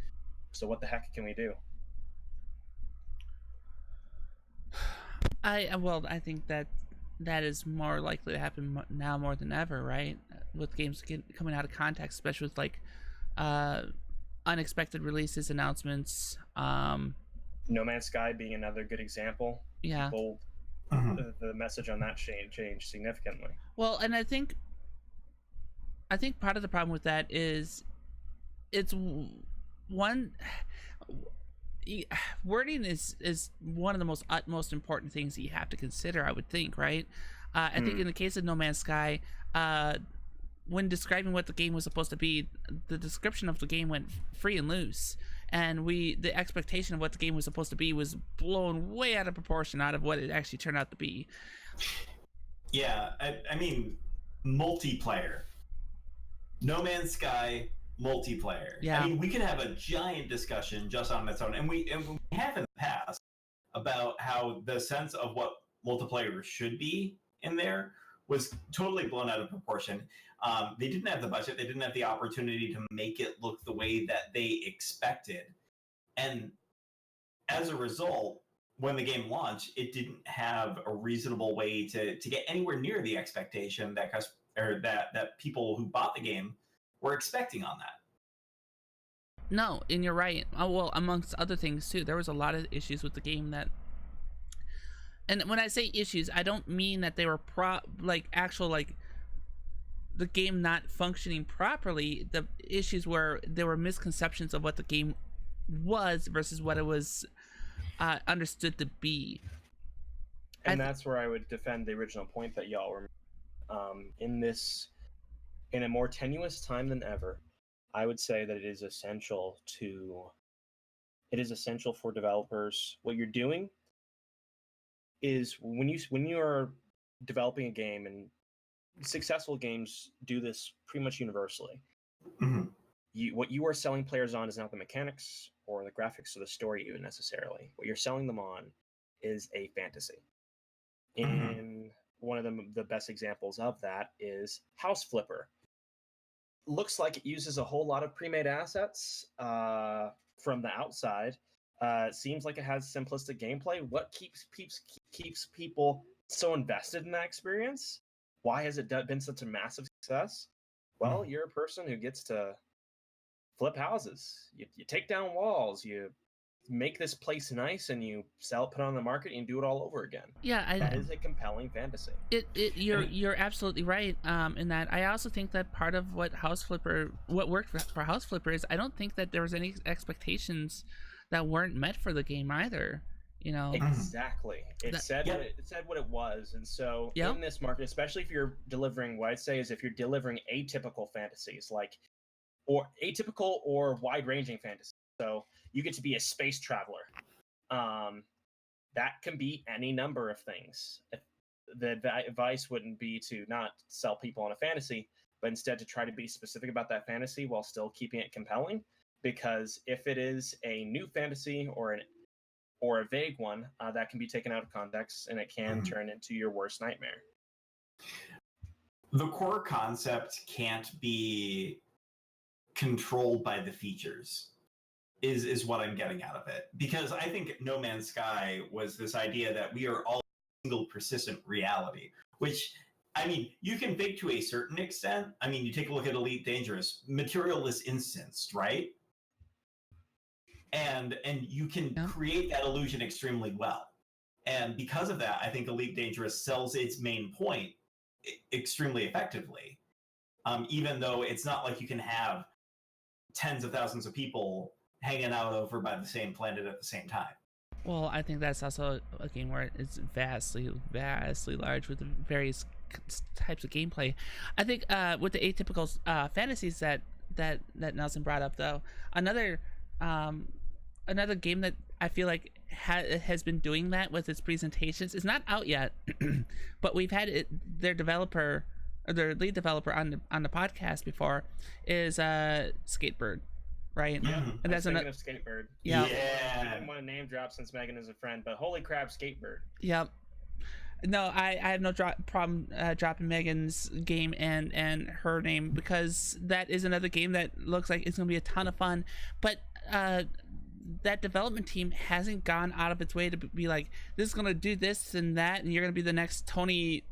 So what the heck can we do? I think that is more likely to happen now more than ever, right? With games coming out of context, especially with like unexpected releases, announcements. No Man's Sky being another good example. Yeah. People, the message on that changed significantly. Well, and I think part of the problem with that is it's one. Wording is one of the most utmost important things that you have to consider, I would think, right? I think in the case of No Man's Sky, when describing what the game was supposed to be, the description of the game went free and loose, and the expectation of what the game was supposed to be was blown way out of proportion out of what it actually turned out to be. Yeah, I mean, multiplayer. No Man's Sky multiplayer. Yeah. I mean, we could have a giant discussion just on its own, and we have in the past about how the sense of what multiplayer should be in there was totally blown out of proportion. They didn't have the budget, they didn't have the opportunity to make it look the way that they expected, and as a result, when the game launched, it didn't have a reasonable way to get anywhere near the expectation that that people who bought the game were expecting on that. No, and you're right. Well, amongst other things too, there was a lot of issues with the game that, and when I say issues, I don't mean that they were the game not functioning properly. The issues were there were misconceptions of what the game was versus what it was understood to be. And that's where I would defend the original point that y'all were in a more tenuous time than ever. I would say that it is essential for developers. What you're doing is when you are developing a game, and successful games do this pretty much universally. Mm-hmm. What you are selling players on is not the mechanics or the graphics or the story even necessarily. What you're selling them on is a fantasy. In one of the best examples of that is House Flipper. Looks like it uses a whole lot of pre-made assets from the outside. Seems like it has simplistic gameplay. What keeps people so invested in that experience? Why has it been such a massive success? Well, you're a person who gets to flip houses. You take down walls. You make this place nice, and you sell it, put it on the market, and do it all over again. Yeah, that is a compelling fantasy. You're absolutely right. In that, I also think that part of what worked for House Flipper is I don't think that there was any expectations that weren't met for the game either. You know, exactly. It said what it was, and so in this market, especially if you're delivering, what I'd say is if you're delivering atypical fantasies, or atypical or wide-ranging fantasies. So you get to be a space traveler. That can be any number of things. The advice wouldn't be to not sell people on a fantasy, but instead to try to be specific about that fantasy while still keeping it compelling. Because if it is a new fantasy or a vague one, that can be taken out of context, and it can turn into your worst nightmare. The core concept can't be controlled by the features, is what I'm getting out of it. Because I think No Man's Sky was this idea that we are all a single persistent reality, which, I mean, you can fake to a certain extent. I mean, you take a look at Elite Dangerous, material is instanced, right? And you can create that illusion extremely well. And because of that, I think Elite Dangerous sells its main point extremely effectively. Even though it's not like you can have tens of thousands of people hanging out over by the same planet at the same time. Well, I think that's also a game where it's vastly large with various types of gameplay. I think with the atypical fantasies that Nelson brought up, though, another game that I feel like has been doing that with its presentations is not out yet, but we've had their developer or their lead developer on the podcast before is Skatebird, right? Yeah, and that's another Skatebird. Yeah. I didn't want to name drop since Megan is a friend, but holy crap, Skatebird. Yep. No, I have no problem dropping Megan's game and her name, because that is another game that looks like it's gonna be a ton of fun, but that development team hasn't gone out of its way to be like, this is gonna do this and that, and you're gonna be the next Tony.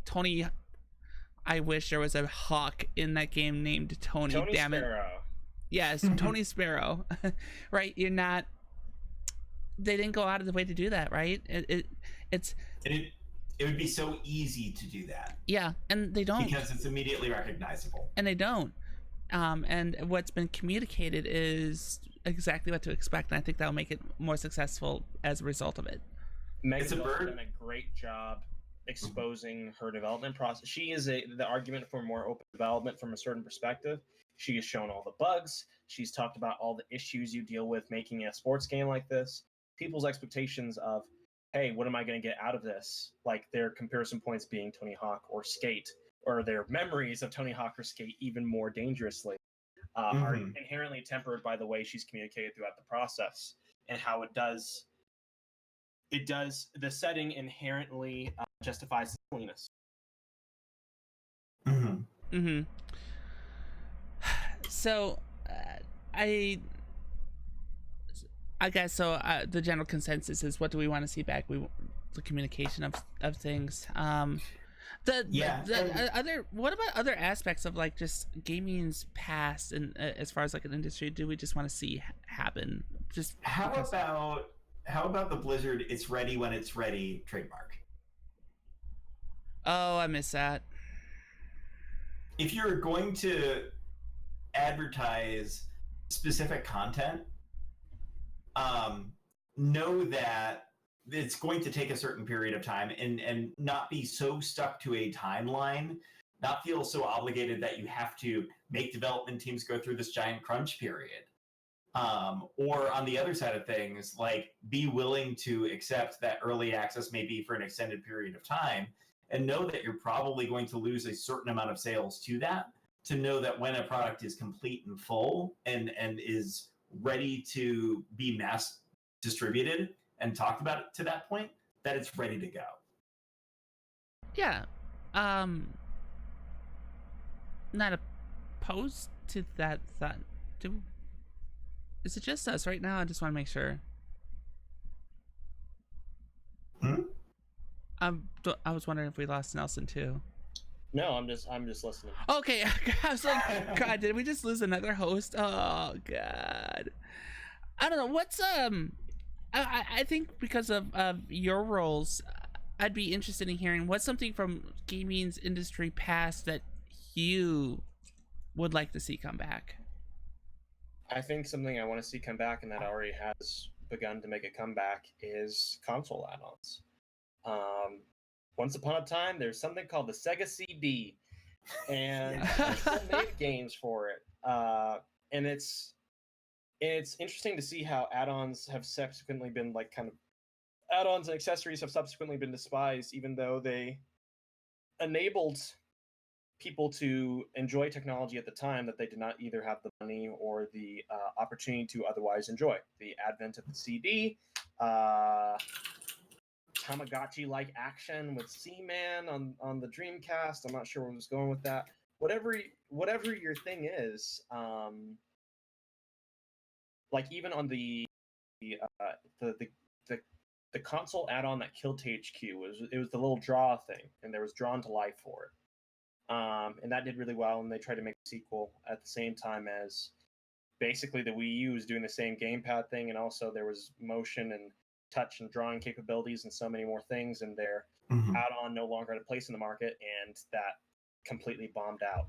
I wish there was a hawk in that game named Tony. Damn it. Sparrow. Yes, Tony Sparrow. Right? You're not. They didn't go out of the way to do that, right? It would be so easy to do that. Yeah, and they don't, because it's immediately recognizable. And they don't. And what's been communicated is exactly what to expect, and I think that'll make it more successful as a result of it. Megan's done a great job exposing her development process. She is the argument for more open development from a certain perspective. She has shown all the bugs. She's talked about all the issues you deal with making a sports game like this. People's expectations of, hey, what am I going to get out of this? Like their comparison points being Tony Hawk or Skate, or their memories of Tony Hawk or Skate even more dangerously, are inherently tempered by the way she's communicated throughout the process and how it does. The setting inherently justifies the silliness. So, I guess so. The general consensus is, what do we want to see back? The communication of things. Other, what about other aspects of like just gaming's past, and as far as like an industry, do we just want to see happen? Just how about the Blizzard "It's ready when it's ready" trademark? Oh, I miss that. If you're going to advertise specific content, know that it's going to take a certain period of time, and not be so stuck to a timeline, not feel so obligated that you have to make development teams go through this giant crunch period. Or on the other side of things, like, be willing to accept that early access may be for an extended period of time, and know that you're probably going to lose a certain amount of sales to that, to know that when a product is complete and full and is ready to be mass distributed and talked about to that point, that it's ready to go. Yeah. Not opposed to that thought. Is it just us right now? I just want to make sure. I was wondering if we lost Nelson too. No, I'm just listening. Okay, I was like, God, did we just lose another host? Oh God, I don't know. What's I think because of your roles, I'd be interested in hearing what's something from gaming's industry past that you would like to see come back. I think something I want to see come back, and that already has begun to make a comeback, is console add-ons. Once upon a time, there's something called the Sega CD, and they made games for it. And it's interesting to see how add-ons have subsequently been like kind of add-ons and accessories have subsequently been despised, even though they enabled people to enjoy technology at the time that they did not either have the money or the opportunity to otherwise enjoy. The advent of the CD, Tamagotchi-like action with Seaman on the Dreamcast. I'm not sure where I was going with that. Whatever your thing is, like even on the console add-on that killed THQ, it was the little draw thing, and there was Drawn to Life for it. And that did really well, and they tried to make a sequel at the same time as basically the Wii U was doing the same gamepad thing, and also there was motion and touch and drawing capabilities and so many more things, and their add-on no longer had a place in the market, and that completely bombed out.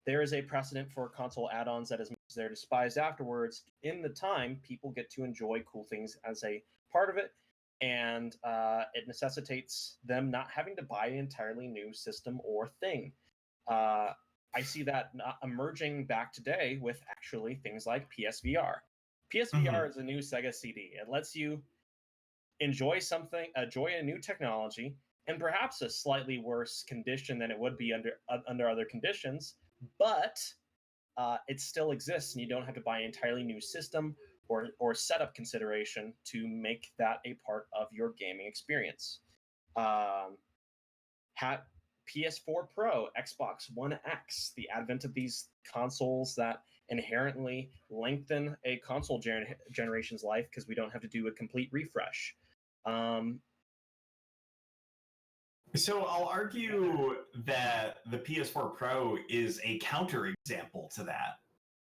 There is a precedent for console add-ons that, as much as they're despised afterwards, in the time, people get to enjoy cool things as a part of it, and it necessitates them not having to buy an entirely new system or thing. I see that emerging back today with actually things like PSVR. PSVR is a new Sega CD. It lets you enjoy a new technology, and perhaps a slightly worse condition than it would be under other conditions, but it still exists, and you don't have to buy an entirely new system or setup consideration to make that a part of your gaming experience. PS4 Pro, Xbox One X, the advent of these consoles that inherently lengthen a console generation's life because we don't have to do a complete refresh. So I'll argue that the PS4 Pro is a counterexample to that.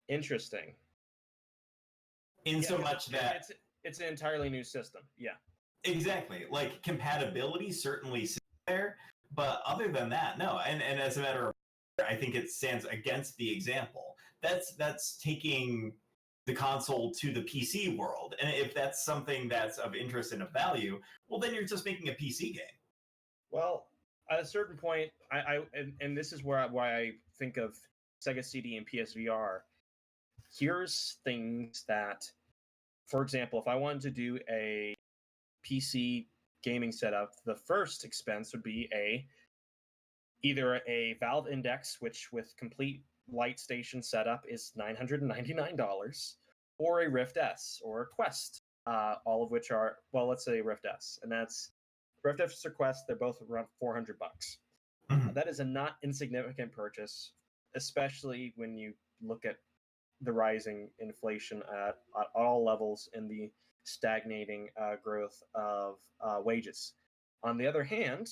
Interesting. So much that it's an entirely new system. Yeah. Exactly. Like, compatibility certainly sits there, but other than that, no. And as a matter of fact, I think it stands against the example. That's taking the console to the PC world. And if that's something that's of interest and of value, well, then you're just making a PC game. Well, at a certain point, and this is why I think of Sega CD and PSVR. Here's things that, for example, if I wanted to do a PC gaming setup, the first expense would be either a Valve Index, which with complete light station setup is $999, or a Rift S or a Quest, all of which are, well, let's say Rift S, and that's Rift S or Quest. They're both around $400. That is a not insignificant purchase, especially when you look at the rising inflation at all levels and the stagnating growth of wages. On the other hand,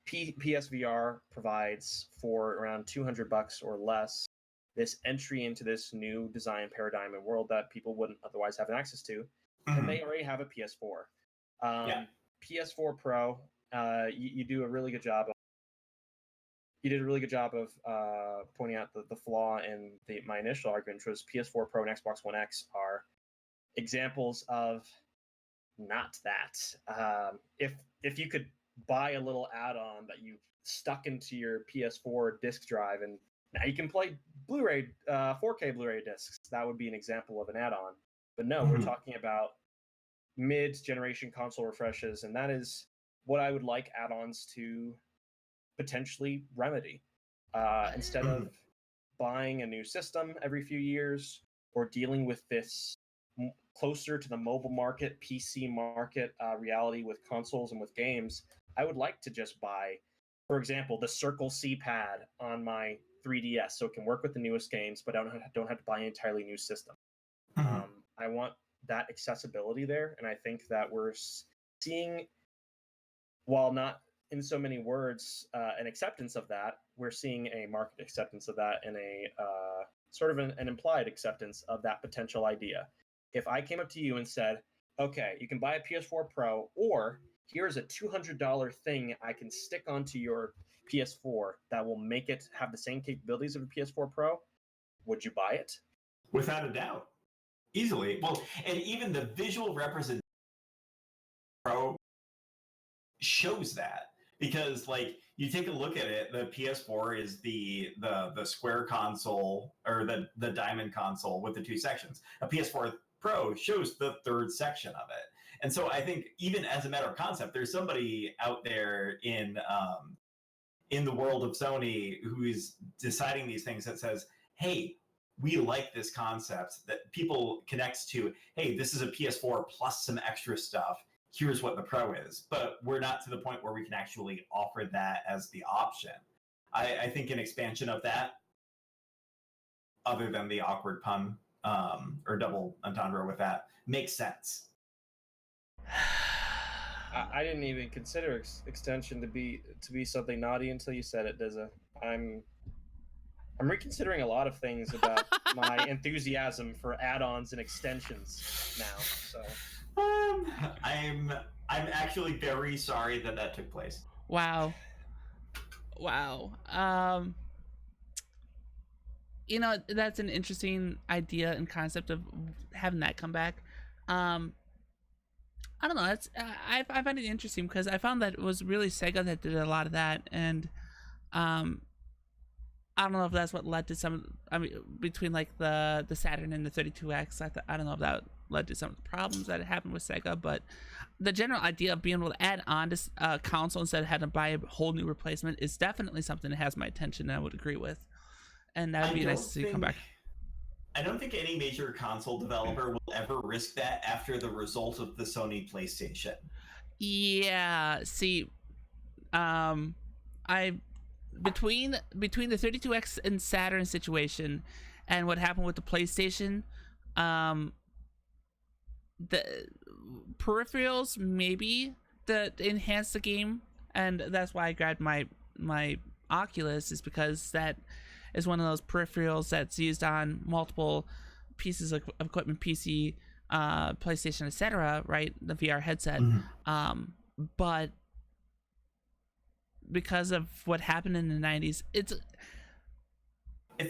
PSVR provides for around $200 or less this entry into this new design paradigm and world that people wouldn't otherwise have access to, and they already have a PS4. PS4 Pro, you do a really good job. You did a really good job of pointing out the flaw in my initial argument, which was PS4 Pro and Xbox One X are examples of not that. If you could buy a little add-on that you stuck into your PS4 disc drive, and now you can play Blu-ray, 4K Blu-ray discs, that would be an example of an add-on. But no, we're talking about mid-generation console refreshes, and that is what I would like add-ons to potentially remedy. Instead of buying a new system every few years or dealing with this closer to the mobile market, PC market reality with consoles and with games, I would like to just buy, for example, the Circle C pad on my 3DS so it can work with the newest games, but I don't have to buy an entirely new system. I want that accessibility there, and I think that we're seeing, while not in so many words, an acceptance of that, we're seeing a market acceptance of that and a sort of an implied acceptance of that potential idea. If I came up to you and said, okay, you can buy a PS4 Pro, or here's a $200 thing I can stick onto your PS4 that will make it have the same capabilities of a PS4 Pro, would you buy it? Without a doubt. Easily. Well, and even the visual representation Pro shows that. Because, like, you take a look at it, the PS4 is the square console, or the diamond console with the two sections. A PS4 Pro shows the third section of it. And so I think, even as a matter of concept, there's somebody out there in the world of Sony who is deciding these things that says, hey, we like this concept that people connect to. Hey, this is a PS4 plus some extra stuff. Here's what the Pro is. But we're not to the point where we can actually offer that as the option. I think an expansion of that, other than the awkward pun or double entendre with that, makes sense. I didn't even consider extension to be something naughty until you said it, Dizza. I'm reconsidering a lot of things about my enthusiasm for add-ons and extensions now. So I'm actually very sorry that took place. Wow. You know, that's an interesting idea and concept of having that come back. I don't know. I find it interesting because I found that it was really Sega that did a lot of that, and I don't know if that's what led to some. I mean, between like the Saturn and the 32X, I don't know if that led to some of the problems that happened with Sega, but the general idea of being able to add on to a console instead of having to buy a whole new replacement is definitely something that has my attention, and I would agree with. And that would be nice to see come back. I don't think any major console developer will ever risk that after the result of the Sony PlayStation. Yeah, see, between the 32X and Saturn situation and what happened with the PlayStation, the peripherals maybe that enhance the game, and that's why I grabbed my Oculus, is because that is one of those peripherals that's used on multiple pieces of equipment, PC, PlayStation, etc., right? The VR headset. But because of what happened in the 90s, it's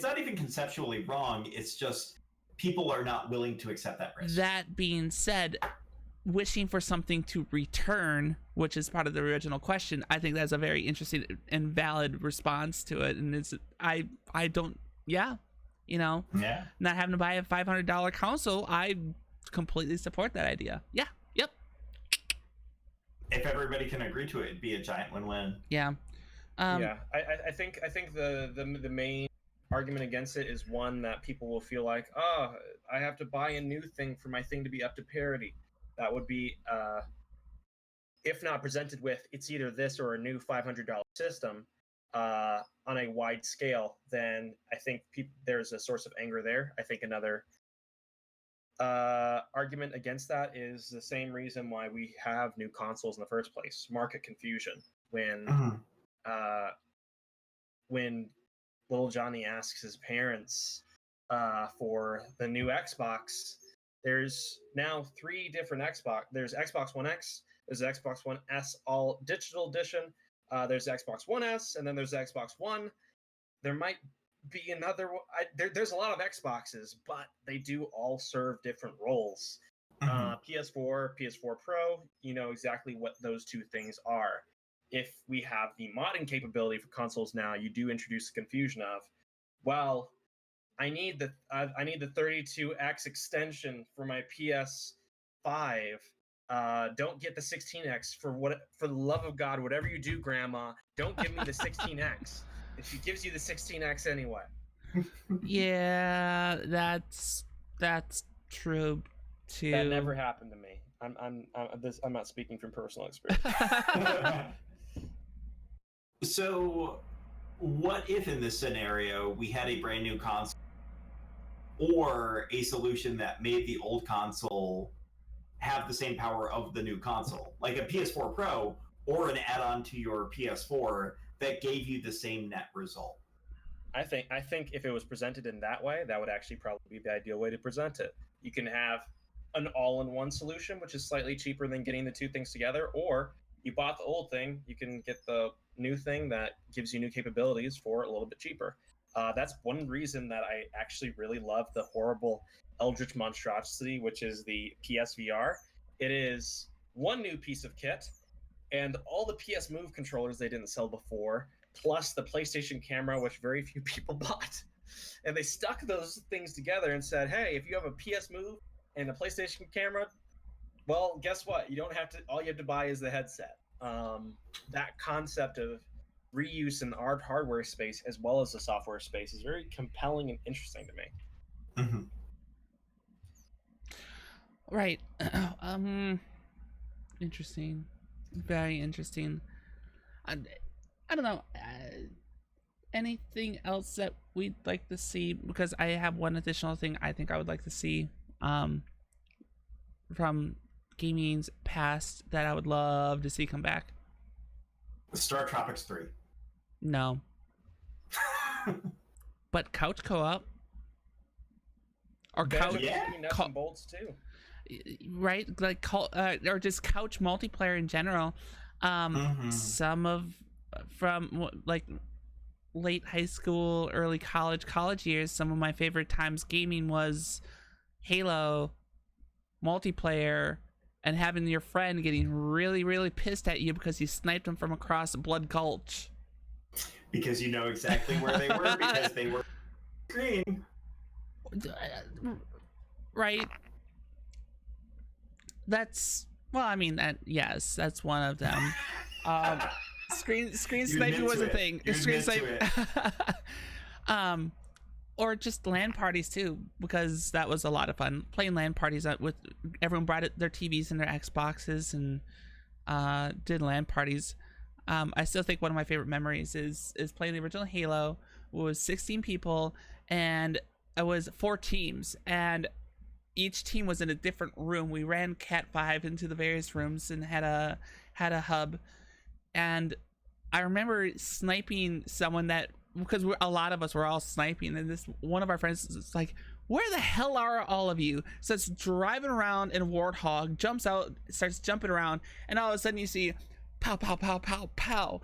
not even conceptually wrong. It's just people are not willing to accept that risk. That being said, wishing for something to return, which is part of the original question, I think that's a very interesting and valid response to it. And it's I don't, not having to buy a $500 console, I completely support that idea. Yep. If everybody can agree to it, it'd be a giant win-win. I think the main argument against it is one that people will feel like, I have to buy a new thing for my thing to be up to parity. That would be, if not presented with, it's either this or a new $500 system, on a wide scale, then I think there's a source of anger there. I think another argument against that is the same reason why we have new consoles in the first place: market confusion. When little Johnny asks his parents for the new Xbox, there's now 3 different Xbox. There's Xbox One X, there's Xbox One S all digital edition, there's Xbox One S, and then there's Xbox One. There might be another one. There's a lot of Xboxes, but they do all serve different roles. PS4, PS4 Pro, you know exactly what those 2 things are. If we have the modding capability for consoles now, you do introduce the confusion of, well, I need the 32X extension for my PS5. Don't get the 16X for the love of God, whatever you do, Grandma, don't give me the 16X. And she gives you the 16X anyway. Yeah, that's true too. That never happened to me. I'm not speaking from personal experience. So, what if in this scenario we had a brand new console, or a solution that made the old console have the same power of the new console, like a PS4 Pro or an add-on to your PS4 that gave you the same net result? I think if it was presented in that way, that would actually probably be the ideal way to present it. You can have an all-in-one solution, which is slightly cheaper than getting the 2 things together, or you bought the old thing, you can get the new thing that gives you new capabilities for a little bit cheaper. That's one reason that I actually really love the horrible Eldritch monstrosity, which is the PSVR. It is one new piece of kit, and all the PS Move controllers they didn't sell before, plus the PlayStation camera, which very few people bought. And they stuck those things together and said, hey, if you have a PS Move and a PlayStation camera, well, guess what? You don't have to. All you have to buy is the headset. That concept of reuse in the hardware space as well as the software space is very compelling and interesting to me. Right. Interesting. Very interesting. I don't know. Anything else that we'd like to see? Because I have one additional thing I think I would like to see from gaming's past that I would love to see come back. Star Tropics 3. No. But couch co-op. Or couch, nuts and bolts too. Right? Like or just couch multiplayer in general. Some of from like late high school, early college years, some of my favorite times gaming was Halo multiplayer, and having your friend getting really, really pissed at you because you sniped them from across Blood Gulch. Because you know exactly where they were, because they were green. Right. That's, well, I mean, yes, that's one of them. Screen sniping was a thing. Screen sniping. Or just LAN parties too, because that was a lot of fun. Playing LAN parties with everyone brought their TVs and their Xboxes and did LAN parties. I still think one of my favorite memories is playing the original Halo. It was 16 people and it was 4 teams, and each team was in a different room. We ran Cat5 into the various rooms and had a hub. And I remember sniping someone that, because a lot of us were all sniping, and this one of our friends is like, where the hell are all of you? So it's driving around in Warthog, jumps out, starts jumping around, and all of a sudden you see pow, pow, pow, pow, pow,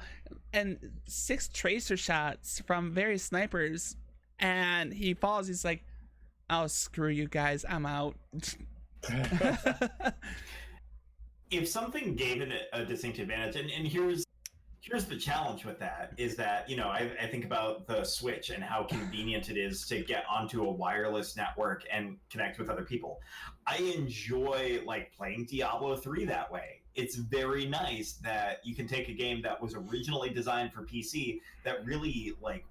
and 6 tracer shots from various snipers, and he falls. He's like, oh, screw you guys, I'm out. If something gave it a distinct advantage, and here's the challenge with that, is that, you know, I think about the Switch and how convenient it is to get onto a wireless network and connect with other people. I enjoy like playing Diablo 3 that way. It's very nice that you can take a game that was originally designed for PC that really like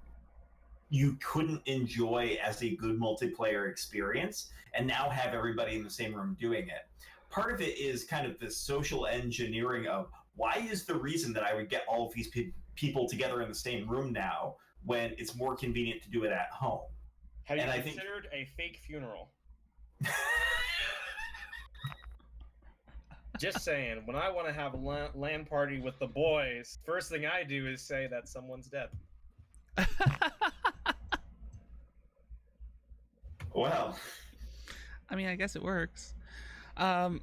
you couldn't enjoy as a good multiplayer experience, and now have everybody in the same room doing it. Part of it is kind of the social engineering of, why is the reason that I would get all of these people together in the same room now when it's more convenient to do it at home. Have you And I considered a fake funeral? Just saying, when I want to have a LAN party with the boys, first thing I do is say that someone's dead. Well, I mean, I guess it works. But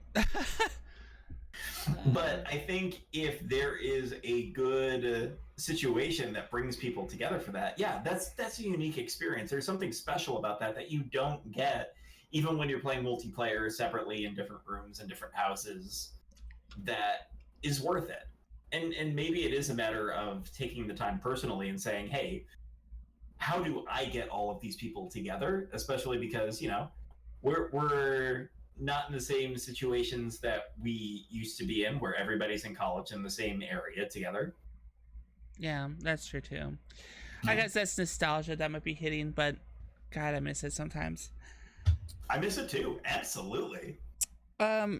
I think if there is a good situation that brings people together for that, yeah, that's a unique experience. There's something special about that you don't get even when you're playing multiplayer separately in different rooms and different houses. That is worth it. And maybe it is a matter of taking the time personally and saying, hey, how do I get all of these people together? Especially because, we're not in the same situations that we used to be in, where everybody's in college in the same area together. Yeah, that's true too. I guess that's nostalgia that might be hitting, but God, I miss it sometimes. I miss it too. Absolutely. All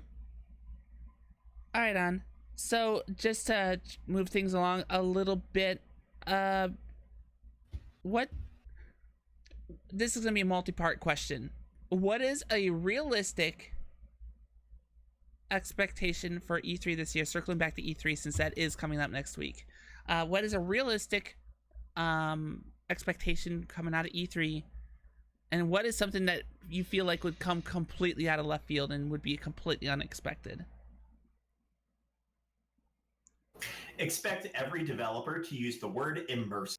right, on. So just to move things along a little bit, what? This is gonna be a multi-part question. What is a realistic expectation for E3 this year? Circling back to E3 since that is coming up next week. What is a realistic expectation coming out of E3? And what is something that you feel like would come completely out of left field and would be completely unexpected? Expect every developer to use the word immersive.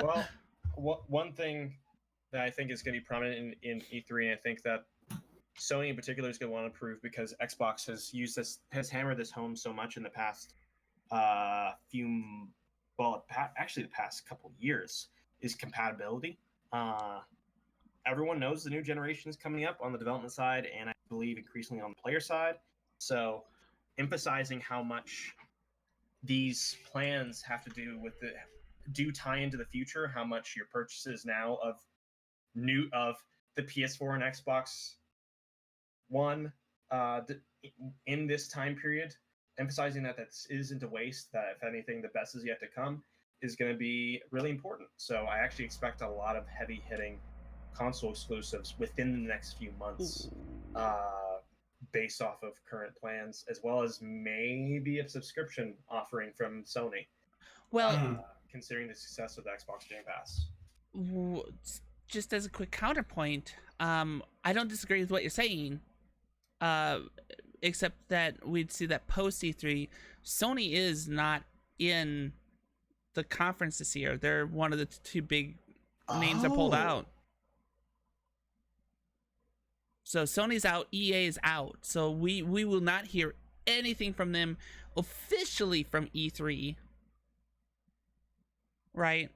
Well, one thing that I think is going to be prominent in E3, and I think that Sony in particular is going to want to prove, because Xbox has hammered this home so much in the past actually the past couple years, is compatibility. Everyone knows the new generation is coming up on the development side, and I believe increasingly on the player side. So emphasizing how much these plans have to do tie into the future, how much your purchases now of the PS4 and Xbox One in this time period, emphasizing that this isn't a waste, that if anything, the best is yet to come, is going to be really important. So I actually expect a lot of heavy-hitting console exclusives within the next few months, based off of current plans, as well as maybe a subscription offering from Sony. Well, considering the success of the Xbox Game Pass. Just as a quick counterpoint, I don't disagree with what you're saying, except that we'd see that post E3, Sony is not in the conference this year. They're one of the two big names that pulled out. So Sony's out, EA is out. So we will not hear anything from them officially from E3. Right?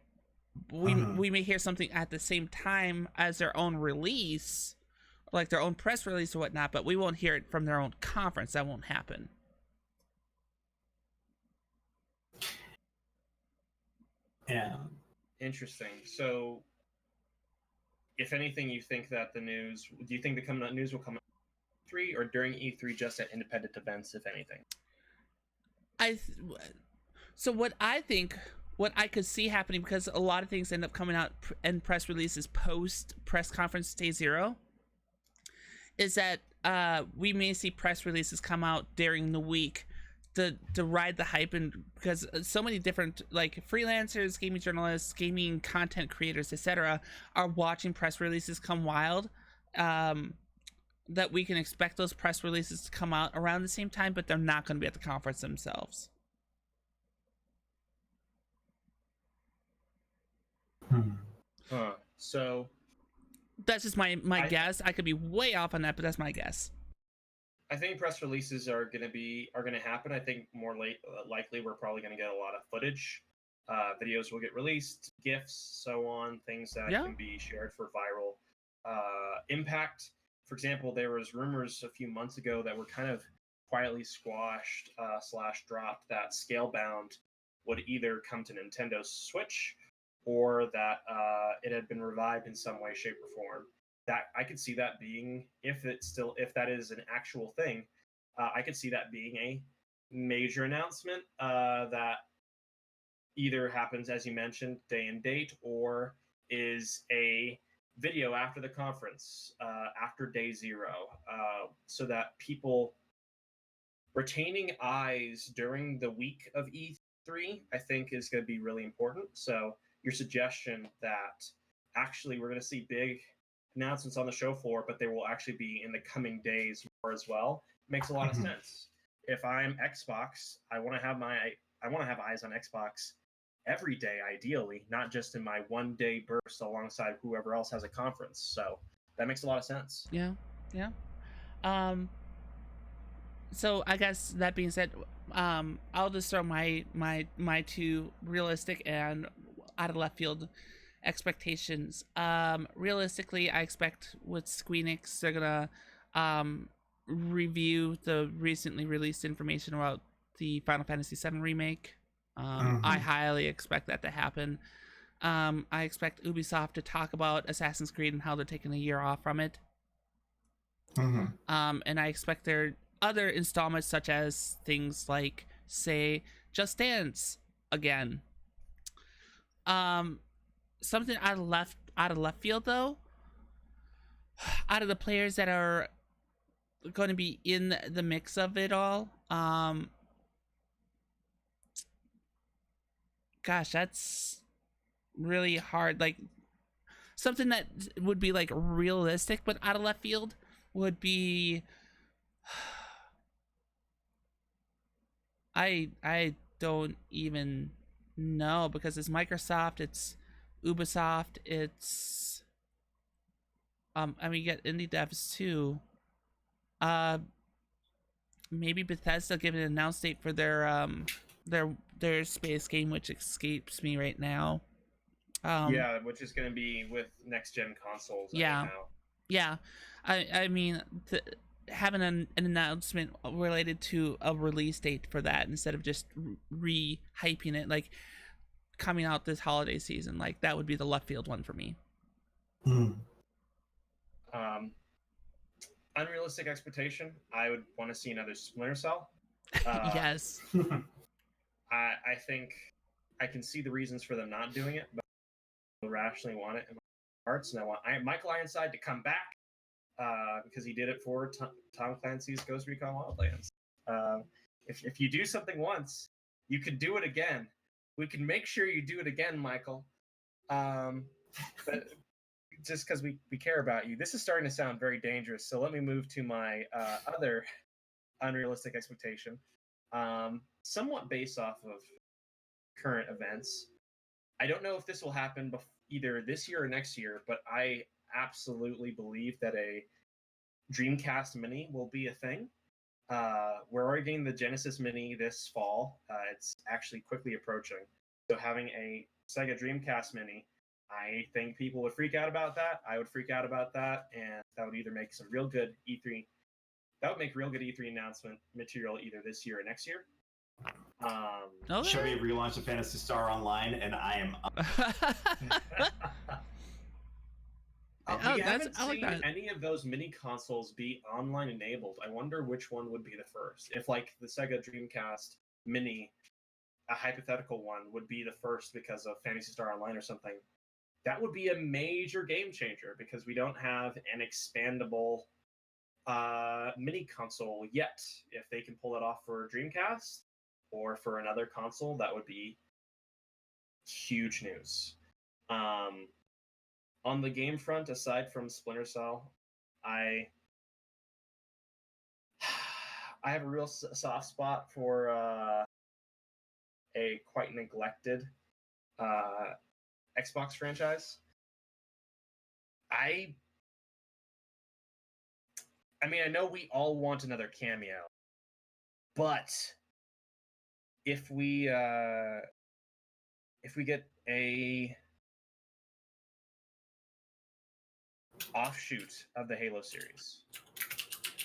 We may hear something at the same time as their own release, like their own press release or whatnot, but we won't hear it from their own conference. That won't happen. Yeah. Interesting. So, if anything, you think that do you think the news will come at E3 or during E3, just at independent events, if anything? So what I could see happening, because a lot of things end up coming out in press releases post press conference day 0, is that we may see press releases come out during the week to ride the hype, and because so many different like freelancers, gaming journalists, gaming content creators, etc., are watching press releases come wild, that we can expect those press releases to come out around the same time, but they're not going to be at the conference themselves. So that's just my guess. I could be way off on that, but that's my guess. I think press releases are going to happen. I think more likely we're probably going to get a lot of footage. Videos will get released, GIFs, so on, things that can be shared for viral impact. For example, there was rumors a few months ago that were kind of quietly squashed / dropped, that Scalebound would either come to Nintendo Switch, or that it had been revived in some way, shape, or form. That I could see that being, if that is an actual thing, I could see that being a major announcement that either happens, as you mentioned, day and date, or is a video after the conference, after day 0, so that people retaining eyes during the week of E3, I think, is going to be really important. So your suggestion that actually we're going to see big announcements on the show floor, but they will actually be in the coming days more as well, makes a lot of sense. If I'm Xbox, I want to have eyes on Xbox every day, ideally, not just in my one-day burst alongside whoever else has a conference. So that makes a lot of sense. Yeah. So I guess that being said, I'll just throw my two realistic and out of left field expectations. Realistically, I expect with Squeenix, they're gonna review the recently released information about the Final Fantasy VII remake. I highly expect that to happen. I expect Ubisoft to talk about Assassin's Creed and how they're taking a year off from it. And I expect their other installments, such as things like, say, Just Dance again. Something out of left field though. Out of the players that are going to be in the mix of it all, gosh, that's really hard. Like, something that would be like realistic but out of left field would be I don't even know, because it's Microsoft, it's Ubisoft, it's I mean, you get indie devs too. Maybe Bethesda giving an announce date for their space game, which escapes me right now. Yeah, which is going to be with next gen consoles. Yeah, yeah. I mean, having an announcement related to a release date for that instead of just re-hyping it, like coming out this holiday season, like that would be the left field one for me. Unrealistic expectation, I would want to see another Splinter Cell. Yes. I think I can see the reasons for them not doing it, but I rationally want it in my hearts, and I want Michael Ironside to come back, because he did it for Tom Clancy's Ghost Recon Wildlands. If you do something once, you can do it again. We can make sure you do it again, Michael. But just because we care about you. This is starting to sound very dangerous, so let me move to my other unrealistic expectation. Somewhat based off of current events. I don't know if this will happen either this year or next year, but I absolutely believe that a Dreamcast Mini will be a thing. We're already getting the Genesis Mini this fall. It's actually quickly approaching. So having a Sega Dreamcast Mini, I think people would freak out about that. I would freak out about that, and that would either make some real good E3. That would make real good E3 announcement material either this year or next year. Okay. Should we relaunch the Phantasy Star Online? And I am. We haven't seen any of those mini consoles be online enabled. I wonder which one would be the first. If like the Sega Dreamcast Mini, a hypothetical one, would be the first because of Phantasy Star Online or something. That would be a major game changer because we don't have an expandable mini console yet. If they can pull it off for Dreamcast or for another console, that would be huge news. On the game front, aside from Splinter Cell, I have a real soft spot for a quite neglected Xbox franchise. I mean, I know we all want another cameo, but if we get a offshoot of the Halo series,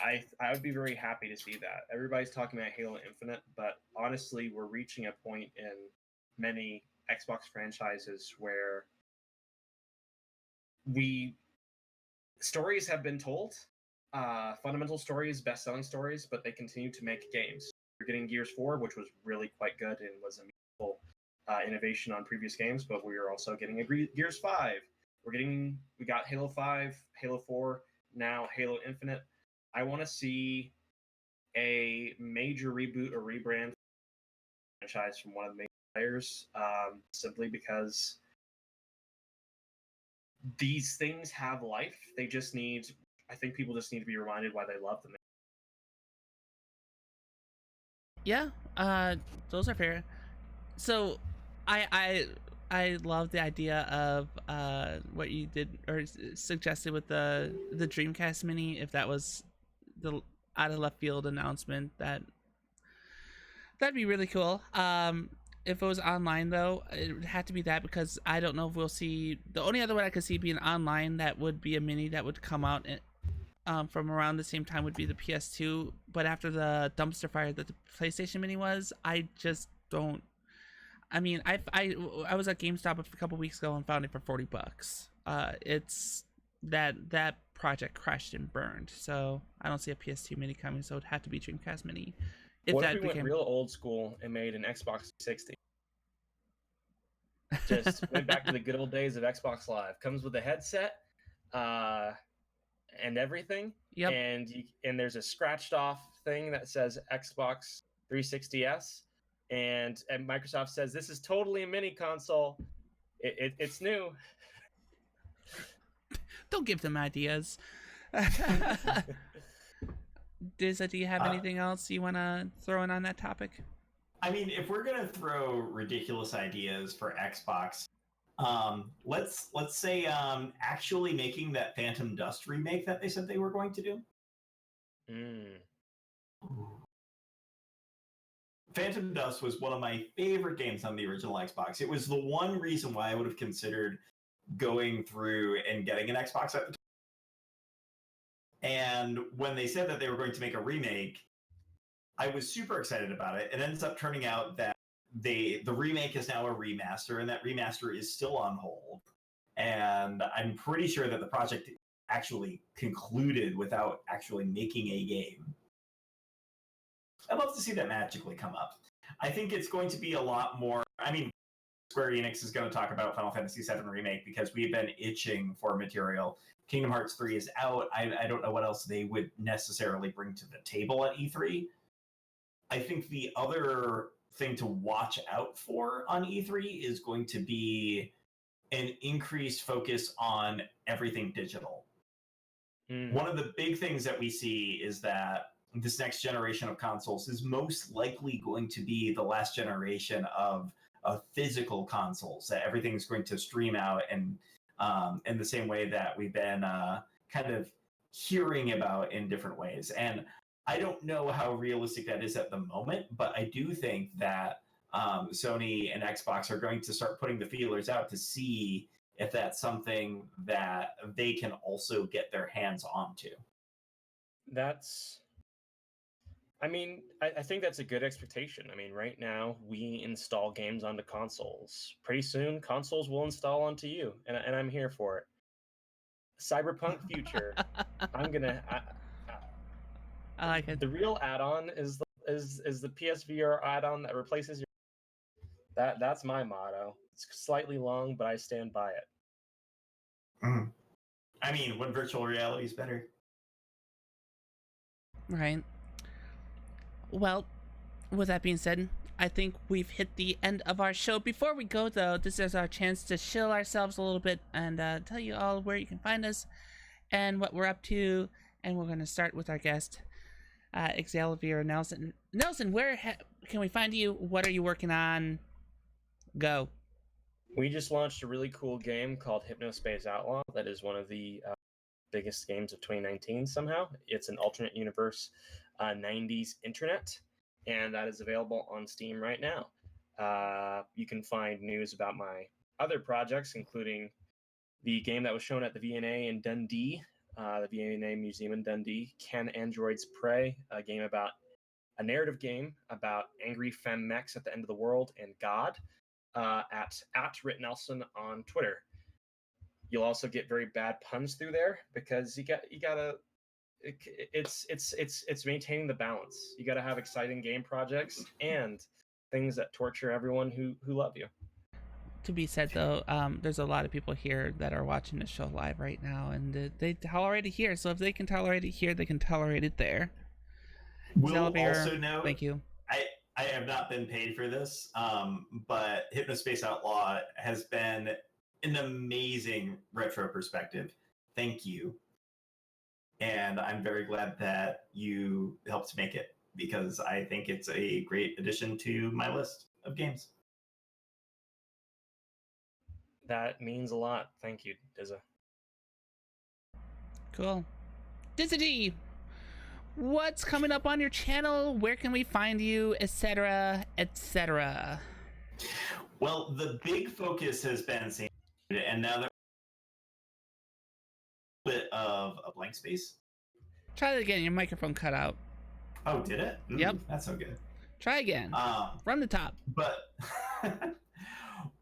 I would be very happy to see that. Everybody's talking about Halo Infinite, but honestly, we're reaching a point in many Xbox franchises where stories have been told, fundamental stories, best-selling stories, but they continue to make games. We're getting Gears 4, which was really quite good and was a meaningful innovation on previous games, but we are also getting a Gears 5. We got Halo 5, Halo 4, now Halo Infinite. I want to see a major reboot or rebrand franchise from one of the main players, simply because these things have life. I think people just need to be reminded why they love them. Yeah, those are fair. So, I love the idea of what you did or suggested with the Dreamcast Mini. If that was the out of left field announcement, that'd be really cool. If it was online though, it would have to be that, because I don't know if we'll see. The only other one I could see being online that would be a mini that would come out from around the same time would be the PS2. But after the dumpster fire that the PlayStation Mini was, I just don't. I mean, I was at GameStop a couple weeks ago and found it for $40. It's that project crashed and burned, so I don't see a PS2 Mini coming. So it'd have to be Dreamcast Mini. What if we went real old school and made an Xbox 360? Just went back to the good old days of Xbox Live. Comes with a headset, and everything. Yep. And there's a scratched off thing that says Xbox 360S, and Microsoft says this is totally a mini console. It's new. Don't give them ideas. Dizza, do you have anything else you want to throw in on that topic? I mean, if we're gonna throw ridiculous ideas for Xbox, let's say actually making that Phantom Dust remake that they said they were going to do. Phantom Dust was one of my favorite games on the original Xbox. It was the one reason why I would have considered going through and getting an Xbox at the time. And when they said that they were going to make a remake, I was super excited about it. It ends up turning out that the remake is now a remaster, and that remaster is still on hold. And I'm pretty sure that the project actually concluded without actually making a game. I'd love to see that magically come up. I think it's going to be a lot more. I mean, Square Enix is going to talk about Final Fantasy VII Remake because we've been itching for material. Kingdom Hearts 3 is out. I don't know what else they would necessarily bring to the table at E3. I think the other thing to watch out for on E3 is going to be an increased focus on everything digital. One of the big things that we see is that this next generation of consoles is most likely going to be the last generation of physical consoles, that everything's going to stream out and in the same way that we've been kind of hearing about in different ways. And I don't know how realistic that is at the moment, but I do think that Sony and Xbox are going to start putting the feelers out to see if that's something that they can also get their hands onto. I think that's a good expectation. I mean, right now we install games onto consoles. Pretty soon, consoles will install onto you, and I'm here for it. Cyberpunk future. I like it. The real add-on is the PSVR add-on that replaces your. That's my motto. It's slightly long, but I stand by it. I mean, when virtual reality is better. Right. Well, with that being said, I think we've hit the end of our show. Before we go, though, this is our chance to chill ourselves a little bit and tell you all where you can find us and what we're up to. And we're going to start with our guest, Xalavier Nelson. Nelson, where can we find you? What are you working on? Go. We just launched a really cool game called Hypnospace Outlaw. That is one of the biggest games of 2019 somehow. It's an alternate universe 90s internet, and that is available on Steam right now. You can find news about my other projects, including the game that was shown at the V&A in Dundee, the V&A Museum in Dundee, Can Androids Pray, a narrative game about angry femmechs at the end of the world and God, at @RitNelson on Twitter. You'll also get very bad puns through there because you gotta it's maintaining the balance. You got to have exciting game projects and things that torture everyone who love you. To be said though, there's a lot of people here that are watching the show live right now, and they tolerate it here. So if they can tolerate it here, they can tolerate it there. We'll Xalavier, also note, thank you. I have not been paid for this, but Hypnospace Outlaw has been an amazing retro perspective. Thank you. And I'm very glad that you helped make it, because I think it's a great addition to my list of games. That means a lot. Thank you, Dizza. Cool. Dizzy, what's coming up on your channel? Where can we find you, etc., etc.? Well, the big focus has been St. Jude, and now there's a bit of a blank space. Try that again. Your microphone cut out. Oh, did it? Yep. That's so good. Try again. From the top. But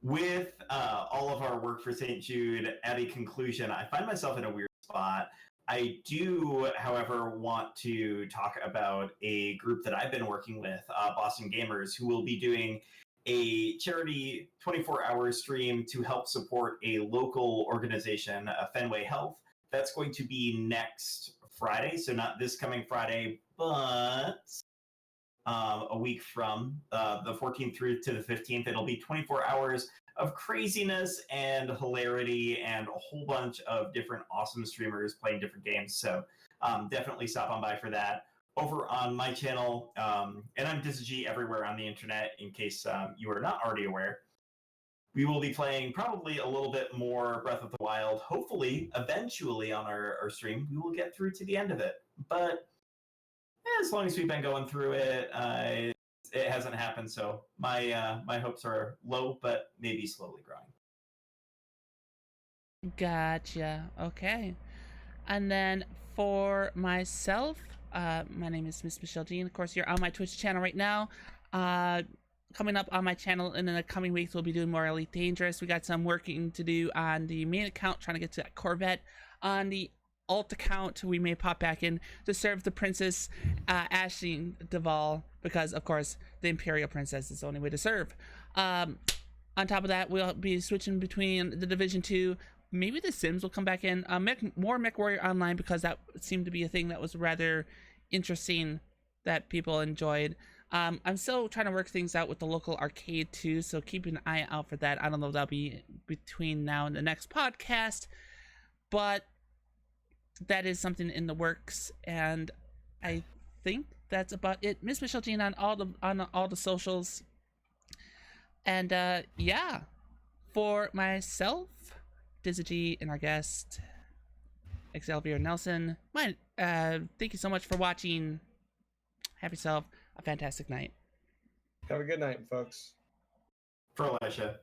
with all of our work for St. Jude at a conclusion, I find myself in a weird spot. I do, however, want to talk about a group that I've been working with, Boston Gamers, who will be doing a charity 24-hour stream to help support a local organization, Fenway Health. That's going to be next Friday, so not this coming Friday, but a week from the 14th through to the 15th. It'll be 24 hours of craziness and hilarity and a whole bunch of different awesome streamers playing different games. So definitely stop on by for that. Over on my channel, and I'm Dizzy everywhere on the internet in case you are not already aware, we will be playing probably a little bit more Breath of the Wild. Hopefully, eventually on our stream, we will get through to the end of it. But as long as we've been going through it, it hasn't happened. So my hopes are low, but maybe slowly growing. Gotcha. Okay. And then for myself, my name is Miss Michelle Jean. Of course, you're on my Twitch channel right now. Coming up on my channel in the coming weeks, we'll be doing more Elite Dangerous. We got some working to do on the main account, trying to get to that Corvette. On the alt account, we may pop back in to serve the Princess Ashling Duval, because of course the Imperial Princess is the only way to serve. On top of that, we'll be switching between the Division 2. Maybe the Sims will come back in. More MechWarrior Online, because that seemed to be a thing that was rather interesting that people enjoyed. I'm still trying to work things out with the local arcade too, so keep an eye out for that. I don't know if that'll be between now and the next podcast, but that is something in the works, and I think that's about it. Miss Michelle Jean on all the socials, and yeah, for myself, Dizzy and our guest Xalavier Nelson, thank you so much for watching. Have yourself a fantastic night. Have a good night, folks. For Alicia.